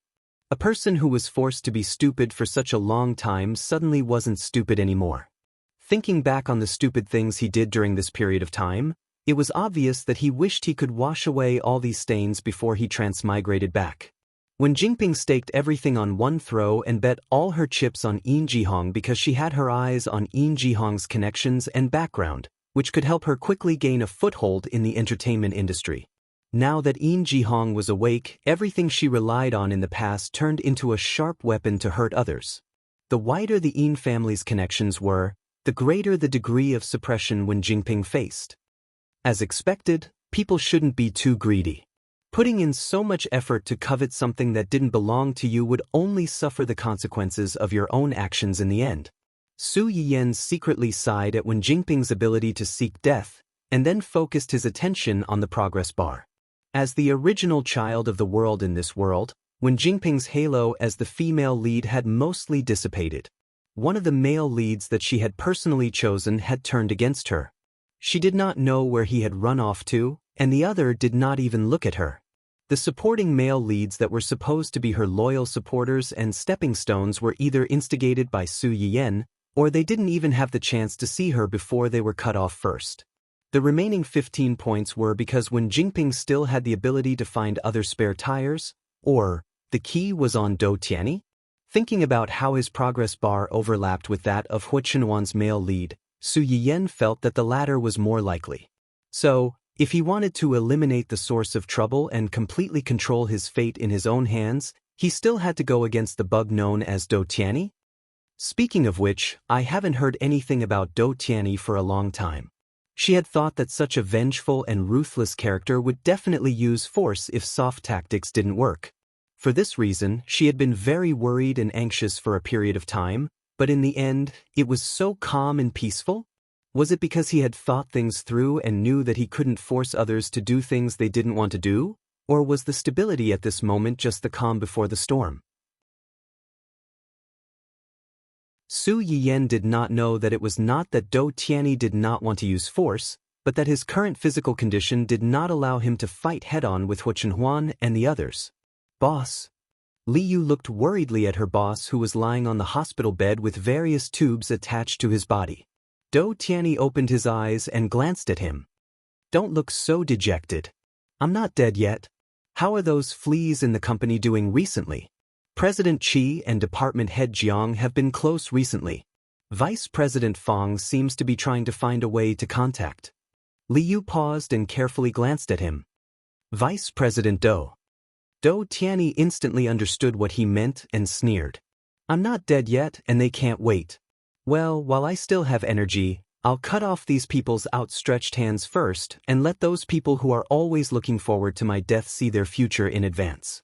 A person who was forced to be stupid for such a long time suddenly wasn't stupid anymore. Thinking back on the stupid things he did during this period of time, it was obvious that he wished he could wash away all these stains before he transmigrated back. When Jingping staked everything on one throw and bet all her chips on Yin Jihong because she had her eyes on Yin Jihong's connections and background, which could help her quickly gain a foothold in the entertainment industry. Now that Yin Jihong was awake, everything she relied on in the past turned into a sharp weapon to hurt others. The wider the Yin family's connections were, the greater the degree of suppression Wen Jingping faced. As expected, people shouldn't be too greedy. Putting in so much effort to covet something that didn't belong to you would only suffer the consequences of your own actions in the end. Su Yiyan secretly sighed at Wen Jingping's ability to seek death, and then focused his attention on the progress bar. As the original child of the world in this world, Wen Jingping's halo as the female lead had mostly dissipated. One of the male leads that she had personally chosen had turned against her. She did not know where he had run off to, and the other did not even look at her. The supporting male leads that were supposed to be her loyal supporters and stepping stones were either instigated by Su Yiyan, or they didn't even have the chance to see her before they were cut off first. The remaining 15 points were because Wen Jingping still had the ability to find other spare tires, or the key was on Dou Tianyi? Thinking about how his progress bar overlapped with that of Hu Chenwan's male lead, Su Yiyan felt that the latter was more likely. So, If he wanted to eliminate the source of trouble and completely control his fate in his own hands, he still had to go against the bug known as Do Tianyi. Speaking of which, I haven't heard anything about Do Tianyi for a long time. She had thought that such a vengeful and ruthless character would definitely use force if soft tactics didn't work. For this reason, she had been very worried and anxious for a period of time, but in the end, it was so calm and peaceful. Was it because he had thought things through and knew that he couldn't force others to do things they didn't want to do? Or was the stability at this moment just the calm before the storm? Su Yiyan did not know that it was not that Do Tianyi did not want to use force, but that his current physical condition did not allow him to fight head-on with Hu Chenhuan and the others. Boss. Li Yu looked worriedly at her boss, who was lying on the hospital bed with various tubes attached to his body. Do Tianyi opened his eyes and glanced at him. Don't look so dejected. I'm not dead yet. How are those fleas in the company doing recently? President Qi and Department Head Jiang have been close recently. Vice President Fang seems to be trying to find a way to contact. Li Yu paused and carefully glanced at him. Vice President Do. Do Tianyi instantly understood what he meant and sneered. I'm not dead yet and they can't wait. Well, while I still have energy, I'll cut off these people's outstretched hands first and let those people who are always looking forward to my death see their future in advance.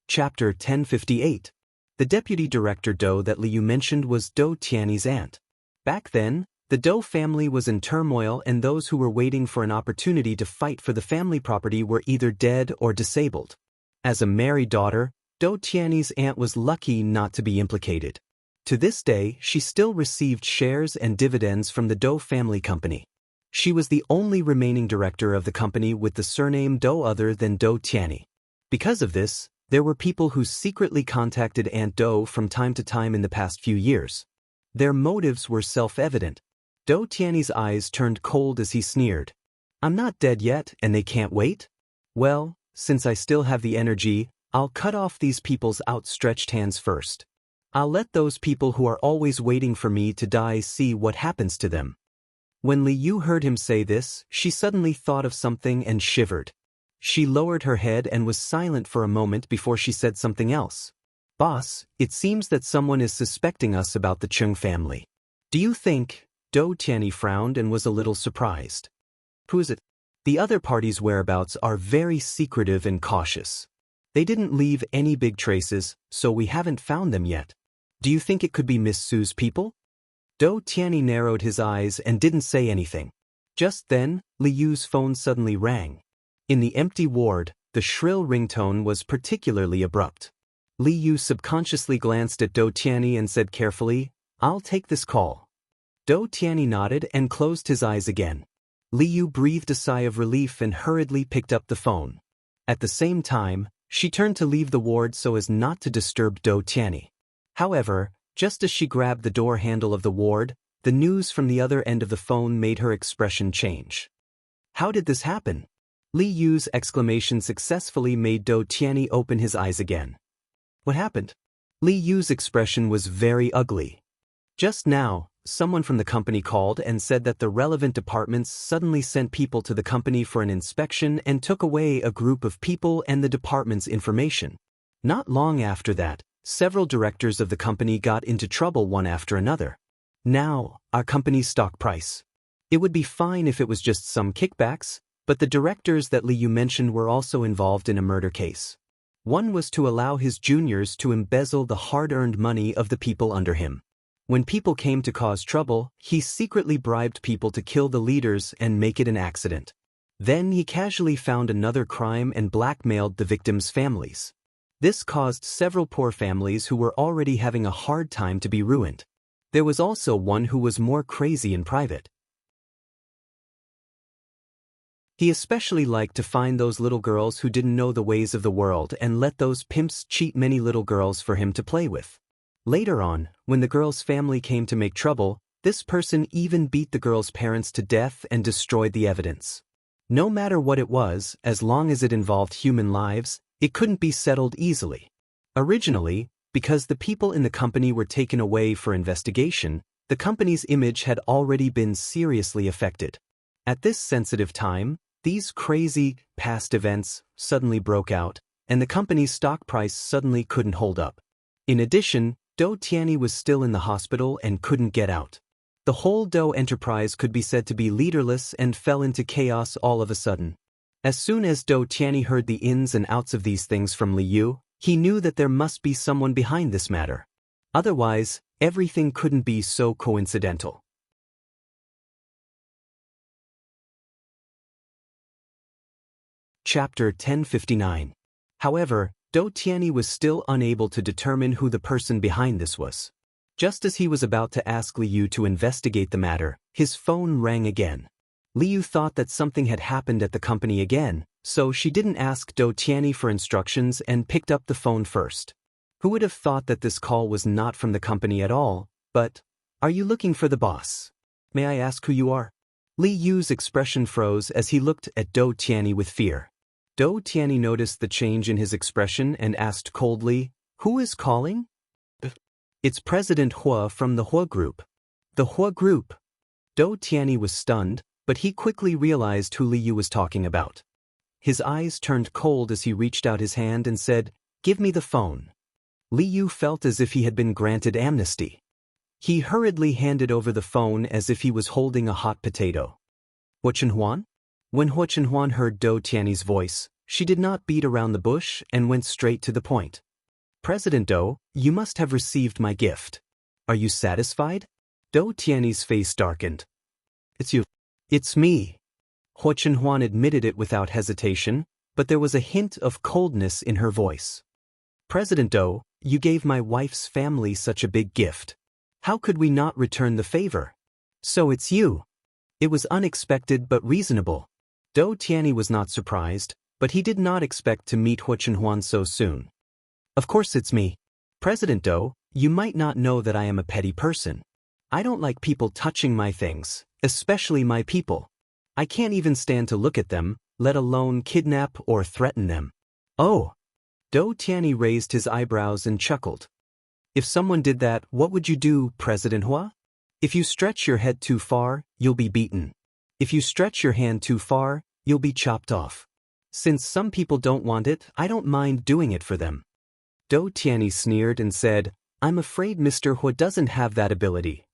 Chapter 1058. The deputy director Do that Li Yu mentioned was Do Tianyi's aunt. Back then, the Do family was in turmoil and those who were waiting for an opportunity to fight for the family property were either dead or disabled. As a married daughter, Do Tianyi's aunt was lucky not to be implicated. To this day, she still received shares and dividends from the Do family company. She was the only remaining director of the company with the surname Do other than Do Tianyi. Because of this, there were people who secretly contacted Aunt Do from time to time in the past few years. Their motives were self-evident. Do Tianyi's eyes turned cold as he sneered. I'm not dead yet and they can't wait? Well, since I still have the energy, I'll cut off these people's outstretched hands first. I'll let those people who are always waiting for me to die see what happens to them. When Li Yu heard him say this, she suddenly thought of something and shivered. She lowered her head and was silent for a moment before she said something else. Boss, it seems that someone is suspecting us about the Chung family. Do you think? Do Tianyi frowned and was a little surprised. Who is it? The other party's whereabouts are very secretive and cautious. They didn't leave any big traces, so we haven't found them yet. Do you think it could be Miss Su's people? Do Tianyi narrowed his eyes and didn't say anything. Just then, Li Yu's phone suddenly rang. In the empty ward, the shrill ringtone was particularly abrupt. Li Yu subconsciously glanced at Do Tianyi and said carefully, I'll take this call. Do Tianyi nodded and closed his eyes again. Li Yu breathed a sigh of relief and hurriedly picked up the phone. At the same time, she turned to leave the ward so as not to disturb Do Tianyi. However, just as she grabbed the door handle of the ward, the news from the other end of the phone made her expression change. How did this happen? Li Yu's exclamation successfully made Do Tianyi open his eyes again. What happened? Li Yu's expression was very ugly. Just now, someone from the company called and said that the relevant departments suddenly sent people to the company for an inspection and took away a group of people and the department's information. Not long after that, several directors of the company got into trouble one after another. Now, our company's stock price. It would be fine if it was just some kickbacks, but the directors that Li Yu mentioned were also involved in a murder case. One was to allow his juniors to embezzle the hard-earned money of the people under him. When people came to cause trouble, he secretly bribed people to kill the leaders and make it an accident. Then he casually found another crime and blackmailed the victims' families. This caused several poor families who were already having a hard time to be ruined. There was also one who was more crazy in private. He especially liked to find those little girls who didn't know the ways of the world and let those pimps cheat many little girls for him to play with. Later on, when the girl's family came to make trouble, this person even beat the girl's parents to death and destroyed the evidence. No matter what it was, as long as it involved human lives, it couldn't be settled easily. Originally, Because the people in the company were taken away for investigation, the company's image had already been seriously affected. At this sensitive time, these crazy, past events suddenly broke out, and the company's stock price suddenly couldn't hold up. In addition, Do Tianyi was still in the hospital and couldn't get out. The whole Do enterprise could be said to be leaderless and fell into chaos all of a sudden. As soon as Do Tianyi heard the ins and outs of these things from Li Yu, he knew that there must be someone behind this matter. Otherwise, everything couldn't be so coincidental. Chapter 1059. However, Do Tianyi was still unable to determine who the person behind this was. Just as he was about to ask Li Yu to investigate the matter, his phone rang again. Li Yu thought that something had happened at the company again, so she didn't ask Do Tianyi for instructions and picked up the phone first. Who would have thought that this call was not from the company at all, but, "Are you looking for the boss? May I ask who you are?" Li Yu's expression froze as he looked at Do Tianyi with fear. Do Tianyi noticed the change in his expression and asked coldly, "Who is calling?" "It's President Hua from the Hua Group." "The Hua Group?" Do Tianyi was stunned, but he quickly realized who Li Yu was talking about. His eyes turned cold as he reached out his hand and said, "Give me the phone." Li Yu felt as if he had been granted amnesty. He hurriedly handed over the phone as if he was holding a hot potato. "Hua Chenhuan?" When Hua Chenhuan heard Do Tianyi's voice, she did not beat around the bush and went straight to the point. "President Do, you must have received my gift. Are you satisfied?" Do Tianyi's face darkened. "It's you." "It's me." Hua Chenhuan admitted it without hesitation, but there was a hint of coldness in her voice. "President Do, you gave my wife's family such a big gift. How could we not return the favor?" "So it's you." It was unexpected but reasonable. Do Tianyi was not surprised, but he did not expect to meet Hua Chenhuan so soon. "Of course it's me. President Do, you might not know that I am a petty person. I don't like people touching my things, especially my people. I can't even stand to look at them, let alone kidnap or threaten them." "Oh." Do Tianyi raised his eyebrows and chuckled. "If someone did that, what would you do, President Hua? If you stretch your head too far, you'll be beaten. If you stretch your hand too far, you'll be chopped off. Since some people don't want it, I don't mind doing it for them." Do Tianyi sneered and said, "I'm afraid Mr. Hua doesn't have that ability.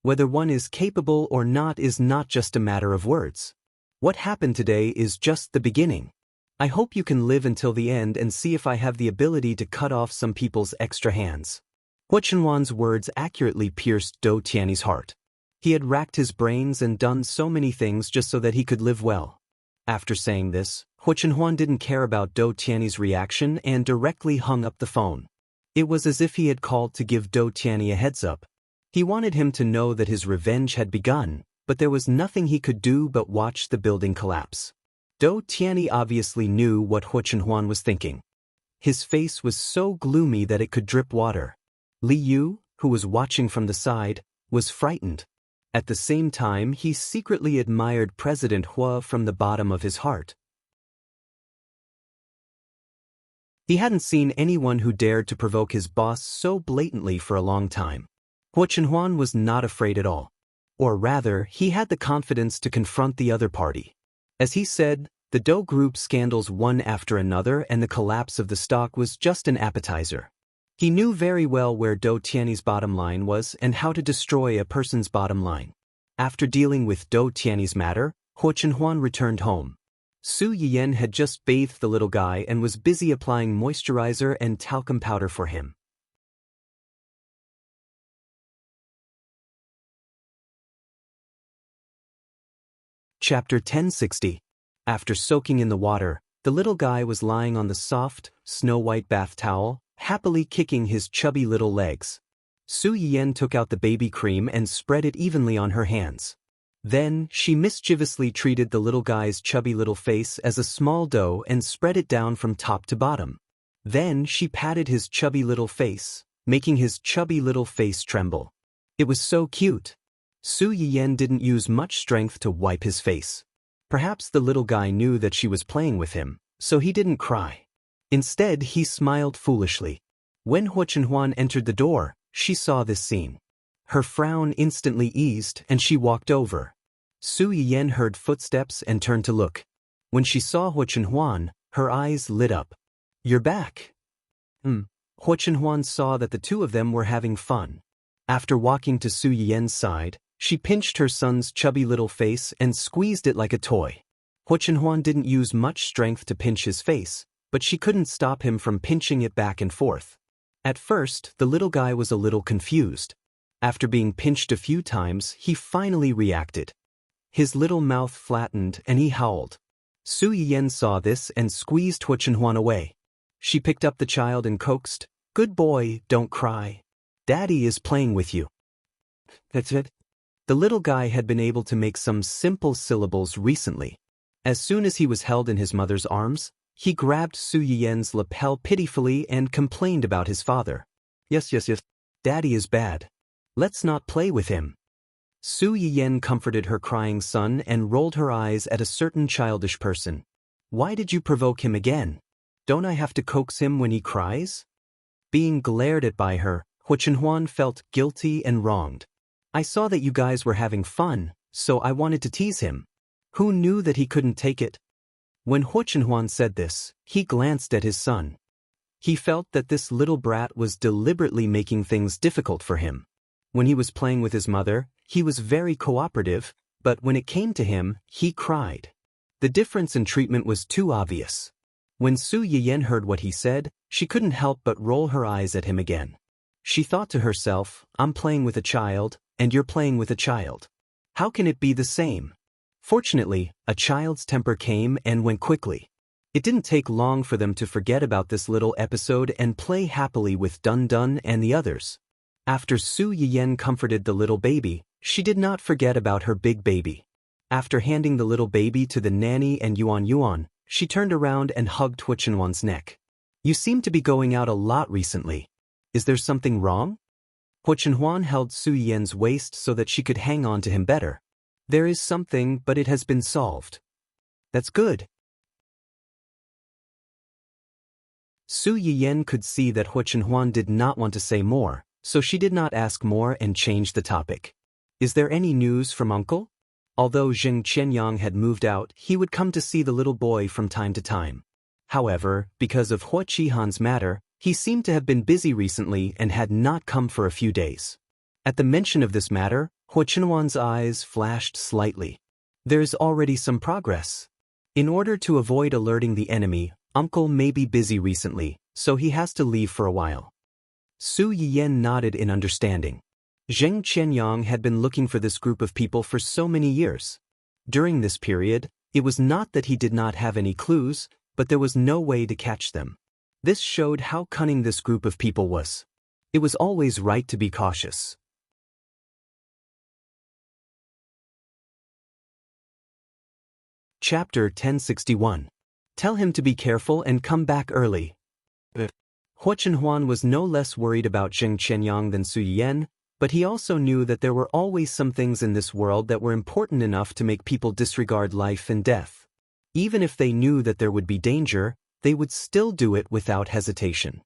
Whether one is capable or not is not just a matter of words. What happened today is just the beginning. I hope you can live until the end and see if I have the ability to cut off some people's extra hands." Hua Chenhuan's words accurately pierced Do Tianyi's heart. He had racked his brains and done so many things just so that he could live well. After saying this, Hua Chenhuan didn't care about Do Tianyi's reaction and directly hung up the phone. It was as if he had called to give Do Tianyi a heads up. He wanted him to know that his revenge had begun, but there was nothing he could do but watch the building collapse. Do Tianyi obviously knew what Hua Chenhuan was thinking. His face was so gloomy that it could drip water. Li Yu, who was watching from the side, was frightened. At the same time, he secretly admired President Hua from the bottom of his heart. He hadn't seen anyone who dared to provoke his boss so blatantly for a long time. Hua Chenhuan was not afraid at all. Or rather, he had the confidence to confront the other party. As he said, the Do Group scandals one after another and the collapse of the stock was just an appetizer. He knew very well where Do Tianyi's bottom line was and how to destroy a person's bottom line. After dealing with Do Tianyi's matter, Hua Chenhuan returned home. Su Yiyan had just bathed the little guy and was busy applying moisturizer and talcum powder for him. Chapter 1060. After soaking in the water, the little guy was lying on the soft, snow-white bath towel, happily kicking his chubby little legs. Su Yiyan took out the baby cream and spread it evenly on her hands. Then, she mischievously treated the little guy's chubby little face as a small dough and spread it down from top to bottom. Then, she patted his chubby little face, making his chubby little face tremble. It was so cute. Su Yiyan didn't use much strength to wipe his face. Perhaps the little guy knew that she was playing with him, so he didn't cry. Instead, he smiled foolishly. When Hua Chenhuan entered the door, she saw this scene. Her frown instantly eased and she walked over. Su Yiyan heard footsteps and turned to look. When she saw Hua Chenhuan, her eyes lit up. "You're back." Hua Chenhuan saw that the two of them were having fun. After walking to Su Yiyan's side, she pinched her son's chubby little face and squeezed it like a toy. Hua Chenhuan didn't use much strength to pinch his face, but she couldn't stop him from pinching it back and forth. At first, the little guy was a little confused. After being pinched a few times, he finally reacted. His little mouth flattened and he howled. Su Yiyan saw this and squeezed Hua Chenhuan away. She picked up the child and coaxed, "Good boy, don't cry. Daddy is playing with you." That's it. The little guy had been able to make some simple syllables recently. As soon as he was held in his mother's arms, he grabbed Su Yiyan's lapel pitifully and complained about his father. Yes. Daddy is bad. Let's not play with him." Su Yiyan comforted her crying son and rolled her eyes at a certain childish person. "Why did you provoke him again? Don't I have to coax him when he cries?" Being glared at by her, Hua Chenhuan felt guilty and wronged. "I saw that you guys were having fun, so I wanted to tease him. Who knew that he couldn't take it?" When Hua Chenhuan said this, he glanced at his son. He felt that this little brat was deliberately making things difficult for him. When he was playing with his mother, he was very cooperative, but when it came to him, he cried. The difference in treatment was too obvious. When Su Yiyan heard what he said, she couldn't help but roll her eyes at him again. She thought to herself, "I'm playing with a child, and you're playing with a child. How can it be the same?" Fortunately, a child's temper came and went quickly. It didn't take long for them to forget about this little episode and play happily with Dun Dun and the others. After Su Yiyan comforted the little baby, she did not forget about her big baby. After handing the little baby to the nanny and Yuan, she turned around and hugged Hua Chenhuan's neck. "You seem to be going out a lot recently. Is there something wrong?" Hua Chenhuan held Su Yiyan's waist so that she could hang on to him better. "There is something, but it has been solved." "That's good." Su Yiyan could see that Hua Chenhuan did not want to say more, so she did not ask more and changed the topic. "Is there any news from Uncle?" Although Zheng Qianyang had moved out, he would come to see the little boy from time to time. However, because of Hua Qihan's matter, he seemed to have been busy recently and had not come for a few days. At the mention of this matter, Hua Chenhuan's eyes flashed slightly. "There's already some progress. In order to avoid alerting the enemy, Uncle may be busy recently, so he has to leave for a while." Su Yiyan nodded in understanding. Zheng Qianyang had been looking for this group of people for so many years. During this period, it was not that he did not have any clues, but there was no way to catch them. This showed how cunning this group of people was. It was always right to be cautious. Chapter 1061. Tell him to be careful and come back early. Hua Chenhuan was no less worried about Zheng Qianyang than Su Yiyan, but he also knew that there were always some things in this world that were important enough to make people disregard life and death. Even if they knew that there would be danger, they would still do it without hesitation.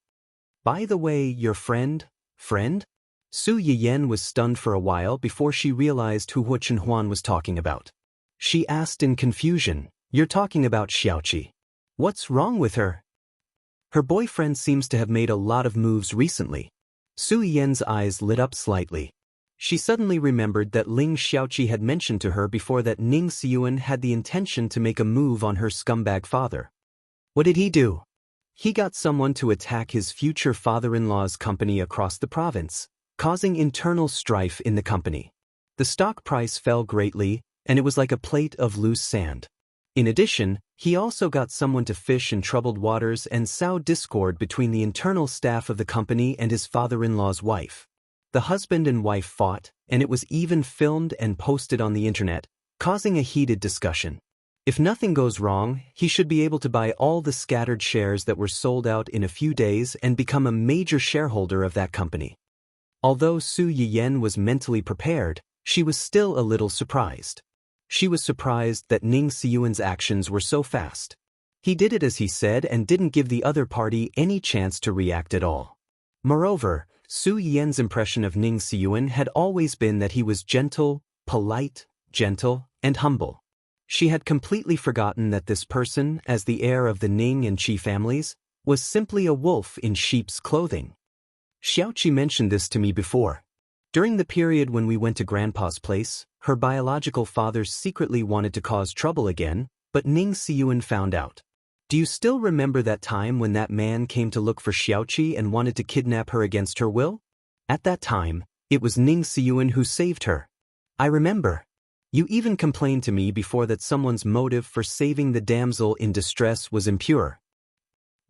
"By the way, your friend? Su Yiyan was stunned for a while before she realized who Hua Chenhuan was talking about. She asked in confusion, "You're talking about Xiaoqi. What's wrong with her?" "Her boyfriend seems to have made a lot of moves recently." Su Yiyan's eyes lit up slightly. She suddenly remembered that Ling Xiaoqi had mentioned to her before that Ning Siyuan had the intention to make a move on her scumbag father. What did he do? He got someone to attack his future father-in-law's company across the province, causing internal strife in the company. The stock price fell greatly, and it was like a plate of loose sand. In addition, he also got someone to fish in troubled waters and sow discord between the internal staff of the company and his father-in-law's wife. The husband and wife fought, and it was even filmed and posted on the internet, causing a heated discussion. If nothing goes wrong, he should be able to buy all the scattered shares that were sold out in a few days and become a major shareholder of that company. Although Su Yiyan was mentally prepared, she was still a little surprised. She was surprised that Ning Siyuan's actions were so fast. He did it as he said and didn't give the other party any chance to react at all. Moreover, Su Yian's impression of Ning Siyuan had always been that he was gentle, polite, gentle, and humble. She had completely forgotten that this person, as the heir of the Ning and Qi families, was simply a wolf in sheep's clothing. Xiaoqi mentioned this to me before. During the period when we went to Grandpa's place, her biological father secretly wanted to cause trouble again, but Ning Siyuan found out. Do you still remember that time when that man came to look for Xiaoqi and wanted to kidnap her against her will? At that time, it was Ning Siyuan who saved her. I remember. You even complained to me before that someone's motive for saving the damsel in distress was impure.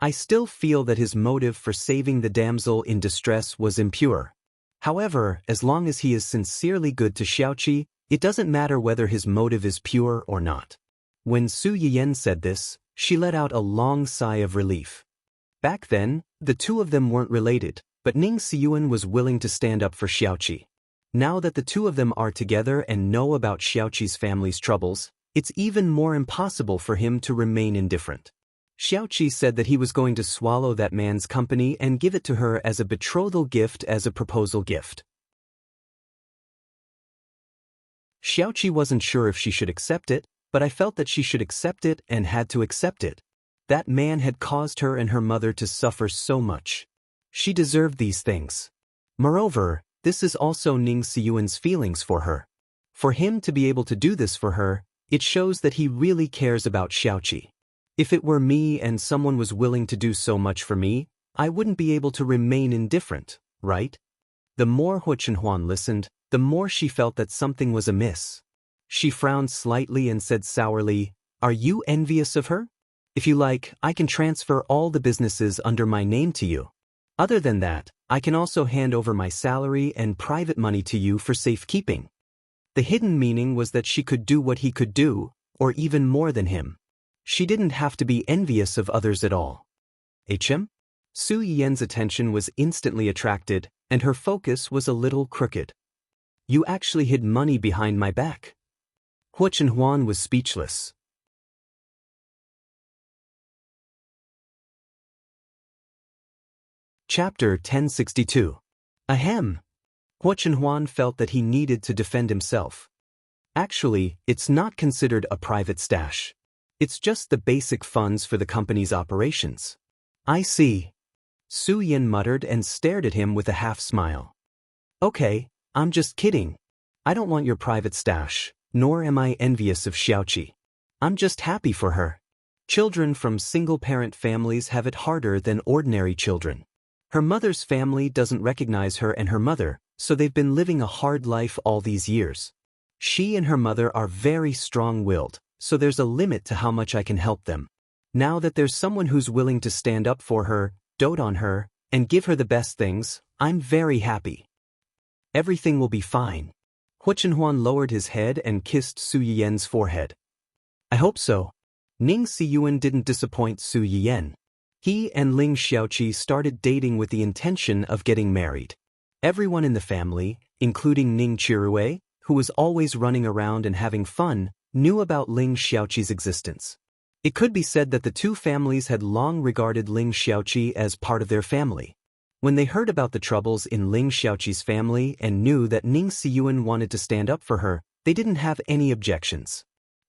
I still feel that his motive for saving the damsel in distress was impure. However, as long as he is sincerely good to Xiaoqi, it doesn't matter whether his motive is pure or not. When Su Yiyan said this, she let out a long sigh of relief. Back then, the two of them weren't related, but Ning Siyuan was willing to stand up for Xiaoqi. Now that the two of them are together and know about Xiaoqi's family's troubles, it's even more impossible for him to remain indifferent. Xiaoqi said that he was going to swallow that man's company and give it to her as a betrothal gift, as a proposal gift. Xiaoqi wasn't sure if she should accept it, but I felt that she should accept it and had to accept it. That man had caused her and her mother to suffer so much. She deserved these things. Moreover, this is also Ning Siyuan's feelings for her. For him to be able to do this for her, it shows that he really cares about Xiaoqi. If it were me and someone was willing to do so much for me, I wouldn't be able to remain indifferent, right? The more Hu Chenhuan listened, the more she felt that something was amiss. She frowned slightly and said sourly, "Are you envious of her? If you like, I can transfer all the businesses under my name to you. Other than that, I can also hand over my salary and private money to you for safekeeping." The hidden meaning was that she could do what he could do, or even more than him. She didn't have to be envious of others at all. HM? Su Yian's attention was instantly attracted, and her focus was a little crooked. "You actually hid money behind my back." Hu Chenhuan was speechless. Chapter 1062. Ahem. Hu Chenhuan felt that he needed to defend himself. Actually, it's not considered a private stash. It's just the basic funds for the company's operations. I see. Su Yian muttered and stared at him with a half-smile. Okay, I'm just kidding. I don't want your private stash, nor am I envious of Xiaoqi. I'm just happy for her. Children from single-parent families have it harder than ordinary children. Her mother's family doesn't recognize her and her mother, so they've been living a hard life all these years. She and her mother are very strong-willed, so there's a limit to how much I can help them. Now that there's someone who's willing to stand up for her, dote on her, and give her the best things, I'm very happy. Everything will be fine. Hu Chenhuan lowered his head and kissed Su Yiyan's forehead. I hope so. Ning Siyuan didn't disappoint Su Yiyan. He and Ling Xiaoqi started dating with the intention of getting married. Everyone in the family, including Ning Chirue, who was always running around and having fun, knew about Ling Xiaoqi's existence. It could be said that the two families had long regarded Ling Xiaoqi as part of their family. When they heard about the troubles in Ling Xiaoqi's family and knew that Ning Siyuan wanted to stand up for her, they didn't have any objections.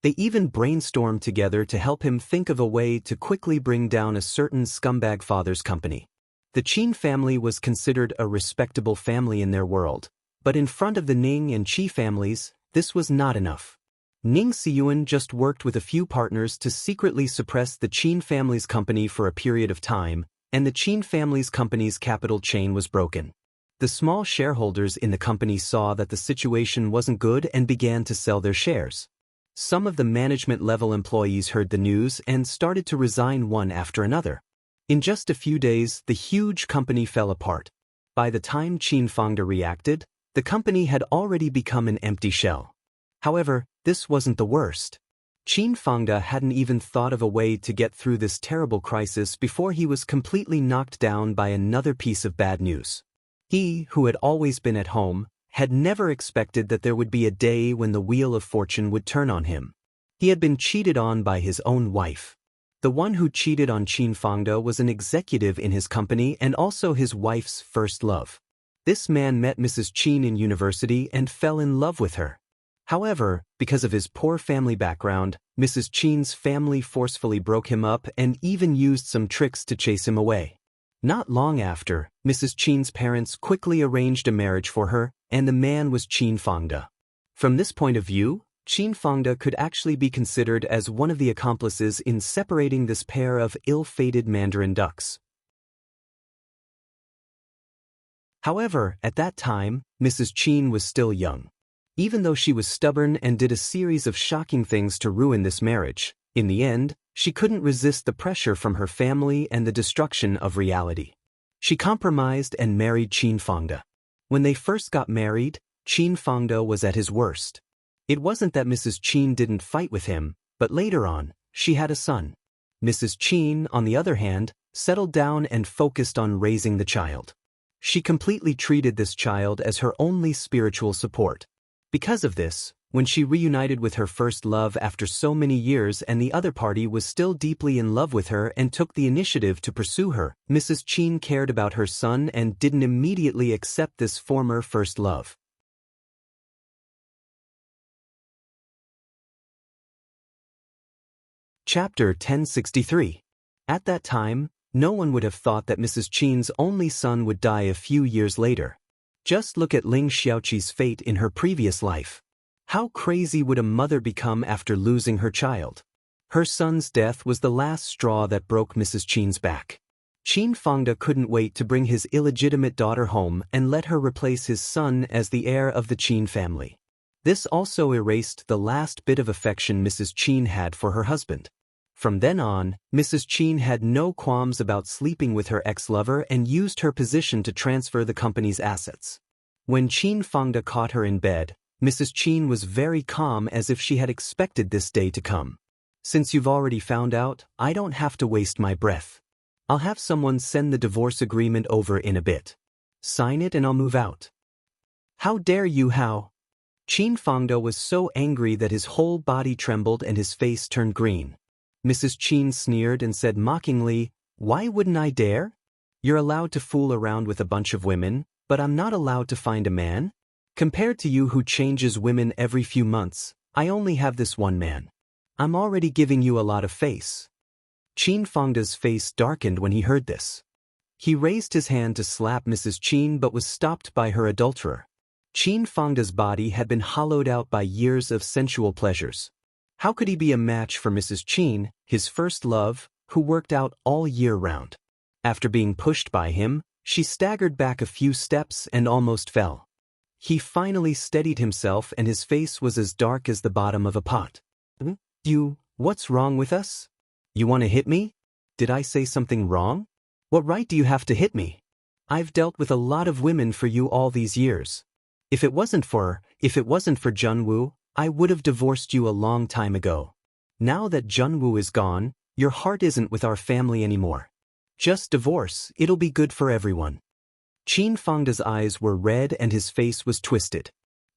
They even brainstormed together to help him think of a way to quickly bring down a certain scumbag father's company. The Qin family was considered a respectable family in their world, but in front of the Ning and Qi families, this was not enough. Ning Siyuan just worked with a few partners to secretly suppress the Qin family's company for a period of time, and the Qin family's company's capital chain was broken. The small shareholders in the company saw that the situation wasn't good and began to sell their shares. Some of the management-level employees heard the news and started to resign one after another. In just a few days, the huge company fell apart. By the time Qin Fangda reacted, the company had already become an empty shell. However, this wasn't the worst. Qin Fangda hadn't even thought of a way to get through this terrible crisis before he was completely knocked down by another piece of bad news. He, who had always been at home, had never expected that there would be a day when the wheel of fortune would turn on him. He had been cheated on by his own wife. The one who cheated on Qin Fangde was an executive in his company and also his wife's first love. This man met Mrs. Qin in university and fell in love with her. However, because of his poor family background, Mrs. Qin's family forcefully broke him up and even used some tricks to chase him away. Not long after, Mrs. Qin's parents quickly arranged a marriage for her, and the man was Qin Fangde. From this point of view, Qin Fangde could actually be considered as one of the accomplices in separating this pair of ill-fated Mandarin ducks. However, at that time, Mrs. Qin was still young. Even though she was stubborn and did a series of shocking things to ruin this marriage, in the end, she couldn't resist the pressure from her family and the destruction of reality. She compromised and married Qin Fangde. When they first got married, Qin Fangde was at his worst. It wasn't that Mrs. Qin didn't fight with him, but later on, she had a son. Mrs. Qin, on the other hand, settled down and focused on raising the child. She completely treated this child as her only spiritual support. Because of this, when she reunited with her first love after so many years and the other party was still deeply in love with her and took the initiative to pursue her, Mrs. Qin cared about her son and didn't immediately accept this former first love. Chapter 1063. At that time, no one would have thought that Mrs. Qin's only son would die a few years later. Just look at Ling Xiaoqi's fate in her previous life. How crazy would a mother become after losing her child? Her son's death was the last straw that broke Mrs. Qin's back. Qin Fangde couldn't wait to bring his illegitimate daughter home and let her replace his son as the heir of the Qin family. This also erased the last bit of affection Mrs. Qin had for her husband. From then on, Mrs. Qin had no qualms about sleeping with her ex-lover and used her position to transfer the company's assets. When Qin Fangde caught her in bed, Mrs. Qin was very calm, as if she had expected this day to come. Since you've already found out, I don't have to waste my breath. I'll have someone send the divorce agreement over in a bit. Sign it and I'll move out. How dare you, how? Qin Fangde was so angry that his whole body trembled and his face turned green. Mrs. Qin sneered and said mockingly, "Why wouldn't I dare? You're allowed to fool around with a bunch of women, but I'm not allowed to find a man? Compared to you who changes women every few months, I only have this one man. I'm already giving you a lot of face." Qin Fangde's face darkened when he heard this. He raised his hand to slap Mrs. Qin but was stopped by her adulterer. Qin Fangde's body had been hollowed out by years of sensual pleasures. How could he be a match for Mrs. Qin, his first love, who worked out all year round? After being pushed by him, she staggered back a few steps and almost fell. He finally steadied himself and his face was as dark as the bottom of a pot. What's wrong with us? You want to hit me? Did I say something wrong? What right do you have to hit me? I've dealt with a lot of women for you all these years. If it wasn't for Junwoo, I would have divorced you a long time ago. Now that Junwoo is gone, your heart isn't with our family anymore. Just divorce, it'll be good for everyone. Qin Fangde's eyes were red and his face was twisted.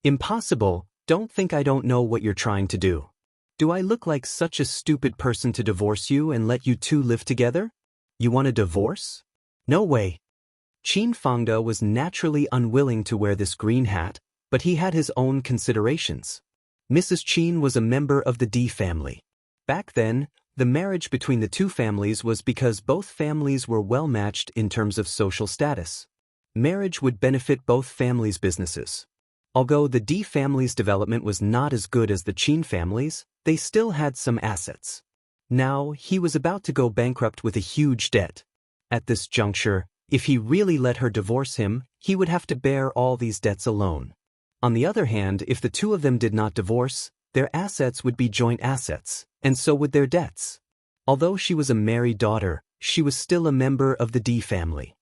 Impossible, don't think I don't know what you're trying to do. Do I look like such a stupid person to divorce you and let you two live together? You want a divorce? No way. Qin Fangde was naturally unwilling to wear this green hat, but he had his own considerations. Mrs. Qin was a member of the D family. Back then, the marriage between the two families was because both families were well matched in terms of social status. Marriage would benefit both families' businesses. Although the D family's development was not as good as the Qin family's, they still had some assets. Now, he was about to go bankrupt with a huge debt. At this juncture, if he really let her divorce him, he would have to bear all these debts alone. On the other hand, if the two of them did not divorce, their assets would be joint assets, and so would their debts. Although she was a married daughter, she was still a member of the D family.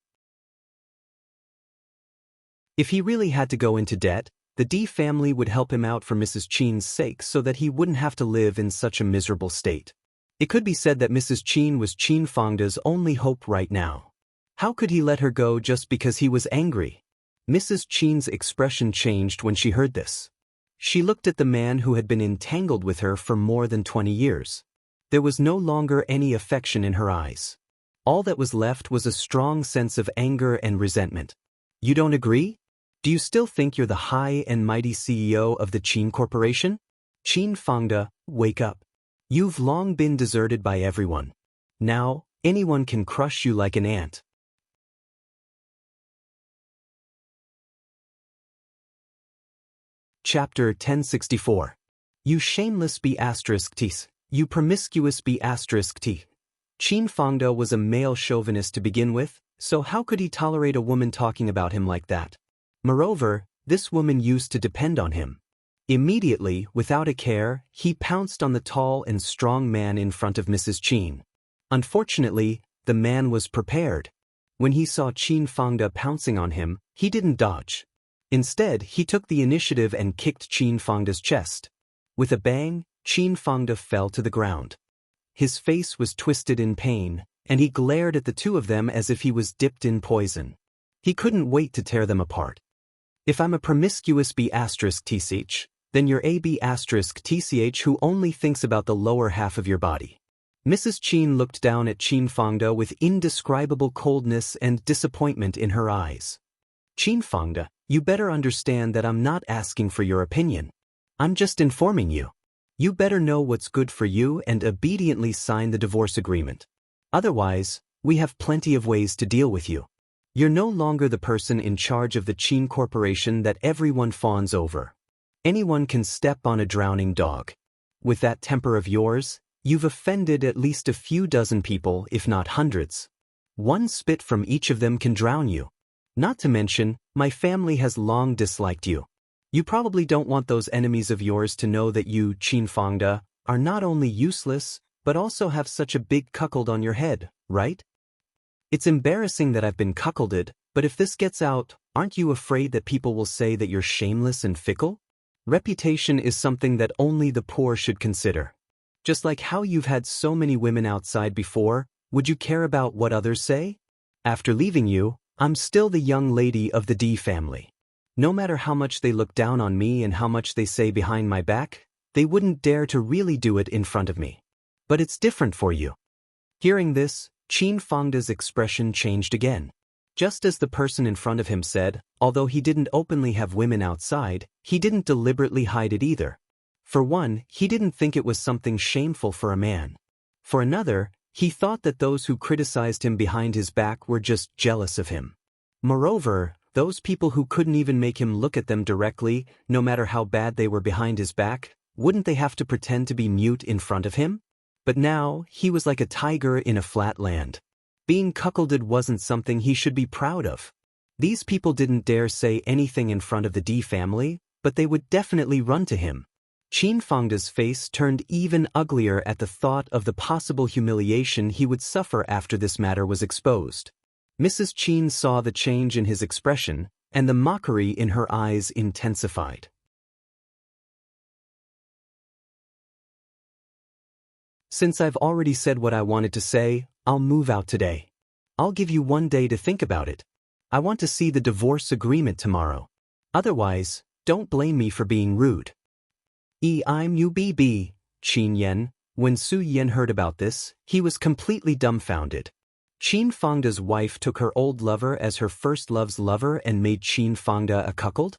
If he really had to go into debt, the D family would help him out for Mrs. Qin's sake so that he wouldn't have to live in such a miserable state. It could be said that Mrs. Qin was Qin Fangde's only hope right now. How could he let her go just because he was angry? Mrs. Qin's expression changed when she heard this. She looked at the man who had been entangled with her for more than 20 years. There was no longer any affection in her eyes. All that was left was a strong sense of anger and resentment. You don't agree? Do you still think you're the high and mighty CEO of the Qin Corporation? Qin Fangde, wake up. You've long been deserted by everyone. Now, anyone can crush you like an ant. Chapter 1064. You shameless be *tis. You promiscuous be *t. Qin Fangde was a male chauvinist to begin with, so how could he tolerate a woman talking about him like that? Moreover, this woman used to depend on him. Immediately, without a care, he pounced on the tall and strong man in front of Mrs. Qin. Unfortunately, the man was prepared. When he saw Qin Fangde pouncing on him, he didn't dodge. Instead, he took the initiative and kicked Qin Fangde's chest. With a bang, Qin Fangde fell to the ground. His face was twisted in pain, and he glared at the two of them as if he was dipped in poison. He couldn't wait to tear them apart. If I'm a promiscuous b****, then you're a b****, who only thinks about the lower half of your body. Mrs. Qin looked down at Qin Fangde with indescribable coldness and disappointment in her eyes. Qin Fangde, you better understand that I'm not asking for your opinion. I'm just informing you. You better know what's good for you and obediently sign the divorce agreement. Otherwise, we have plenty of ways to deal with you. You're no longer the person in charge of the Qin Corporation that everyone fawns over. Anyone can step on a drowning dog. With that temper of yours, you've offended at least a few dozen people, if not hundreds. One spit from each of them can drown you. Not to mention, my family has long disliked you. You probably don't want those enemies of yours to know that you, Qin Fangde, are not only useless, but also have such a big cuckold on your head, right? It's embarrassing that I've been cuckolded, but if this gets out, aren't you afraid that people will say that you're shameless and fickle? Reputation is something that only the poor should consider. Just like how you've had so many women outside before, would you care about what others say? After leaving you, I'm still the young lady of the D family. No matter how much they look down on me and how much they say behind my back, they wouldn't dare to really do it in front of me. But it's different for you. Hearing this, Qin Fangde's expression changed again. Just as the person in front of him said, although he didn't openly have women outside, he didn't deliberately hide it either. For one, he didn't think it was something shameful for a man. For another, he thought that those who criticized him behind his back were just jealous of him. Moreover, those people who couldn't even make him look at them directly, no matter how bad they were behind his back, wouldn't they have to pretend to be mute in front of him? But now, he was like a tiger in a flat land. Being cuckolded wasn't something he should be proud of. These people didn't dare say anything in front of the D family, but they would definitely run to him. Qin Fangde's face turned even uglier at the thought of the possible humiliation he would suffer after this matter was exposed. Mrs. Qin saw the change in his expression, and the mockery in her eyes intensified. Since I've already said what I wanted to say, I'll move out today. I'll give you 1 day to think about it. I want to see the divorce agreement tomorrow. Otherwise, don't blame me for being rude. I'm UBB, Qin Yan. When Su Yan heard about this, he was completely dumbfounded. Qin Fangde's wife took her old lover as her first love's lover and made Qin Fangde a cuckold?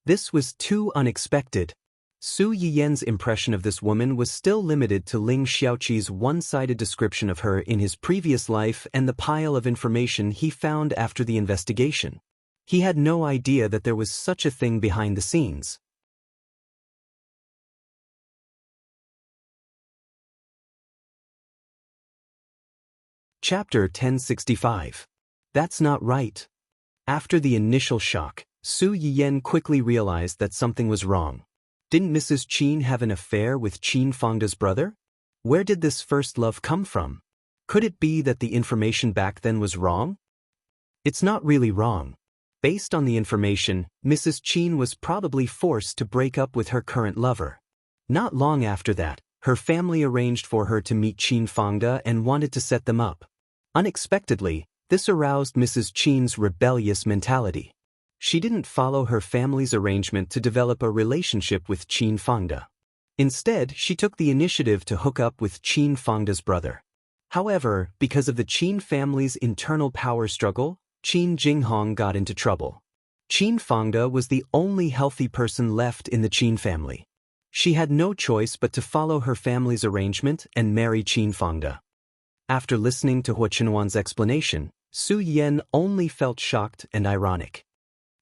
This was too unexpected. Su Yiyan's impression of this woman was still limited to Ling Xiaoqi's one-sided description of her in his previous life and the pile of information he found after the investigation. He had no idea that there was such a thing behind the scenes. Chapter 1065. That's not right. After the initial shock, Su Yiyan quickly realized that something was wrong. Didn't Mrs. Qin have an affair with Qin Fangde's brother? Where did this first love come from? Could it be that the information back then was wrong? It's not really wrong. Based on the information, Mrs. Qin was probably forced to break up with her current lover. Not long after that, her family arranged for her to meet Qin Fangde and wanted to set them up. Unexpectedly, this aroused Mrs. Qin's rebellious mentality. She didn't follow her family's arrangement to develop a relationship with Qin Fangde. Instead, she took the initiative to hook up with Qin Fangda's brother. However, because of the Qin family's internal power struggle, Qin Jinghong got into trouble. Qin Fangda was the only healthy person left in the Qin family. She had no choice but to follow her family's arrangement and marry Qin Fangda. After listening to Hua Qinhuan's explanation, Su Yan only felt shocked and ironic.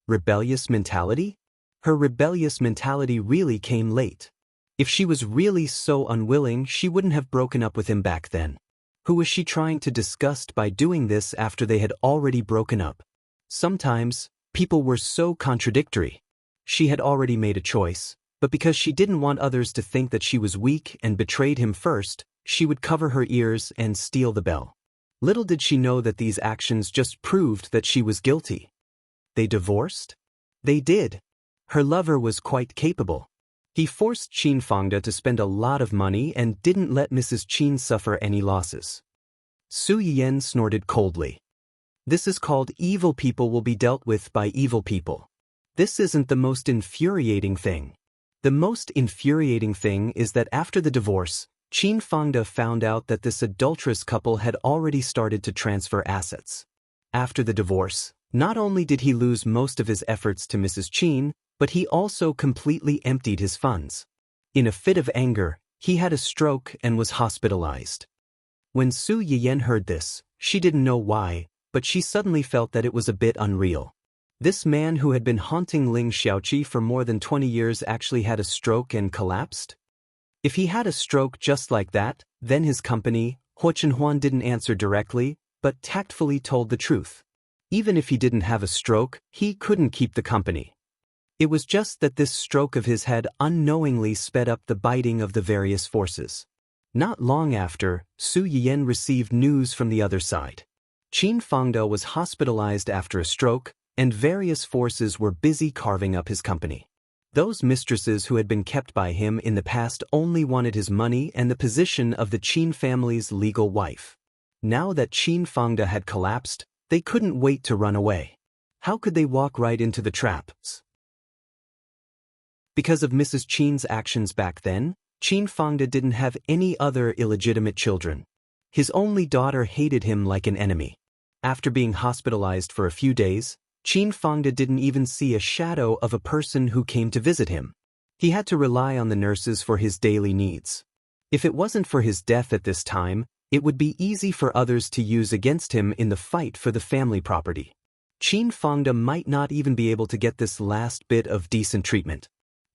Rebellious mentality? Her rebellious mentality really came late. If she was really so unwilling, she wouldn't have broken up with him back then. Who was she trying to disgust by doing this after they had already broken up? Sometimes, people were so contradictory. She had already made a choice, but because she didn't want others to think that she was weak and betrayed him first, she would cover her ears and steal the bell. Little did she know that these actions just proved that she was guilty. They divorced? They did. Her lover was quite capable. He forced Qin Fangda to spend a lot of money and didn't let Mrs. Qin suffer any losses. Su Yan snorted coldly. This is called evil people will be dealt with by evil people. This isn't the most infuriating thing. The most infuriating thing is that after the divorce, Qin Fangda found out that this adulterous couple had already started to transfer assets. After the divorce, not only did he lose most of his efforts to Mrs. Qin, but he also completely emptied his funds. In a fit of anger, he had a stroke and was hospitalized. When Su Yan heard this, she didn't know why, but she suddenly felt that it was a bit unreal. This man who had been haunting Ling Xiaoqi for more than 20 years actually had a stroke and collapsed? If he had a stroke just like that, then his company, Hua Qinhuan, didn't answer directly, but tactfully told the truth. Even if he didn't have a stroke, he couldn't keep the company. It was just that this stroke of his had unknowingly sped up the biting of the various forces. Not long after, Su Yan received news from the other side. Qin Fangda was hospitalized after a stroke, and various forces were busy carving up his company. Those mistresses who had been kept by him in the past only wanted his money and the position of the Qin family's legal wife. Now that Qin Fangda had collapsed, they couldn't wait to run away. How could they walk right into the traps? Because of Mrs. Qin's actions back then, Qin Fangda didn't have any other illegitimate children. His only daughter hated him like an enemy. After being hospitalized for a few days, Qin Fangda didn't even see a shadow of a person who came to visit him. He had to rely on the nurses for his daily needs. If it wasn't for his death at this time, it would be easy for others to use against him in the fight for the family property. Qin Fangda might not even be able to get this last bit of decent treatment.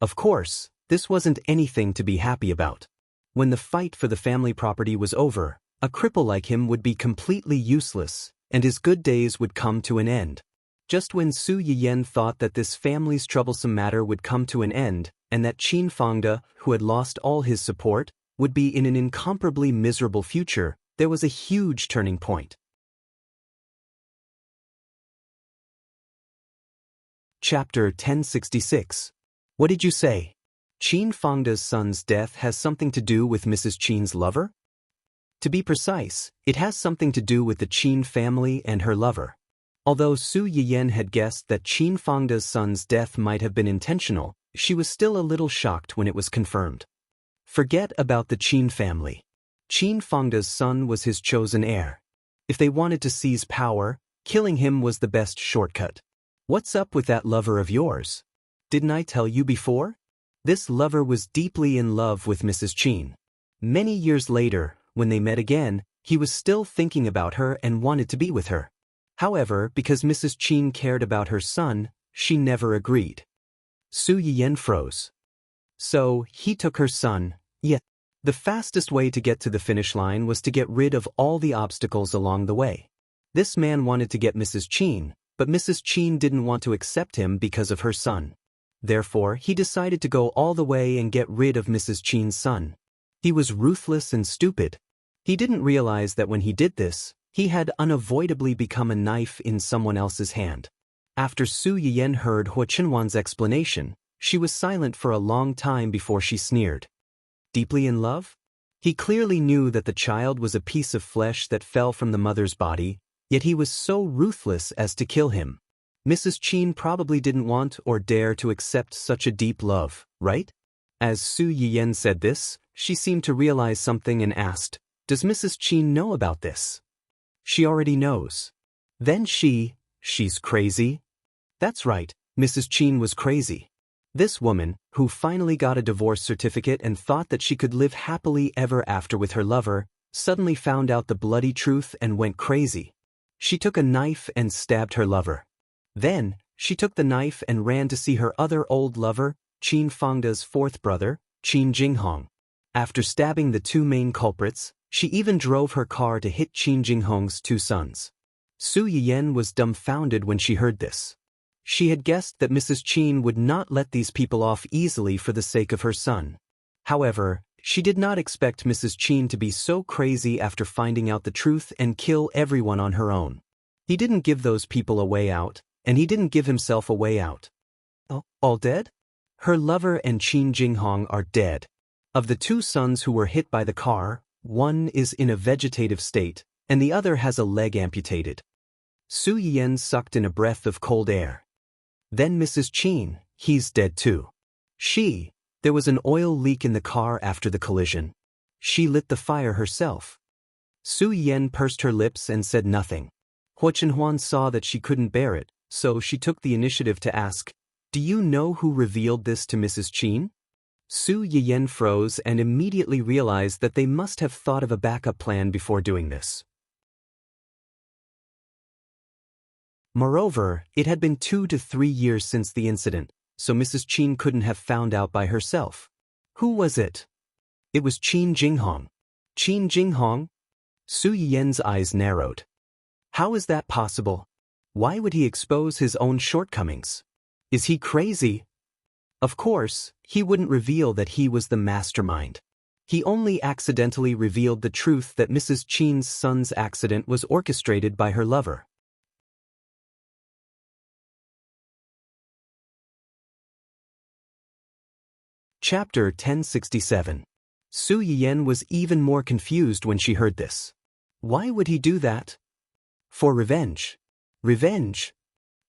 Of course, this wasn't anything to be happy about. When the fight for the family property was over, a cripple like him would be completely useless, and his good days would come to an end. Just when Su Yan thought that this family's troublesome matter would come to an end, and that Qin Fangda, who had lost all his support, would be in an incomparably miserable future, there was a huge turning point. Chapter 1066. What did you say? Qin Fangda's son's death has something to do with Mrs. Qin's lover? To be precise, it has something to do with the Qin family and her lover. Although Su Yan had guessed that Qin Fangda's son's death might have been intentional, she was still a little shocked when it was confirmed. Forget about the Qin family. Qin Fangda's son was his chosen heir. If they wanted to seize power, killing him was the best shortcut. What's up with that lover of yours? Didn't I tell you before? This lover was deeply in love with Mrs. Qin. Many years later, when they met again, he was still thinking about her and wanted to be with her. However, because Mrs. Qin cared about her son, she never agreed. Su Yan froze. So, he took her son, yet. The fastest way to get to the finish line was to get rid of all the obstacles along the way. This man wanted to get Mrs. Qin, but Mrs. Qin didn't want to accept him because of her son. Therefore, he decided to go all the way and get rid of Mrs. Qin's son. He was ruthless and stupid. He didn't realize that when he did this, he had unavoidably become a knife in someone else's hand. After Su Yan heard Hua Qinhuan's explanation, she was silent for a long time before she sneered. Deeply in love? He clearly knew that the child was a piece of flesh that fell from the mother's body, yet he was so ruthless as to kill him. Mrs. Qin probably didn't want or dare to accept such a deep love, right? As Su Yiyen said this, she seemed to realize something and asked, "Does Mrs. Qin know about this?" "She already knows." "Then she's crazy?" That's right, Mrs. Qin was crazy. This woman, who finally got a divorce certificate and thought that she could live happily ever after with her lover, suddenly found out the bloody truth and went crazy. She took a knife and stabbed her lover. Then, she took the knife and ran to see her other old lover, Qin Fangda's fourth brother, Qin Jinghong. After stabbing the two main culprits, she even drove her car to hit Qin Jinghong's two sons. Su Yiyen was dumbfounded when she heard this. She had guessed that Mrs. Qin would not let these people off easily for the sake of her son. However, she did not expect Mrs. Qin to be so crazy after finding out the truth and kill everyone on her own. He didn't give those people a way out, and he didn't give himself a way out. Oh, all dead? Her lover and Qin Jinghong are dead. Of the two sons who were hit by the car, one is in a vegetative state, and the other has a leg amputated. Su Yiyen sucked in a breath of cold air. Then Mrs. Qin, he's dead too. There was an oil leak in the car after the collision. She lit the fire herself. Su Yiyen pursed her lips and said nothing. Hua Chenhuan saw that she couldn't bear it, so she took the initiative to ask, "Do you know who revealed this to Mrs. Qin?" Su Yiyen froze and immediately realized that they must have thought of a backup plan before doing this. Moreover, it had been 2 to 3 years since the incident, so Mrs. Qin couldn't have found out by herself. Who was it? It was Qin Jinghong. Qin Jinghong? Su Yiyen's eyes narrowed. How is that possible? Why would he expose his own shortcomings? Is he crazy? Of course, he wouldn't reveal that he was the mastermind. He only accidentally revealed the truth that Mrs. Qin's son's accident was orchestrated by her lover. Chapter 1067. Su Yiyen was even more confused when she heard this. Why would he do that? For revenge. Revenge?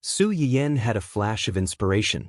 Su Yiyen had a flash of inspiration.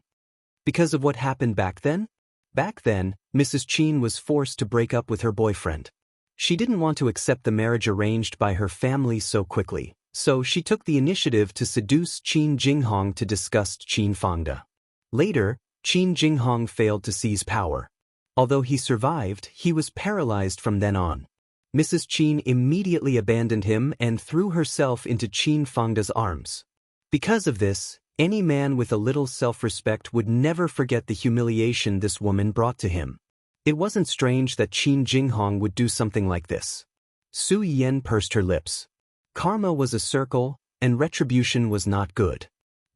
Because of what happened back then? Back then, Mrs. Qin was forced to break up with her boyfriend. She didn't want to accept the marriage arranged by her family so quickly, so she took the initiative to seduce Qin Jinghong to disgust Qin Fangda. Later, Qin Jinghong failed to seize power. Although he survived, he was paralyzed from then on. Mrs. Qin immediately abandoned him and threw herself into Qin Fangda's arms. Because of this, any man with a little self-respect would never forget the humiliation this woman brought to him. It wasn't strange that Qin Jinghong would do something like this. Su Yiyen pursed her lips. Karma was a circle, and retribution was not good.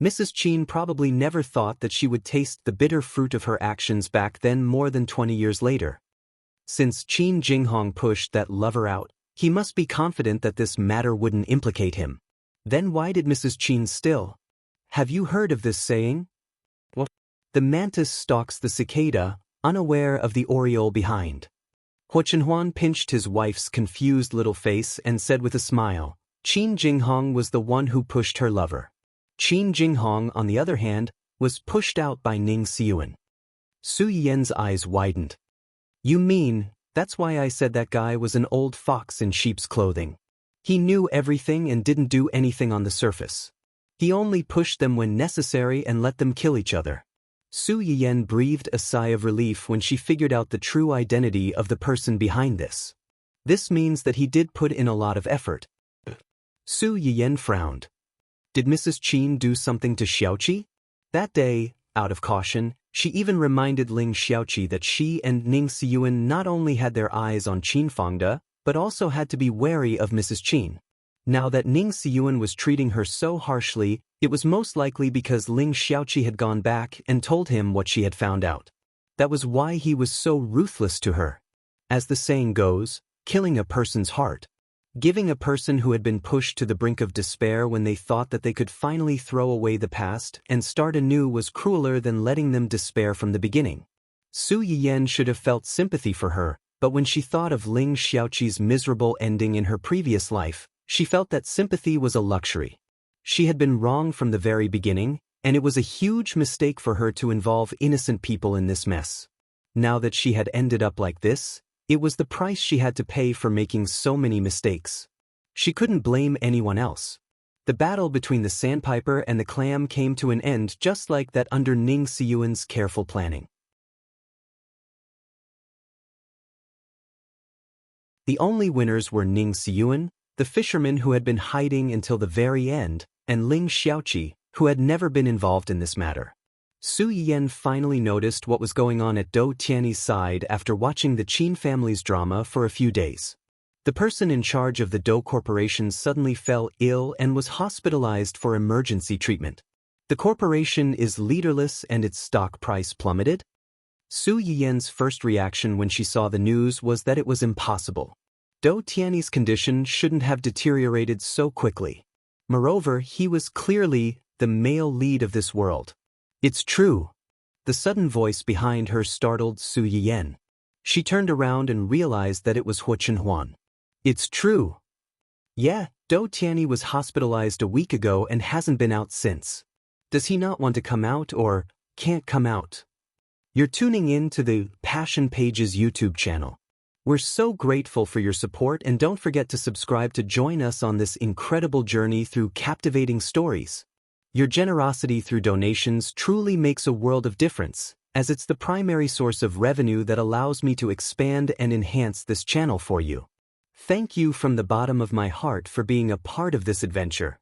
Mrs. Qin probably never thought that she would taste the bitter fruit of her actions back then more than 20 years later. Since Qin Jinghong pushed that lover out, he must be confident that this matter wouldn't implicate him. Then why did Mrs. Qin still? Have you heard of this saying? What? The mantis stalks the cicada, unaware of the oriole behind. Hua Chenhuan pinched his wife's confused little face and said with a smile, Qin Jinghong was the one who pushed her lover. Qin Jinghong, on the other hand, was pushed out by Ning Xiuan. Su Yiyen's eyes widened. You mean, that's why I said that guy was an old fox in sheep's clothing. He knew everything and didn't do anything on the surface. He only pushed them when necessary and let them kill each other. Su Yiyen breathed a sigh of relief when she figured out the true identity of the person behind this. This means that he did put in a lot of effort. Su Yiyen frowned. Did Mrs. Qin do something to Xiaoqi? That day, out of caution, she even reminded Ling Xiaoqi that she and Ning Xiuan not only had their eyes on Qin Fangda, but also had to be wary of Mrs. Qin. Now that Ning Xiuan was treating her so harshly, it was most likely because Ling Xiaoqi had gone back and told him what she had found out. That was why he was so ruthless to her. As the saying goes, killing a person's heart. Giving a person who had been pushed to the brink of despair when they thought that they could finally throw away the past and start anew was crueler than letting them despair from the beginning. Su Yiyen should have felt sympathy for her, but when she thought of Ling Xiaoqi's miserable ending in her previous life, she felt that sympathy was a luxury. She had been wrong from the very beginning, and it was a huge mistake for her to involve innocent people in this mess. Now that she had ended up like this, it was the price she had to pay for making so many mistakes. She couldn't blame anyone else. The battle between the sandpiper and the clam came to an end just like that under Ning Siyuan's careful planning. The only winners were Ning Siyuan, the fisherman who had been hiding until the very end, and Ling Xiaoqi, who had never been involved in this matter. Su Yiyan finally noticed what was going on at Dou Tianyi's side after watching the Qin family's drama for a few days. The person in charge of the Dou Corporation suddenly fell ill and was hospitalized for emergency treatment. The corporation is leaderless and its stock price plummeted. Su Yiyan's first reaction when she saw the news was that it was impossible. Dou Tianyi's condition shouldn't have deteriorated so quickly. Moreover, he was clearly the male lead of this world. It's true. The sudden voice behind her startled Su Yiyan. She turned around and realized that it was Huo Chenhuan. It's true. Yeah, Dou Tianyi was hospitalized a week ago and hasn't been out since. Does he not want to come out or can't come out? You're tuning in to the Passion Pages YouTube channel. We're so grateful for your support, and don't forget to subscribe to join us on this incredible journey through captivating stories. Your generosity through donations truly makes a world of difference, as it's the primary source of revenue that allows me to expand and enhance this channel for you. Thank you from the bottom of my heart for being a part of this adventure.